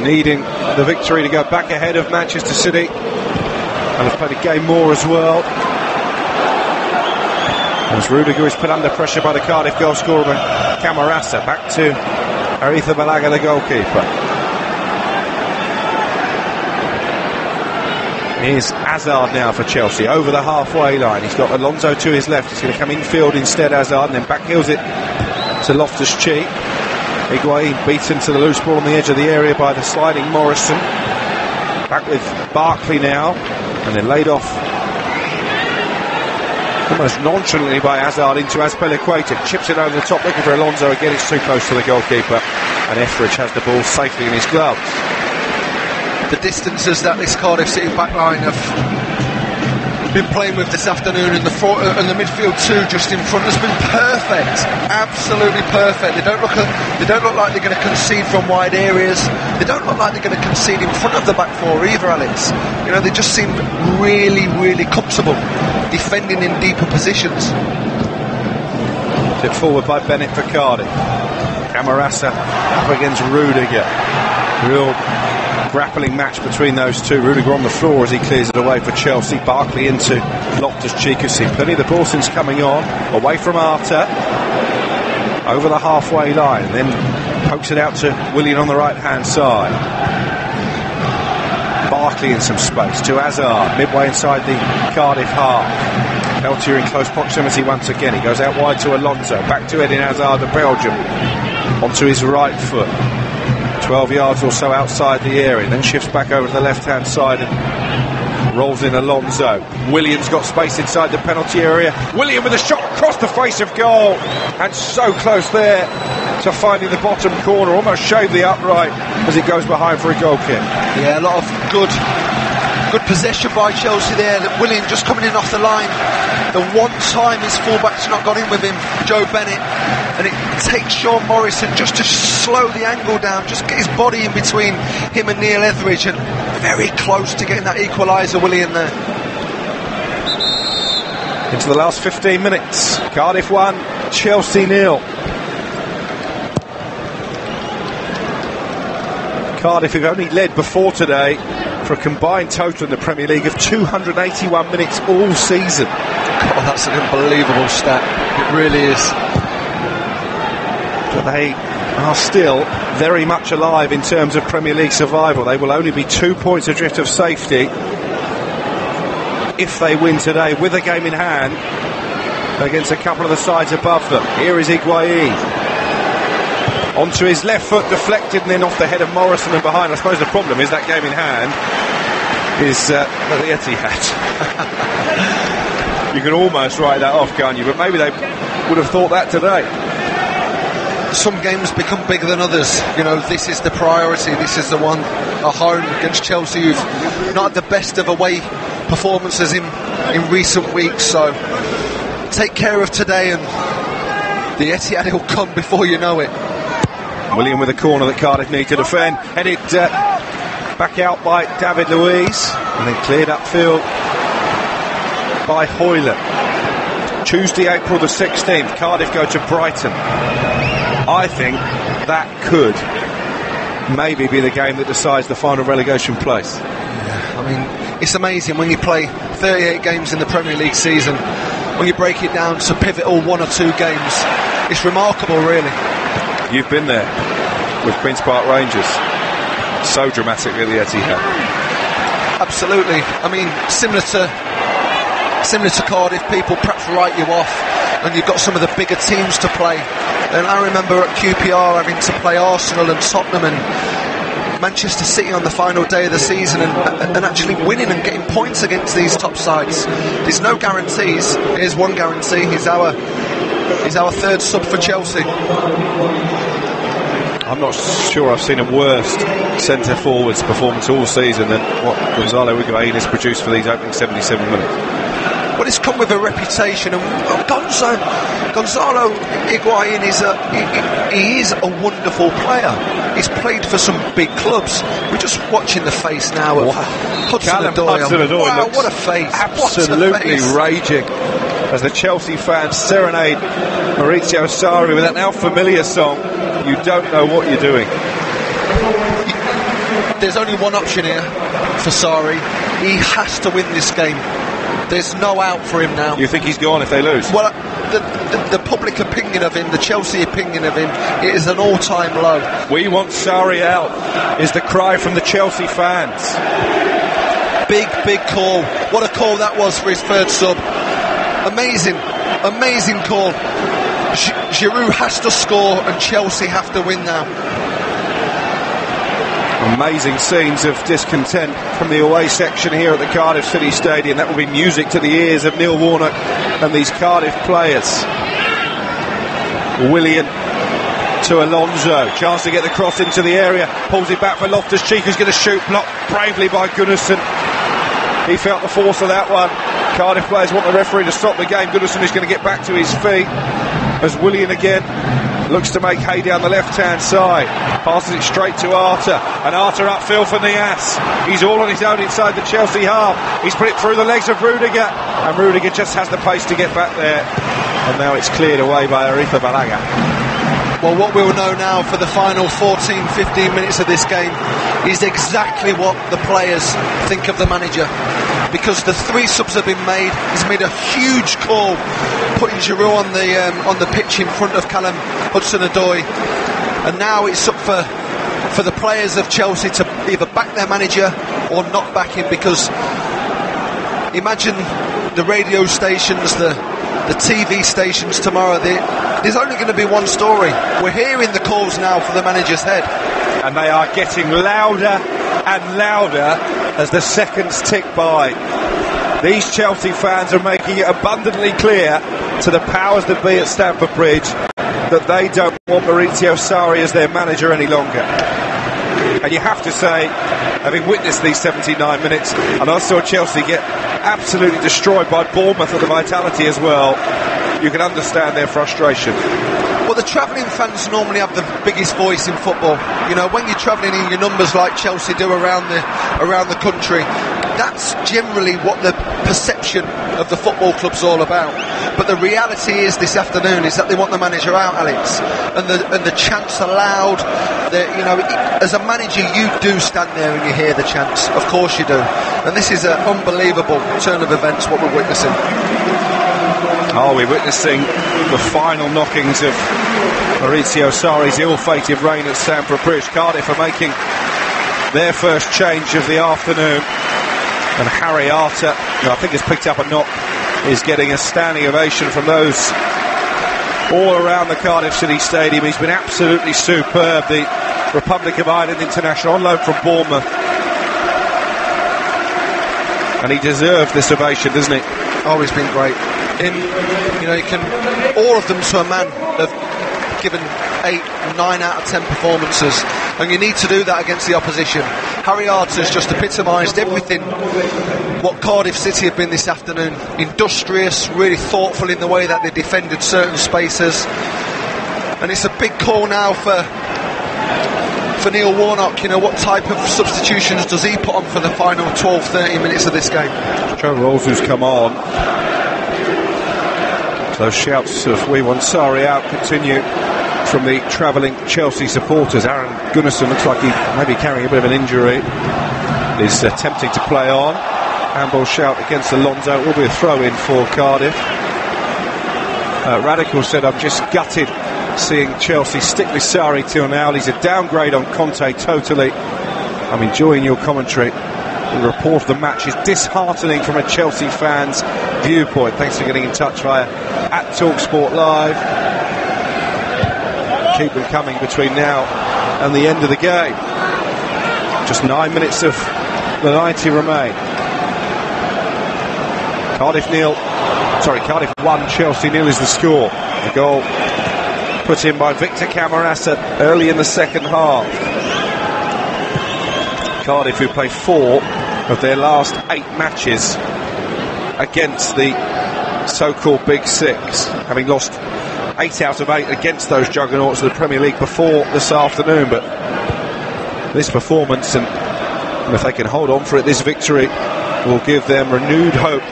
needing the victory to go back ahead of Manchester City, and have played a game more as well. As Rudiger is put under pressure by the Cardiff goal scorer Camarasa. Back to Aritha Balaga, the goalkeeper. Here's Hazard now for Chelsea, over the halfway line. He's got Alonso to his left. He's going to come infield instead, Hazard, and then backheels it to Loftus-Cheek. Higuain beaten to the loose ball on the edge of the area by the sliding Morrison. Back with Barkley now, and then laid off almost nonchalantly by Hazard into Azpilicueta. Chips it over the top, looking for Alonso. Again, it's too close to the goalkeeper, and Etheridge has the ball safely in his gloves. The distances that this Cardiff City backline have been playing with this afternoon, and the midfield too, just in front, has been perfect, absolutely perfect. They don't look like they're going to concede from wide areas. They don't look like they're going to concede in front of the back four either, Alex. You know, they just seem really, really comfortable defending in deeper positions. Tip forward by Bennett for Cardiff. Camarasa up against Rudiger. Real grappling match between those two. Rudiger on the floor as he clears it away for Chelsea. Barkley into Loftus-Cheek. You see plenty of the ball since coming on. Away from Arta. Over the halfway line. Then pokes it out to Willian on the right-hand side. Barkley in some space to Hazard. Midway inside the Cardiff half. Peltier in close proximity once again. He goes out wide to Alonso. Back to Eden Hazard, the Belgium. Onto his right foot. 12 yards or so outside the area. Then shifts back over to the left-hand side and rolls in Alonso. Willian's got space inside the penalty area. Willian with a shot across the face of goal. And so close there to finding the bottom corner. Almost shaved the upright as it goes behind for a goal kick. Yeah, a lot of good possession by Chelsea there. Willian just coming in off the line. The one time his fullback's not got in with him, Joe Bennett, and it takes Sean Morrison just to slow the angle down, just get his body in between him and Neil Etheridge, and very close to getting that equaliser, Willian there. Into the last 15 minutes. Cardiff 1, Chelsea 0. Cardiff have only led before today for a combined total in the Premier League of 281 minutes all season. God, that's an unbelievable stat. It really is. But they are still very much alive in terms of Premier League survival. They will only be 2 points adrift of safety if they win today, with a game in hand against a couple of the sides above them. Here is Higuain. Onto his left foot, deflected, and then off the head of Morrison and behind. I suppose the problem is that game in hand is at the Etihad. You can almost write that off, can't you? But maybe they would have thought that today. Some games become bigger than others. You know, this is the priority. This is the one at home against Chelsea, who've not had the best of away performances in recent weeks. So take care of today, and the Etihad will come before you know it. William with a corner that Cardiff need to defend. Headed back out by David Luiz, and then cleared upfield by Hoyland. Tuesday, April the 16th, Cardiff go to Brighton. I think that could maybe be the game that decides the final relegation place. Yeah, I mean, it's amazing when you play 38 games in the Premier League season, when you break it down to pivotal 1 or 2 games. It's remarkable, really. You've been there with Queen's Park Rangers. So dramatically at the Etihad. Absolutely. I mean, similar to Cardiff, people perhaps write you off, and you've got some of the bigger teams to play. And I remember at QPR having to play Arsenal and Tottenham and Manchester City on the final day of the season, and actually winning and getting points against these top sides. There's no guarantees. Here's one guarantee. He's our third sub for Chelsea. I'm not sure I've seen a worse centre-forwards performance all season than what Gonzalo Higuain has produced for these opening 77 minutes. Well, it's come with a reputation, and Gonzalo Higuain is a wonderful player. He's played for some big clubs. We're just watching the face now of Hudson-Odoi. Wow, what a face. Absolutely raging as the Chelsea fans serenade Maurizio Sarri with that now familiar song, You Don't Know What You're Doing. There's only one option here for Sarri. He has to win this game. There's no out for him now. You think he's gone if they lose? Well, the public opinion of him, the Chelsea opinion of him, it is an all-time low. We want Sarri out, is the cry from the Chelsea fans. Big call. What a call that was for his third sub. Amazing call. Giroud has to score and Chelsea have to win now. Amazing scenes of discontent from the away section here at the Cardiff City Stadium. That will be music to the ears of Neil Warnock and these Cardiff players. Willian to Alonso. Chance to get the cross into the area. Pulls it back for Loftus-Cheek, who's going to shoot. Blocked bravely by Gunnarsson. He felt the force of that one. Cardiff players want the referee to stop the game. Goodison is going to get back to his feet as Willian again looks to make hay down the left-hand side. Passes it straight to Arter, and Arter upfield for Niasse. He's all on his own inside the Chelsea half. He's put it through the legs of Rudiger, and Rudiger just has the pace to get back there. And now it's cleared away by Arifa Balaga. Well, what we'll know now for the final 14-15 minutes of this game is exactly what the players think of the manager, because the 3 subs have been made. He's made a huge call, putting Giroud on the pitch in front of Callum Hudson-Odoi, and now it's up for the players of Chelsea to either back their manager or not back him, because imagine the radio stations, the TV stations tomorrow. There's only going to be one story. We're hearing the calls now for the manager's head, and they are getting louder and louder as the seconds tick by. These Chelsea fans are making it abundantly clear to the powers that be at Stamford Bridge that they don't want Maurizio Sarri as their manager any longer. And you have to say, having witnessed these 79 minutes, and I saw Chelsea get absolutely destroyed by Bournemouth at the Vitality as well, you can understand their frustration. Well, the travelling fans normally have the biggest voice in football. You know, when you're travelling in your numbers like Chelsea do around the country, that's generally what the perception of the football club's all about. But the reality is this afternoon is that they want the manager out, Alex, and the chants are loud. You know, as a manager, you do stand there and you hear the chants. Of course you do. And this is an unbelievable turn of events, what we're witnessing. Are we witnessing the final knockings of Maurizio Sarri's ill-fated reign at Stamford Bridge? Cardiff are making their first change of the afternoon, and Harry Arter, who I think has picked up a knock, is getting a standing ovation from those all around the Cardiff City Stadium. He's been absolutely superb, the Republic of Ireland international on loan from Bournemouth, and he deserved this ovation, doesn't he? Oh, he's been great. All of them to a man have given 8, 9 out of 10 performances, and you need to do that against the opposition. Harry Arter's just epitomised everything what Cardiff City have been this afternoon. Industrious, really thoughtful in the way that they defended certain spaces, and it's a big call now for Neil Warnock. You know, what type of substitutions does he put on for the final 12-13 minutes of this game? Joe Rolls, who's come on. Those shouts of "We want Sarri out" continue from the travelling Chelsea supporters. Aaron Gunnarsson looks like he may be carrying a bit of an injury. Is attempting to play on. Handball shout against Alonso. It will be a throw-in for Cardiff. Radical said, "I'm just gutted seeing Chelsea stick with Sarri till now. He's a downgrade on Conte totally. I'm enjoying your commentary. The report of the match is disheartening from a Chelsea fan's viewpoint." Thanks for getting in touch via @TalkSport Live. Keep them coming between now and the end of the game. Just 9 minutes of the 90 remain. Cardiff 1, Chelsea 0 is the score. The goal put in by Victor Camarasa early in the second half. Cardiff, who play 4 of their last 8 matches against the so-called Big Six, having lost 8 out of 8 against those juggernauts of the Premier League before this afternoon. But this performance, and if they can hold on for it, this victory will give them renewed hope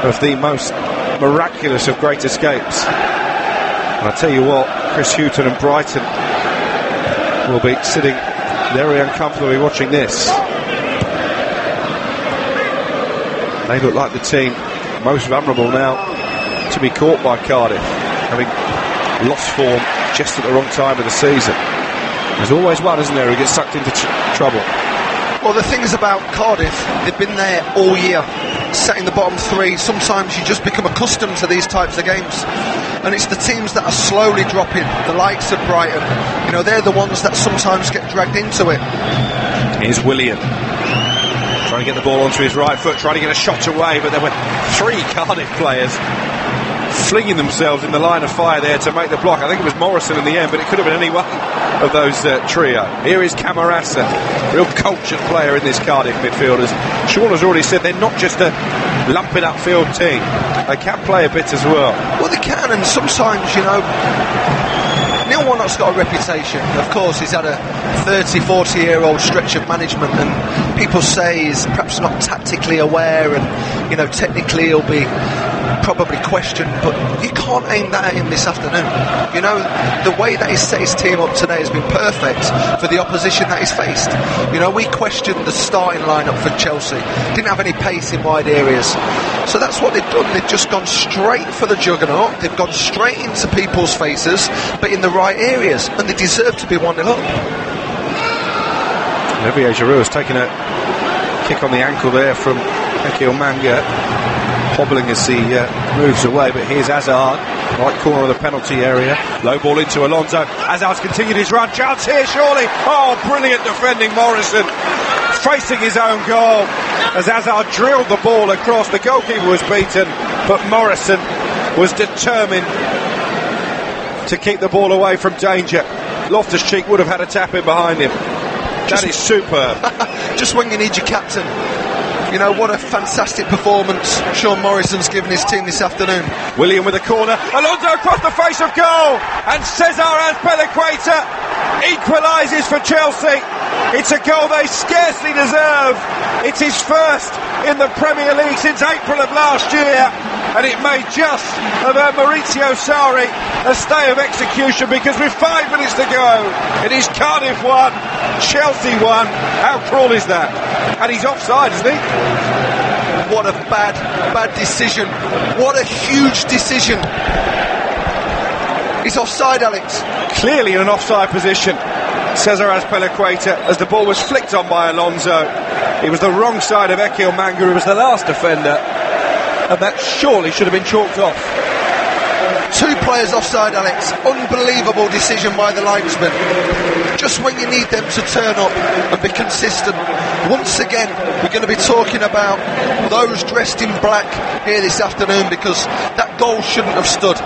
of the most miraculous of great escapes. And I tell you what, Chris Hughton and Brighton will be sitting very uncomfortably watching this. They look like the team most vulnerable now to be caught by Cardiff, having lost form just at the wrong time of the season. There's always one, isn't there, who gets sucked into trouble. Well, the thing is about Cardiff, they've been there all year, sat in the bottom 3. Sometimes you just become accustomed to these types of games, and it's the teams that are slowly dropping, the likes of Brighton. You know, they're the ones that sometimes get dragged into it. Here's Willian trying to get the ball onto his right foot, trying to get a shot away, but there were 3 Cardiff players flinging themselves in the line of fire there to make the block. I think it was Morrison in the end, but it could have been any one of those trio. Here is Camarasa, real cultured player in this Cardiff midfielders. Sean has already said they're not just a lumping upfield team, they can play a bit as well. Well, they can, and sometimes, you know, Neil Warnock's got a reputation. Of course, he's had a 30-40-year-old stretch of management, and people say he's perhaps not tactically aware, and, you know, technically he'll be probably questioned, but you can't aim that at him this afternoon. You know, the way that he's set his team up today has been perfect for the opposition that he's faced. You know, we questioned the starting lineup for Chelsea, didn't have any pace in wide areas, so that's what they've done. They've just gone straight for the juggernaut. They've gone straight into people's faces, but in the right areas, and they deserve to be 1-0 up. Olivier Giroud has taken a kick on the ankle there from Ekil Manga, hobbling as he moves away, but here's Hazard, right corner of the penalty area, low ball into Alonso. Hazard's continued his run, chance here surely. Oh, brilliant defending, Morrison facing his own goal as Hazard drilled the ball across. The goalkeeper was beaten, but Morrison was determined to keep the ball away from danger. Loftus-Cheek would have had a tap in behind him. That is superb. Just when you need your captain. You know, what a fantastic performance Sean Morrison's given his team this afternoon. William with a corner, Alonso across the face of goal, and Cesar Azpilicueta equalises for Chelsea. It's a goal they scarcely deserve. It's his first in the Premier League since April of last year, and it may just have earned Maurizio Sarri a stay of execution, because with 5 minutes to go, it is Cardiff 1, Chelsea 1. How cruel is that? And he's offside, isn't he? What a bad decision. What a huge decision. He's offside, Alex. Clearly in an offside position, Cesar Azpilicueta, as the ball was flicked on by Alonso. It was the wrong side of Ekil Manga, who was the last defender, and that surely should have been chalked off. 2 players offside, Alex. Unbelievable decision by the linesman. Just when you need them to turn up and be consistent. Once again, we're going to be talking about those dressed in black here this afternoon, because that goal shouldn't have stood.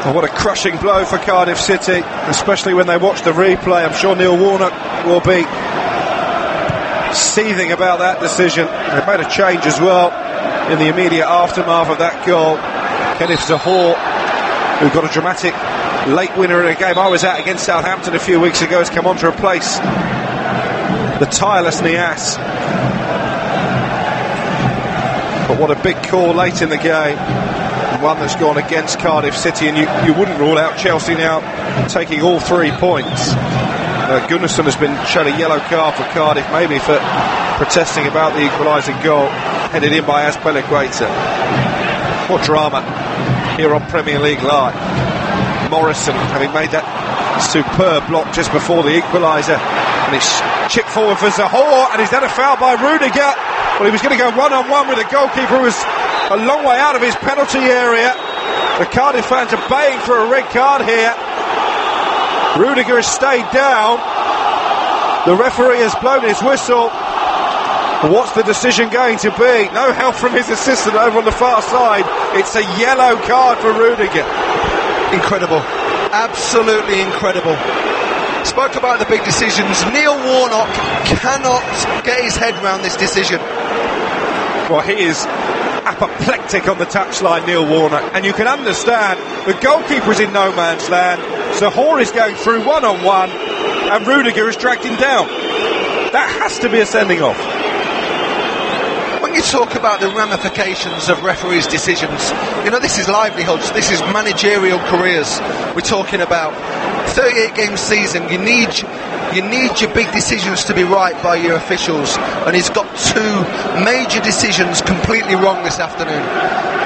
Oh, what a crushing blow for Cardiff City, especially when they watch the replay. I'm sure Neil Warnock will be seething about that decision. They've made a change as well in the immediate aftermath of that goal. Kenneth Zahor, who got a dramatic late winner in a game I was at against Southampton a few weeks ago, has come on to replace the tireless Niasse. But what a big call late in the game, one that's gone against Cardiff City, and you wouldn't rule out Chelsea now taking all 3 points. Gunnarsson has been shown a yellow card for Cardiff, maybe for protesting about the equalising goal headed in by Azpilicueta. What drama here on Premier League Live. Morrison having made that superb block just before the equaliser, and it's chipped forward for Zahor, and he's had a foul by Rudiger. Well, he was going to go one-on-one with the goalkeeper, who was a long way out of his penalty area. The Cardiff fans are baying for a red card here. Rudiger has stayed down. The referee has blown his whistle. What's the decision going to be? No help from his assistant over on the far side. It's a yellow card for Rudiger. Incredible. Absolutely incredible. Spoke about the big decisions. Neil Warnock cannot get his head round this decision. Well, he is apoplectic on the touchline, Neil Warnock, and you can understand. The goalkeeper is in no man's land. Zahor is going through one-on-one, and Rudiger has dragged him down. That has to be a sending off. When you talk about the ramifications of referees' decisions, you know, this is livelihoods, this is managerial careers we're talking about. 38-game season, you need your big decisions to be right by your officials, and he's got 2 major decisions completely wrong this afternoon.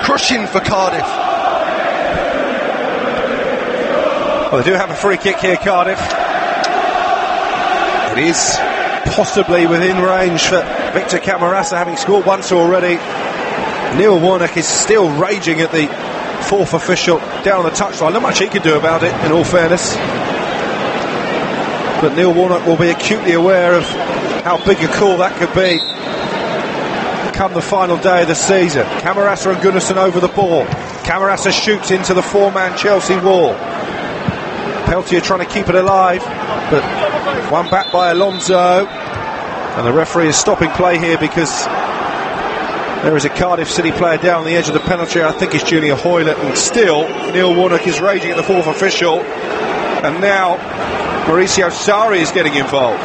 Crushing for Cardiff. Well, they do have a free kick here, Cardiff. It is possibly within range for Victor Camarasa, having scored once already. Neil Warnock is still raging at the 4th official down on the touchline. Not much he can do about it, in all fairness. But Neil Warnock will be acutely aware of how big a call that could be. come the final day of the season. Camarasa and Gunnarsson over the ball. Camarasa shoots into the four-man Chelsea wall. Peltier trying to keep it alive, but one back by Alonso, and the referee is stopping play here because there is a Cardiff City player down on the edge of the penalty area. I think it's Junior Hoylett, and still Neil Warnock is raging at the fourth official, and now Mauricio Sarri is getting involved.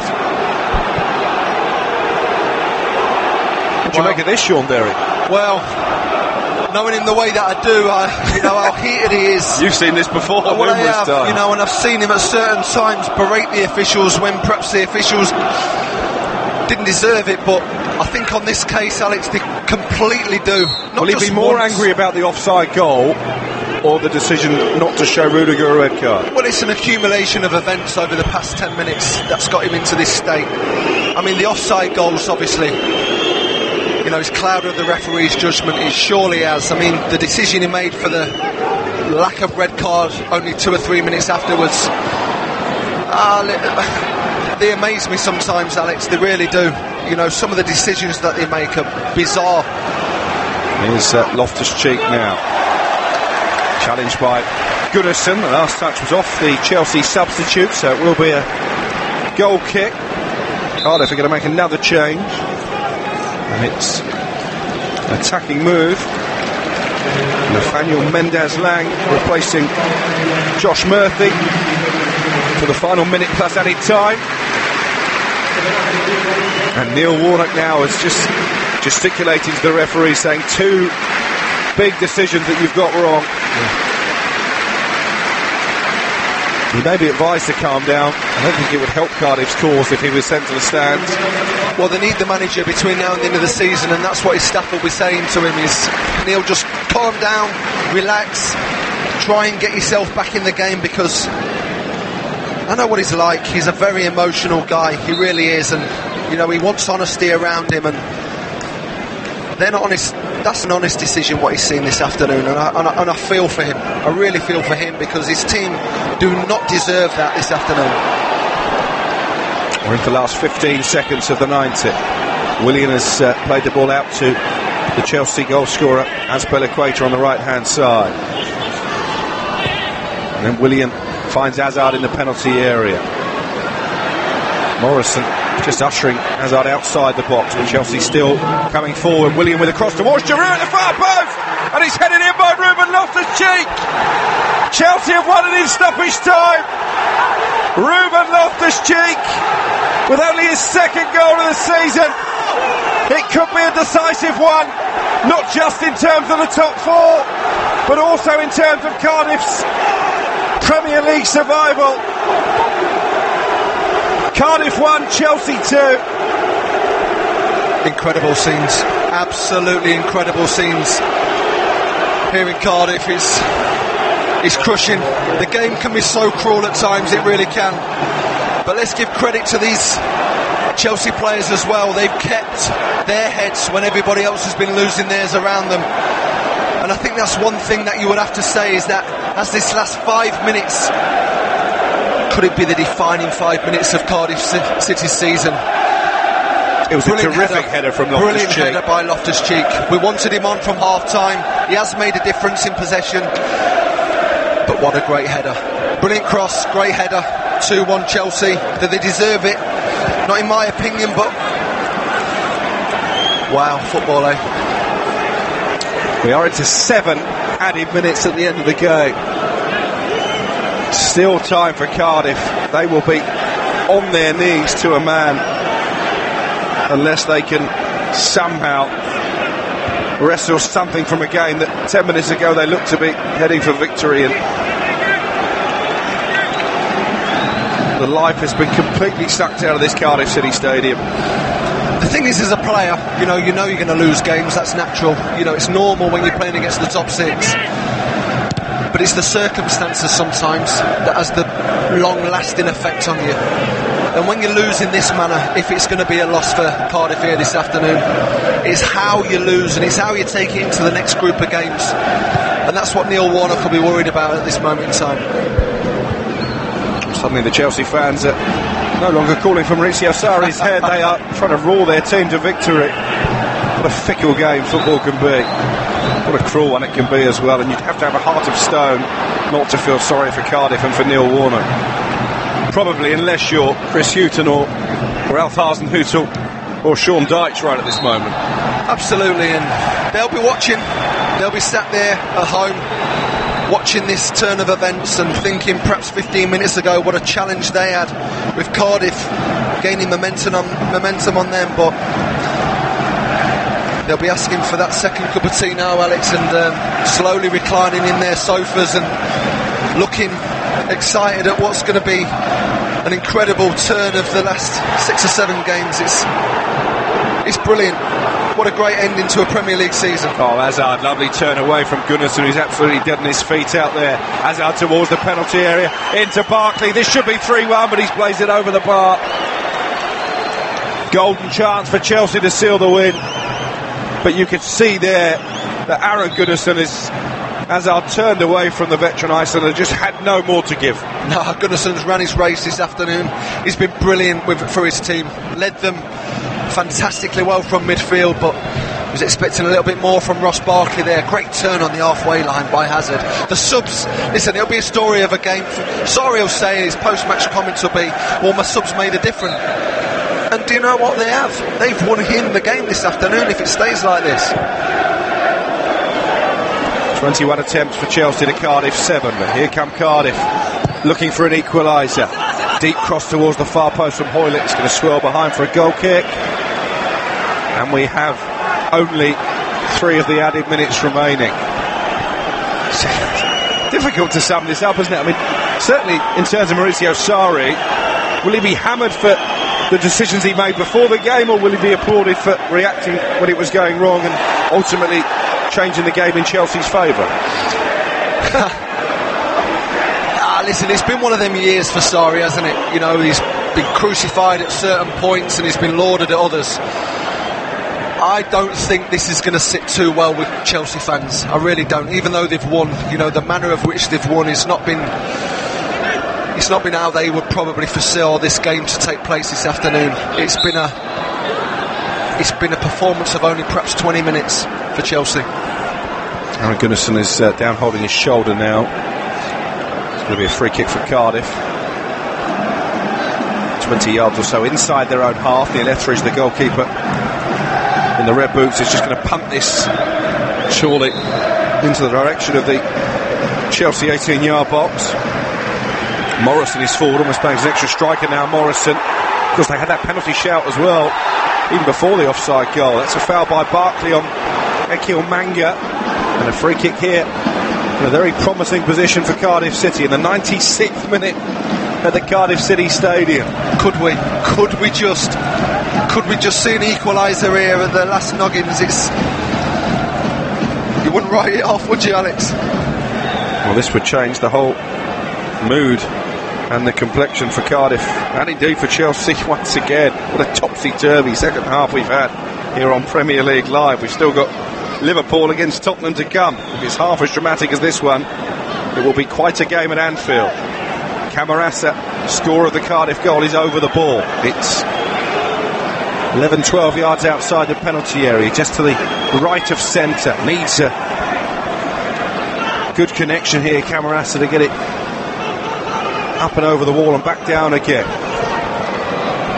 What do you make of this, Sean Derry? Well, knowing him the way that I do, you know how heated he is. You've seen this before numerous times. You know, and I've seen him at certain times berate the officials when perhaps the officials didn't deserve it, but I think on this case, Alex, they completely do. Will he be more angry about the offside goal or the decision not to show Rudiger a red card? Well, it's an accumulation of events over the past 10 minutes that's got him into this state. I mean, the offside goals, obviously, you know, it's clouded the referee's judgment. It surely has. I mean, the decision he made for the lack of red card only 2 or 3 minutes afterwards, they amaze me sometimes, Alex. They really do. You know, some of the decisions that they make are bizarre. Here's Loftus-Cheek now. Challenged by Gunnarsson. The last touch was off the Chelsea substitute, so it will be a goal kick. Cardiff are going to make another change, and it's an attacking move. Nathaniel Mendez-Lang replacing Josh Murphy for the final minute plus added time. And Neil Warnock now is just gesticulating to the referee, saying 2 big decisions that you've got wrong. He may be advised to calm down. I don't think it would help Cardiff's cause if he was sent to the stands. Well, they need the manager between now and the end of the season, and that's what his staff will be saying to him is, Neil, just calm down, relax, try and get yourself back in the game, because I know what he's like. He's a very emotional guy, he really is, and you know, he wants honesty around him, and they're not honest. That's an honest decision what he's seen this afternoon, and I feel for him. I really feel for him, because his team do not deserve that this afternoon. We're into the last 15 seconds of the 90. Willian has played the ball out to the Chelsea goal scorer Azpilicueta on the right hand side, and then Willian finds Hazard in the penalty area. Morrison just ushering Hazard outside the box, but Chelsea still coming forward. Willian with a cross towards Giroud at the far post, and he's headed in by Ruben Loftus-Cheek. Chelsea have won it in stoppage time. Ruben Loftus-Cheek with only his second goal of the season. It could be a decisive one, not just in terms of the top 4, but also in terms of Cardiff's Premier League survival. Cardiff 1, Chelsea 2. Incredible scenes, absolutely incredible scenes here in Cardiff. It's crushing. The game can be so cruel at times, it really can, but let's give credit to these Chelsea players as well. They've kept their heads when everybody else has been losing theirs around them, and I think that's one thing that you would have to say, is that as this last 5 minutes, could it be the defining 5 minutes of Cardiff City's season? It was brilliant, a terrific header from Loftus-Cheek. Brilliant header by Loftus-Cheek. We wanted him on from half-time. He has made a difference in possession, but what a great header. Brilliant cross, great header. 2-1 Chelsea. Do they deserve it? Not in my opinion, but wow, football, eh? We are into 7 added minutes at the end of the game. Still time for Cardiff. They will be on their knees to a man unless they can somehow wrestle something from a game that 10 minutes ago they looked to be heading for victory, and the life has been completely sucked out of this Cardiff City Stadium. The thing is, as a player, you know you're going to lose games. That's natural. You know, it's normal when you're playing against the top 6. But it's the circumstances sometimes that has the long-lasting effect on you. And when you lose in this manner, if it's going to be a loss for Cardiff here this afternoon, it's how you lose, and it's how you take it into the next group of games. And that's what Neil Warnock will be worried about at this moment in time. Suddenly the Chelsea fans are no longer calling for Mauricio Sarri's head. They are trying to roar their team to victory. What a fickle game football can be. What a cruel one it can be as well. And you'd have to have a heart of stone not to feel sorry for Cardiff and for Neil Warnock. Probably, unless you're Chris Hughton or Alf Hasenhüttl or Sean Dyche right at this moment. Absolutely, and they'll be watching. They'll be sat there at home watching this turn of events and thinking perhaps 15 minutes ago what a challenge they had with Cardiff gaining momentum on them, but they'll be asking for that second cup of tea now, Alex, and slowly reclining in their sofas and looking excited at what's going to be an incredible turn of the last 6 or 7 games. It's brilliant. What a great ending to a Premier League season. Oh, Hazard, lovely turn away from Gunnarsson, who's absolutely dead on his feet out there. Hazard towards the penalty area, into Barkley. This should be 3-1, but he's blazed it over the bar. Golden chance for Chelsea to seal the win. But you could see there that Aaron Gunnarsson is... Hazard turned away from the veteran Icelander, just had no more to give. No, Gunnarsson's ran his race this afternoon. He's been brilliant for his team. Led them fantastically well from midfield, but was expecting a little bit more from Ross Barkley there. Great turn on the halfway line by Hazard. The subs, listen, it'll be a story of a game. Sorry, he'll say his post-match comments will be, well, my subs made a difference. And do you know what they have? They've won him the game this afternoon if it stays like this. 21 attempts for Chelsea to Cardiff 7, but here come Cardiff looking for an equaliser. Deep cross towards the far post from Hoylett. It's going to swirl behind for a goal kick, and we have only 3 of the added minutes remaining. Difficult to sum this up, isn't it? I mean, certainly in terms of Maurizio Sarri, will he be hammered for the decisions he made before the game, or will he be applauded for reacting when it was going wrong and ultimately changing the game in Chelsea's favour? Listen, it's been one of them years for Sarri, hasn't it? You know, he's been crucified at certain points and he's been lauded at others. I don't think this is going to sit too well with Chelsea fans. I really don't. Even though they've won, you know, the manner of which they've won it's not been how they would probably foresee this game to take place this afternoon. It's been a performance of only perhaps 20 minutes for Chelsea. Aaron Gunnarsson is down holding his shoulder now. It's going to be a free kick for Cardiff. 20 yards or so inside their own half. Neil Etheridge, the goalkeeper in the red boots, is just going to punt this surely into the direction of the Chelsea 18-yard box. Morrison is forward, almost playing as an extra striker now. Morrison, of course, they had that penalty shout as well, even before the offside goal. That's a foul by Barkley on Ekil Manga, and a free kick here in a very promising position for Cardiff City in the 96th minute at the Cardiff City Stadium. Could we just see an equaliser here at the last noggins? You wouldn't write it off, would you, Alex? Well, this would change the whole mood and the complexion for Cardiff, and indeed for Chelsea once again. What a topsy-turvy second half we've had here on Premier League Live. We've still got Liverpool against Tottenham to come. If it's half as dramatic as this one, it will be quite a game at Anfield. Camarasa, scorer of the Cardiff goal, is over the ball. It's 11-12 yards outside the penalty area, just to the right of centre. Needs a good connection here, Camarasa, to get it up and over the wall and back down again.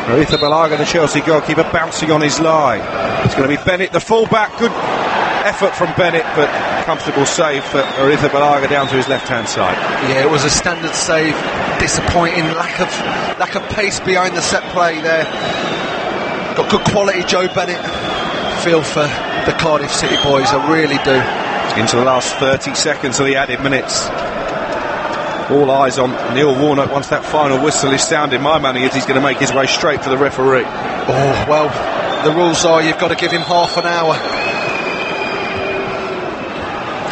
Aritha Balaga, the Chelsea goalkeeper, bouncing on his line. It's going to be Bennett, the full-back. Good effort from Bennett, but comfortable save for Aritha Balaga down to his left-hand side. Yeah, it was a standard save. Disappointing, lack of pace behind the set play there. Got good quality, Joe Bennett. Feel for the Cardiff City boys, I really do. Into the last 30 seconds of the added minutes. All eyes on Neil Warnock once that final whistle is sounded. My money is he's going to make his way straight for the referee. Oh, well, the rules are you've got to give him half an hour.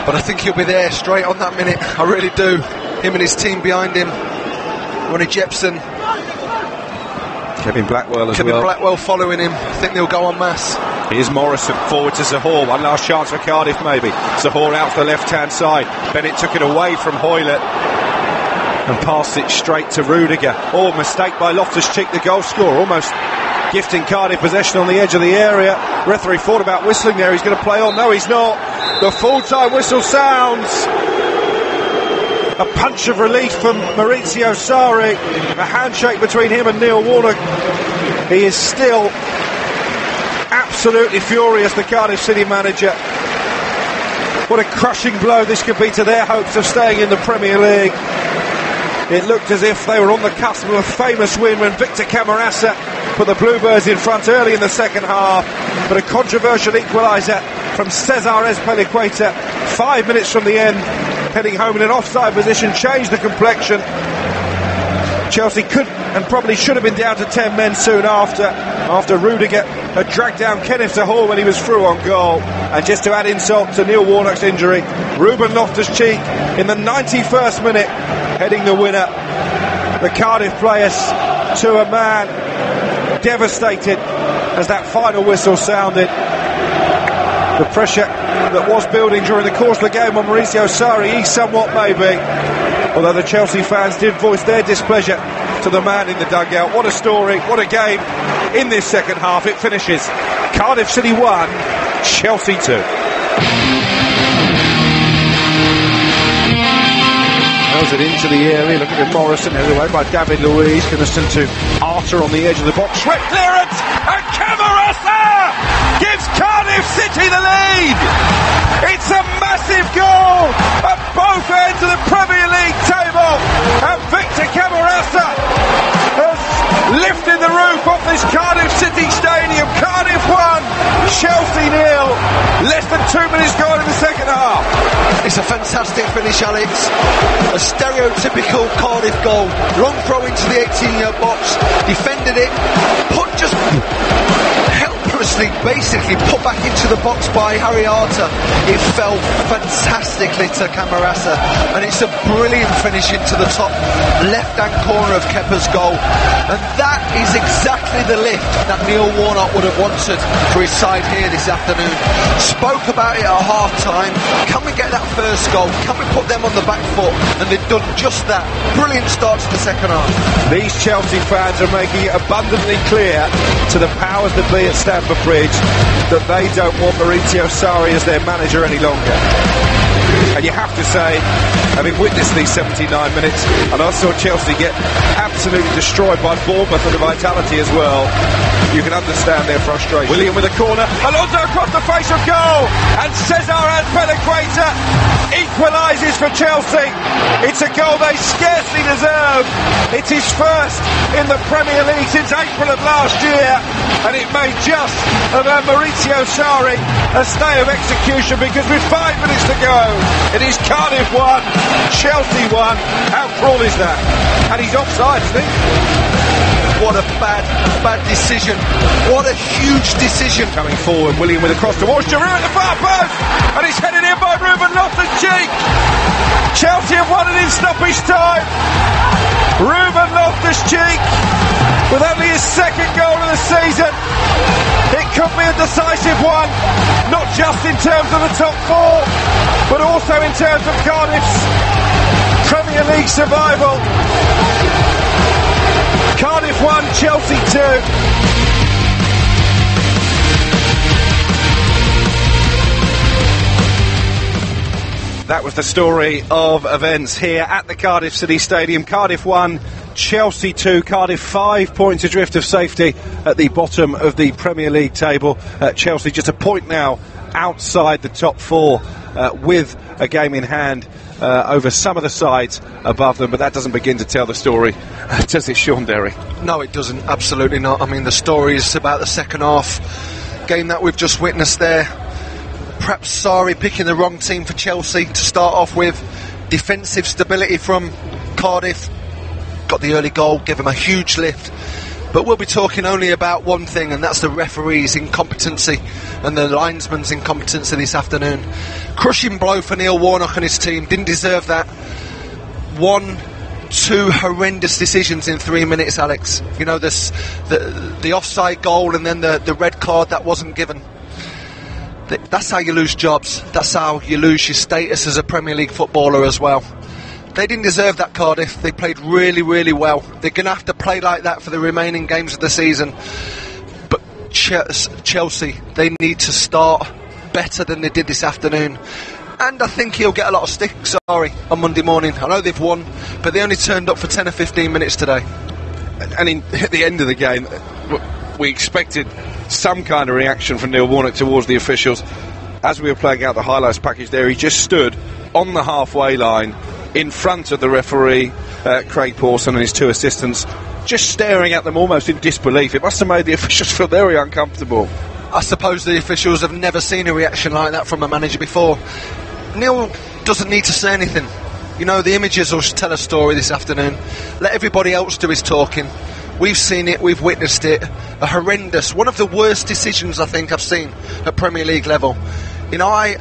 But I think he'll be there straight on that minute. I really do. Him and his team behind him. Ronnie Jepson. Kevin Blackwell as well. Kevin Blackwell following him. I think they'll go en masse. Here's Morrison forward to Zahor. One last chance for Cardiff maybe. Zahor out to the left-hand side. Bennett took it away from Hoylett and passed it straight to Rudiger. Oh, mistake by Loftus-Cheek, the goal scorer. Almost gifting Cardiff possession on the edge of the area. Referee thought about whistling there. He's going to play on. No, he's not. The full-time whistle sounds. A punch of relief from Maurizio Sarri. A handshake between him and Neil Warnock. He is still absolutely furious, the Cardiff City manager. What a crushing blow this could be to their hopes of staying in the Premier League. It looked as if they were on the cusp of a famous win when Victor Camarasa put the Bluebirds in front early in the second half. But a controversial equaliser from Cesar Azpilicueta 5 minutes from the end, heading home in an offside position, changed the complexion. Chelsea could and probably should have been down to 10 men soon after Rudiger had dragged down Kenneth de Hall when he was through on goal. And just to add insult to Neil Warnock's injury, Ruben Loftus-Cheek in the 91st minute heading the winner. The Cardiff players to a man devastated as that final whistle sounded. The pressure that was building during the course of the game on Maurizio Sarri eased somewhat maybe, although the Chelsea fans did voice their displeasure to the man in the dugout. What a story, what a game. In this second half it finishes Cardiff City 1, Chelsea 2. Throws it into the area, looking at Morrison, headed away by David Luiz. Kynaston to Arter on the edge of the box. Swift clearance, and Camarasa gives Cardiff City the lead. It's a massive goal at both ends of the Premier League table, and Victor Camarasa has lifted the roof off this Cardiff City stadium. Cardiff 1, Chelsea 0. Less than 2 minutes gone in the second half. It's a fantastic finish, Alex. A stereotypical Cardiff goal. Long throw into the 18-yard box. Defended it. Just helplessly, basically, put back into the box by Harry Arter. It fell fantastically to Camarasa. And it's a brilliant finish into the top left-hand corner of Kepa's goal. And that is exactly the lift that Neil Warnock would have wanted for his side here this afternoon. Spoke about it at half-time. Can we get that first goal? Can we put them on the back foot? And they've done just that. Brilliant start to the second half. These Chelsea fans are making it abundantly clear to the powers that be at Stamford Bridge that they don't want Maurizio Sarri as their manager any longer. And you have to say, having witnessed these 79 minutes, and I saw Chelsea get absolutely destroyed by Bournemouth and the vitality as well, you can understand their frustration. William with a corner, Alonso across the face of goal, and Cesar Azpilicueta equalises for Chelsea. It's a goal they scarcely deserve. It's his first in the Premier League since April of last year, and it may just have earned Maurizio Sarri a stay of execution, because with 5 minutes to go, it is Cardiff 1, Chelsea 1. How cruel is that? And he's offside, isn't he? What a bad decision. What a huge decision. Coming forward, William with a cross towards Giroud at the far post, and he's headed in by Ruben Loftus-Cheek. Chelsea have won it in stoppage time. Ruben Loftus-Cheek with only his second goal of the season. It could be a decisive one, not just in terms of the top four, but also in terms of Cardiff's Premier League survival. Cardiff 1, Chelsea 2. That was the story of events here at the Cardiff City Stadium. Cardiff 1, Chelsea 2. Cardiff 5 points adrift of safety at the bottom of the Premier League table. Chelsea just a point now outside the top four with a game in hand over some of the sides above them, but that doesn't begin to tell the story, does it, Sean Derry? No, it doesn't, absolutely not. I mean, the story is about the second half game that we've just witnessed there. Perhaps Sarri picking the wrong team for Chelsea to start off with. Defensive stability from Cardiff, got the early goal, give them a huge lift. But we'll be talking only about one thing, and that's the referee's incompetency and the linesman's incompetency this afternoon. Crushing blow for Neil Warnock and his team. Didn't deserve that. 1-2 horrendous decisions in 3 minutes, Alex. You know, the offside goal and then the red card that wasn't given. That's how you lose jobs. That's how you lose your status as a Premier League footballer as well. They didn't deserve that, Cardiff. They played really, really well. They're going to have to play like that for the remaining games of the season. Chelsea, they need to start better than they did this afternoon. And I think he'll get a lot of stick, on Monday morning. I know they've won, but they only turned up for 10 or 15 minutes today. And at the end of the game, we expected some kind of reaction from Neil Warnock towards the officials. As we were playing out the highlights package there, he just stood on the halfway line in front of the referee, Craig Pawson, and his two assistants, just staring at them almost in disbelief. It must have made the officials feel very uncomfortable. I suppose the officials have never seen a reaction like that from a manager before. Neil doesn't need to say anything. You know, the images will tell a story this afternoon. Let everybody else do his talking. We've seen it, we've witnessed it. A horrendous, one of the worst decisions I think I've seen at Premier League level. You know, I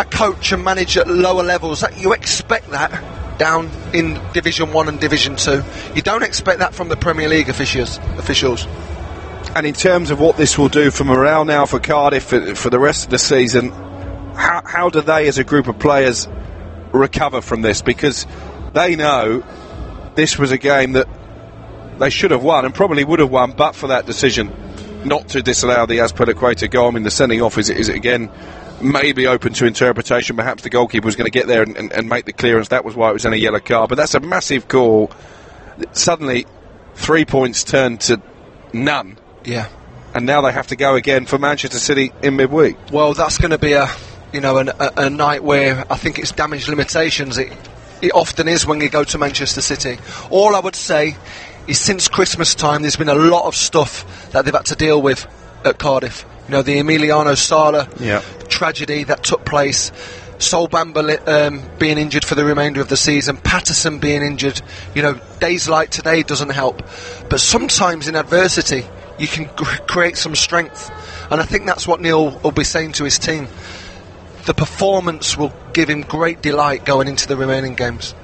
coach and manage at lower levels. You expect that down in Division 1 and Division 2. You don't expect that from the Premier League officials. And in terms of what this will do for morale now for Cardiff for the rest of the season, how do they as a group of players recover from this? Because they know this was a game that they should have won and probably would have won, but for that decision not to disallow the Azpilicueta goal. I mean, the sending off is again maybe open to interpretation. Perhaps the goalkeeper was going to get there and make the clearance. That was why it was in a yellow card. But that's a massive call. Suddenly 3 points turned to none. Yeah. And now they have to go again for Manchester City in midweek. Well, that's going to be a night where I think it's damage limitations. It often is when you go to Manchester City. All I would say is since Christmas time there's been a lot of stuff that they've had to deal with at Cardiff. You know, the Emiliano Sala tragedy that took place, Sol Bamba being injured for the remainder of the season, Patterson being injured. You know, days like today doesn't help. But sometimes in adversity you can create some strength, and I think that's what Neil will be saying to his team. The performance will give him great delight going into the remaining games.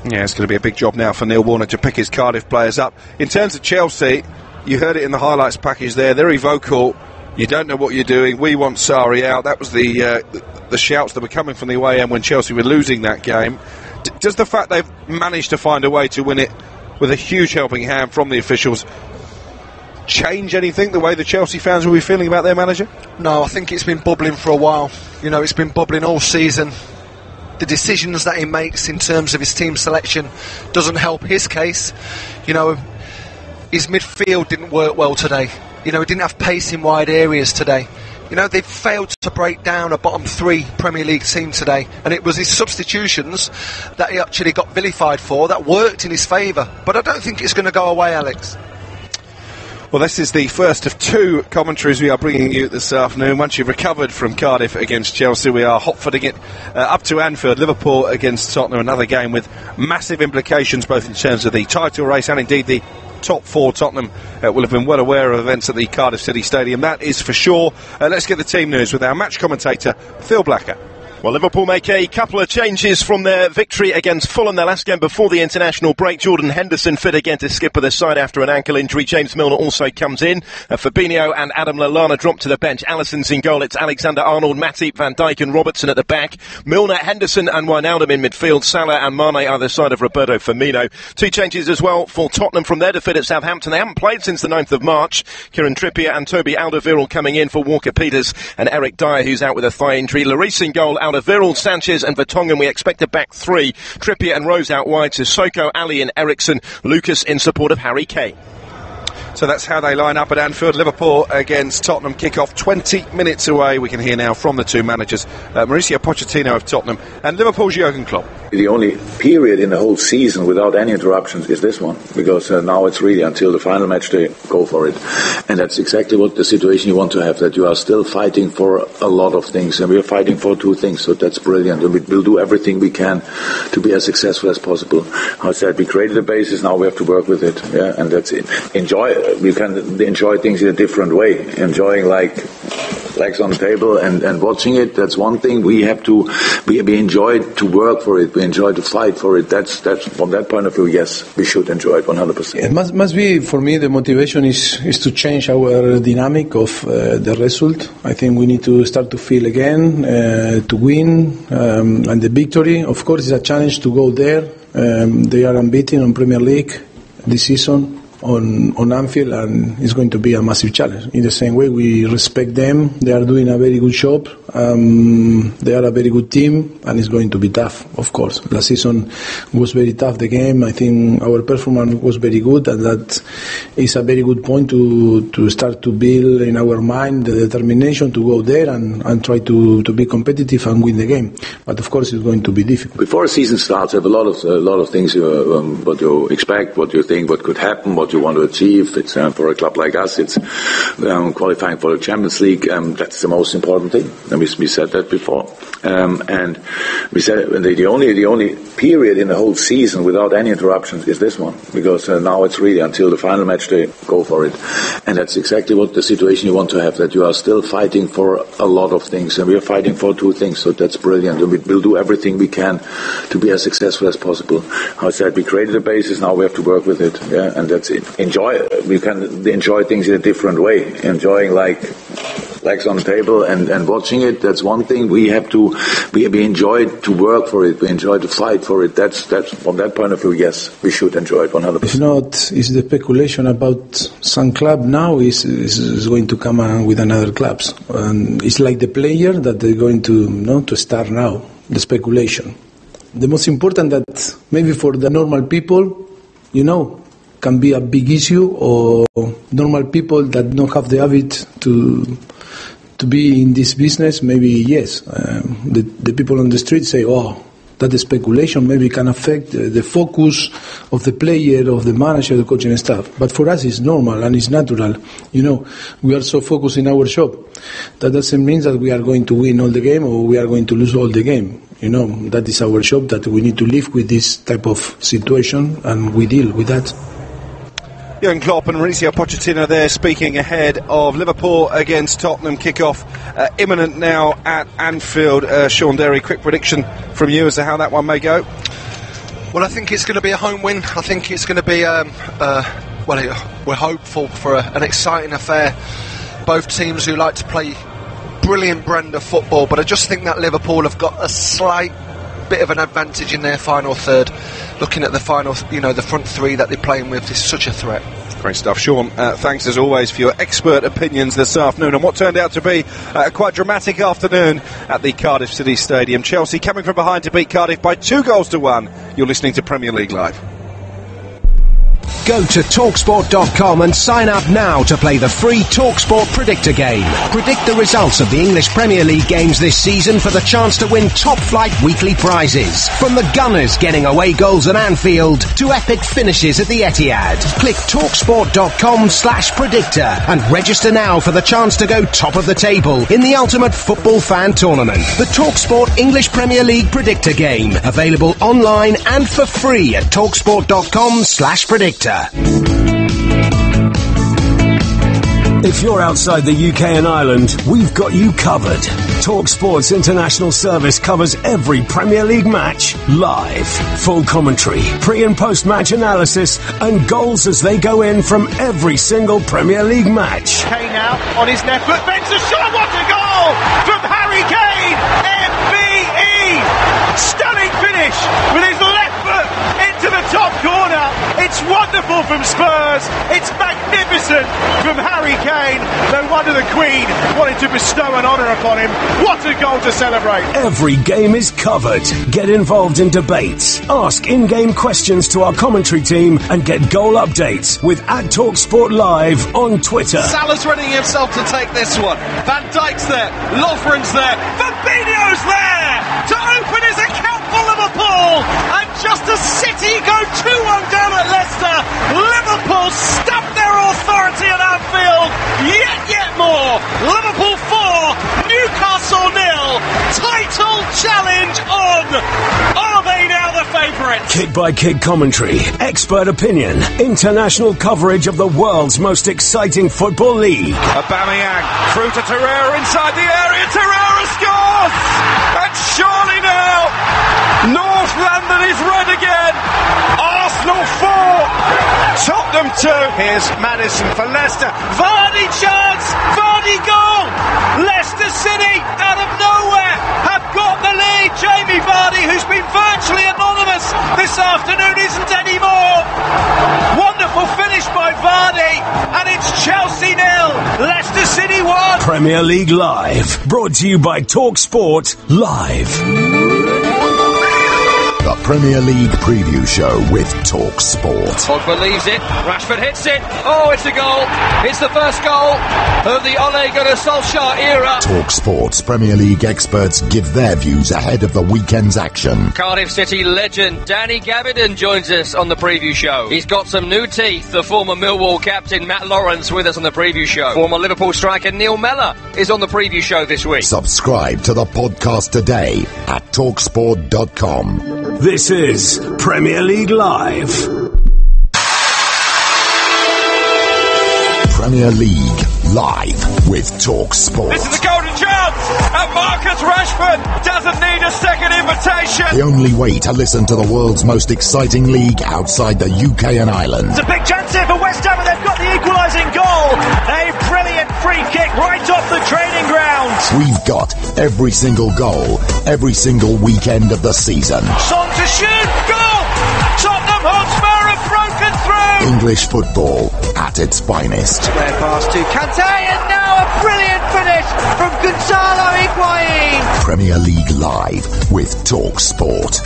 Yeah, it's going to be a big job now for Neil Warnock to pick his Cardiff players up. In terms of Chelsea, you heard it in the highlights package there, they're vocal. You don't know what you're doing. We want Sarri out. That was the shouts that were coming from the away end when Chelsea were losing that game. Does the fact they've managed to find a way to win it with a huge helping hand from the officials change anything, the way the Chelsea fans will be feeling about their manager? No, I think it's been bubbling for a while. You know, it's been bubbling all season. The decisions that he makes in terms of his team selection doesn't help his case. You know, his midfield didn't work well today. You know, he didn't have pace in wide areas today. You know, they've failed to break down a bottom 3 Premier League team today, and it was his substitutions that he actually got vilified for that worked in his favour. But I don't think it's going to go away, Alex. Well, this is the first of 2 commentaries we are bringing you this afternoon. Once you've recovered from Cardiff against Chelsea, we are hot-footing it up to Anfield. Liverpool against Tottenham, another game with massive implications both in terms of the title race and indeed the top 4. Tottenham will have been well aware of events at the Cardiff City Stadium, that is for sure. Let's get the team news with our match commentator, Phil Blacker. Well, Liverpool make a couple of changes from their victory against Fulham, their last game before the international break. Jordan Henderson fit again to skipper the side after an ankle injury. James Milner also comes in. Fabinho and Adam Lallana drop to the bench. Alisson's in goal. It's Alexander-Arnold, Matip, Van Dijk and Robertson at the back. Milner, Henderson and Wijnaldum in midfield. Salah and Mane either side of Roberto Firmino. 2 changes as well for Tottenham from their defeat at Southampton. They haven't played since the 9th of March. Kieran Trippier and Toby Alderweireld coming in for Walker-Peters and Eric Dyer, who's out with a thigh injury. Lloris in goal, Alderweireld, Sanchez and Vertonghen. We expect a back 3. Trippier and Rose out wide. Sissoko, Ali and Eriksson. Lucas in support of Harry Kane. So that's how they line up at Anfield. Liverpool against Tottenham. Kick-off 20 minutes away. We can hear now from the 2 managers, Mauricio Pochettino of Tottenham and Liverpool's Jurgen Klopp. The only period in the whole season without any interruptions is this one, because now it's really until the final match day, go for it. And that's exactly what the situation you want to have, that you are still fighting for a lot of things, and we're fighting for 2 things, so that's brilliant. And we'll do everything we can to be as successful as possible. I said we created a basis, now we have to work with it, yeah, and that's it. We can enjoy things in a different way, enjoying like legs on the table and watching it, that's one thing. We enjoy to work for it, we enjoy to fight for it. That's from that point of view, yes, we should enjoy it 100%. It must be, for me, the motivation is to change our dynamic of the result. I think we need to start to feel again, to win, and the victory, of course, is a challenge to go there. They are unbeaten on Premier League this season. on Anfield, and it's going to be a massive challenge. In the same way, we respect them. They are doing a very good job. They are a very good team, and it's going to be tough, of course. Last season was very tough, the game. I think our performance was very good, and that is a very good point to start to build in our mind the determination to go there and try to be competitive and win the game. But of course, it's going to be difficult. Before a season starts, you have a lot of things what you expect, what you think, what could happen, what you want to achieve. It's for a club like us, it's qualifying for the Champions League. That's the most important thing. And we said that before. And we said the only period in the whole season without any interruptions is this one, because now it's really until the final match day, go for it. And that's exactly what the situation you want to have, that you are still fighting for a lot of things, and we are fighting for two things, so that's brilliant. And we'll do everything we can to be as successful as possible. I said we created a basis, now we have to work with it, yeah, and that's it. We can enjoy things in a different way, enjoying like legs on the table and watching it. That's one thing. We enjoy to work for it. We enjoy to fight for it. That's from that point of view, yes, we should enjoy it 100%. It's the speculation about some club now is going to come on with another clubs, and it's like the player that they're going to start now. The speculation. The most important that maybe for the normal people, can be a big issue, or normal people that don't have the habit to be in this business, maybe yes. The people on the street say, that the speculation maybe can affect the focus of the player, of the manager, the coaching staff. But for us, it's normal and it's natural. We are so focused in our job. That doesn't mean that we are going to win all the game or we are going to lose all the game. That is our job, that we need to live with this type of situation, and we deal with that. Jurgen Klopp and Mauricio Pochettino there speaking ahead of Liverpool against Tottenham kickoff imminent now at Anfield. Sean Derry, quick prediction from you as to how that one may go. Well, I think it's going to be a home win. I think it's going to be we're hopeful for an exciting affair. Both teams who like to play brilliant brand of football, but I just think that Liverpool have got a slight bit of an advantage in their final third. Looking at the final, the front three that they're playing with is such a threat. Great stuff, Sean. Thanks as always for your expert opinions this afternoon on what turned out to be a quite dramatic afternoon at the Cardiff City Stadium. Chelsea coming from behind to beat Cardiff by 2-1. You're listening to Premier League Live. Go to TalkSport.com and sign up now to play the free TalkSport Predictor game. Predict the results of the English Premier League games this season for the chance to win top-flight weekly prizes. From the Gunners getting away goals at Anfield to epic finishes at the Etihad. Click TalkSport.com/predictor and register now for the chance to go top of the table in the Ultimate Football Fan Tournament. The TalkSport English Premier League Predictor game. Available online and for free at TalkSport.com/predictor. If you're outside the UK and Ireland, we've got you covered. TalkSport's international service covers every Premier League match live. Full commentary, pre- and post-match analysis, and goals as they go in from every single Premier League match. Kane now on his left foot, bends a shot, what a goal from Harry Kane! MBE! Stunning finish with his left foot into the top corner. It's wonderful from Spurs. It's magnificent from Harry Kane. No wonder the Queen wanted to bestow an honour upon him. What a goal to celebrate. Every game is covered. Get involved in debates. Ask in-game questions to our commentary team and get goal updates with @TalkSport Live on Twitter. Salah's readying himself to take this one. Van Dijk's there. Lovren's there. Fabinho's there to open his account for Liverpool. And just as City go 2-1 down at Leicester, Liverpool stamp their authority at Anfield. Yet more. Liverpool 4, Newcastle 0. Title challenge on. Are they now the favourites? Kick-by-kick commentary, expert opinion, international coverage of the world's most exciting football league. Aubameyang through to Torreira inside the area. Torreira scores! And surely now, North London is red again. Arsenal 4, Tottenham 2. Here's Maddison for Leicester. Vardy chance, Vardy goal. Leicester City out of nowhere have got the lead. Jamie Vardy, who's been virtually anonymous this afternoon, isn't anymore. Wonderful finish by Premier League Live. Brought to you by TalkSport Live. The Premier League Preview Show with TalkSport. Pogba leaves it, Rashford hits it, oh, it's a goal, it's the first goal of the Ole Gunnar Solskjaer era. TalkSport's Premier League experts give their views ahead of the weekend's action. Cardiff City legend Danny Gavidan joins us on the Preview Show. He's got some new teeth. The former Millwall captain Matt Lawrence with us on the Preview Show. Former Liverpool striker Neil Mellor is on the Preview Show this week. Subscribe to the podcast today at TalkSport.com. This is Premier League Live. Premier League Live with TalkSport. This is a golden chance, and Marcus Rashford doesn't need a second invitation. The only way to listen to the world's most exciting league outside the UK and Ireland. It's a big chance here for West Ham, and they've got the equalising goal. A brilliant free kick right off the training ground. We've got every single goal, every single weekend of the season. Son to shoot, goal! Tottenham Hotspur have broken through. English football at its finest. Square pass to Kante, and now a brilliant finish from Gonzalo Higuain. Premier League Live with TalkSport.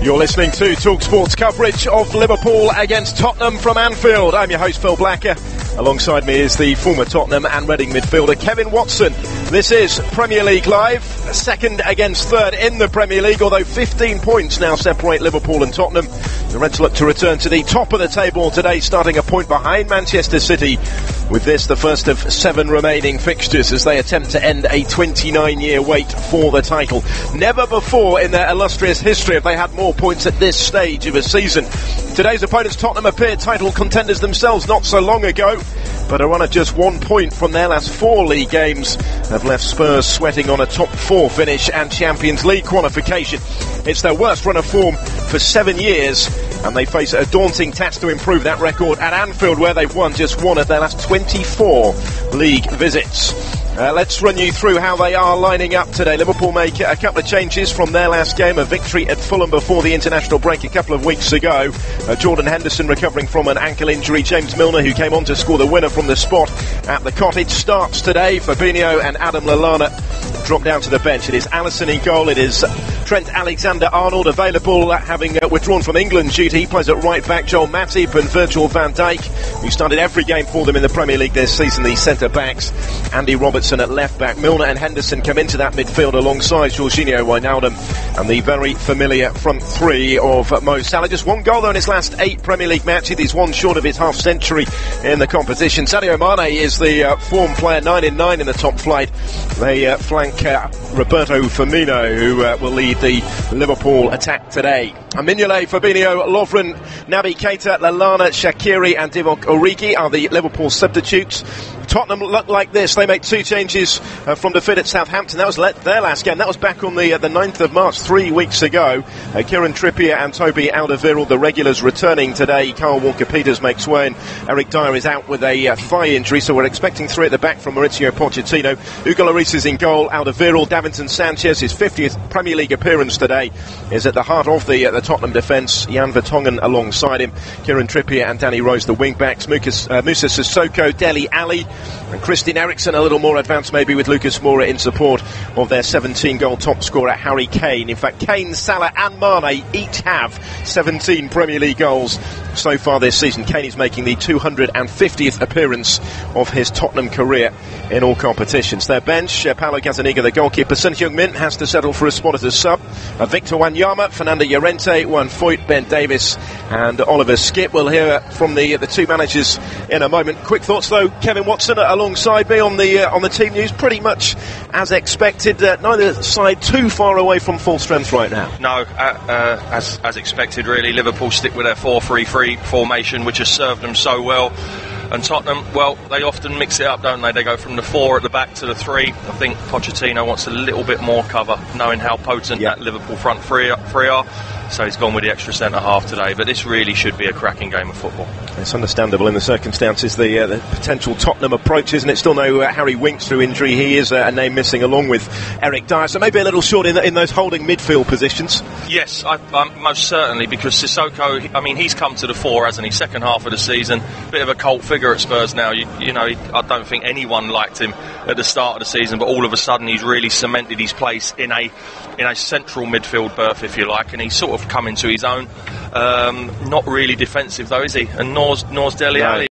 You're listening to TalkSport's coverage of Liverpool against Tottenham from Anfield. I'm your host, Phil Blacker. Alongside me is the former Tottenham and Reading midfielder, Kevin Watson. This is Premier League Live, second against third in the Premier League, although 15 points now separate Liverpool and Tottenham. The Reds look to return to the top of the table today, starting a point behind Manchester City. With this, the first of 7 remaining fixtures as they attempt to end a 29-year wait for the title. Never before in their illustrious history have they had more points at this stage of a season. Today's opponents, Tottenham, appeared title contenders themselves not so long ago, but are on at just 1 point from their last 4 league games, have left Spurs sweating on a top 4 finish and Champions League qualification. It's their worst run of form for 7 years, and they face a daunting task to improve that record at Anfield, where they've won just 1 of their last 24 league visits. Let's run you through how they are lining up today. Liverpool make a couple of changes from their last game, a victory at Fulham before the international break a couple of weeks ago. Jordan Henderson recovering from an ankle injury. James Milner, who came on to score the winner from the spot at the Cottage, starts today. Fabinho and Adam Lallana drop down to the bench. It is Alisson in goal. It is Trent Alexander-Arnold available, having withdrawn from England duty. He plays at right back. Joel Matip and Virgil van Dijk, who started every game for them in the Premier League this season, the centre-backs. Andy Robertson at left back. Milner and Henderson come into that midfield alongside Jorginho Wijnaldum and the very familiar front three of Mo Salah. Just 1 goal though in his last 8 Premier League matches. He's 1 short of his half century in the competition. Sadio Mane is the form player, 9 in 9 in the top flight. They flank Roberto Firmino, who will lead the Liverpool attack today. Mignolet, Fabinho, Lovren, Naby Keita, Lallana, Shaqiri and Divock Origi are the Liverpool substitutes. Tottenham look like this. They make 2 changes from defeat at Southampton. That was their last game. That was back on the 9th of March, 3 weeks ago. Kieran Trippier and Toby Alderweireld, the regulars, returning today. Kyle Walker-Peters makes way, and Eric Dyer is out with a thigh injury, so we're expecting 3 at the back from Mauricio Pochettino. Hugo Lloris is in goal. Alderweireld, Davinson Sanchez, his 50th Premier League appearance today, is at the heart of the Tottenham defence. Jan Vertonghen alongside him. Kieran Trippier and Danny Rose, the wing-backs. Musa Sissoko, Dele Alli and Christian Eriksen, a little more advanced maybe, with Lucas Moura in support of their 17-goal top scorer Harry Kane. In fact, Kane, Salah and Mane each have 17 Premier League goals so far this season. Kane is making the 250th appearance of his Tottenham career in all competitions. Their bench, Paulo Gazzaniga, the goalkeeper. Son Heung-min has to settle for a spot as a sub. Victor Wanyama, Fernando Llorente, Juan Foyt, Ben Davis and Oliver Skipp. We'll hear from the 2 managers in a moment. Quick thoughts though, Kevin Watson alongside me on the team news. Pretty much as expected, neither side too far away from full strength right now. No, as expected really. Liverpool stick with their 4-3-3 formation, which has served them so well. And Tottenham, well, they often mix it up, don't they? They go from the 4 at the back to the 3. I think Pochettino wants a little bit more cover, knowing how potent that Liverpool front three are. So he's gone with the extra centre-half today. But this really should be a cracking game of football. It's understandable in the circumstances, the potential Tottenham approach, isn't it? Still no Harry Winks through injury. He is a name missing along with Eric Dyer. So maybe a little short in those holding midfield positions. Yes, most certainly, because Sissoko, I mean, he's come to the fore, hasn't he? Second half of the season, bit of a cult figure figure at Spurs now. I don't think anyone liked him at the start of the season, but all of a sudden he's really cemented his place in a central midfield berth, if you like, and he's sort of come into his own. Not really defensive though, is he? And nor's Dele Alli.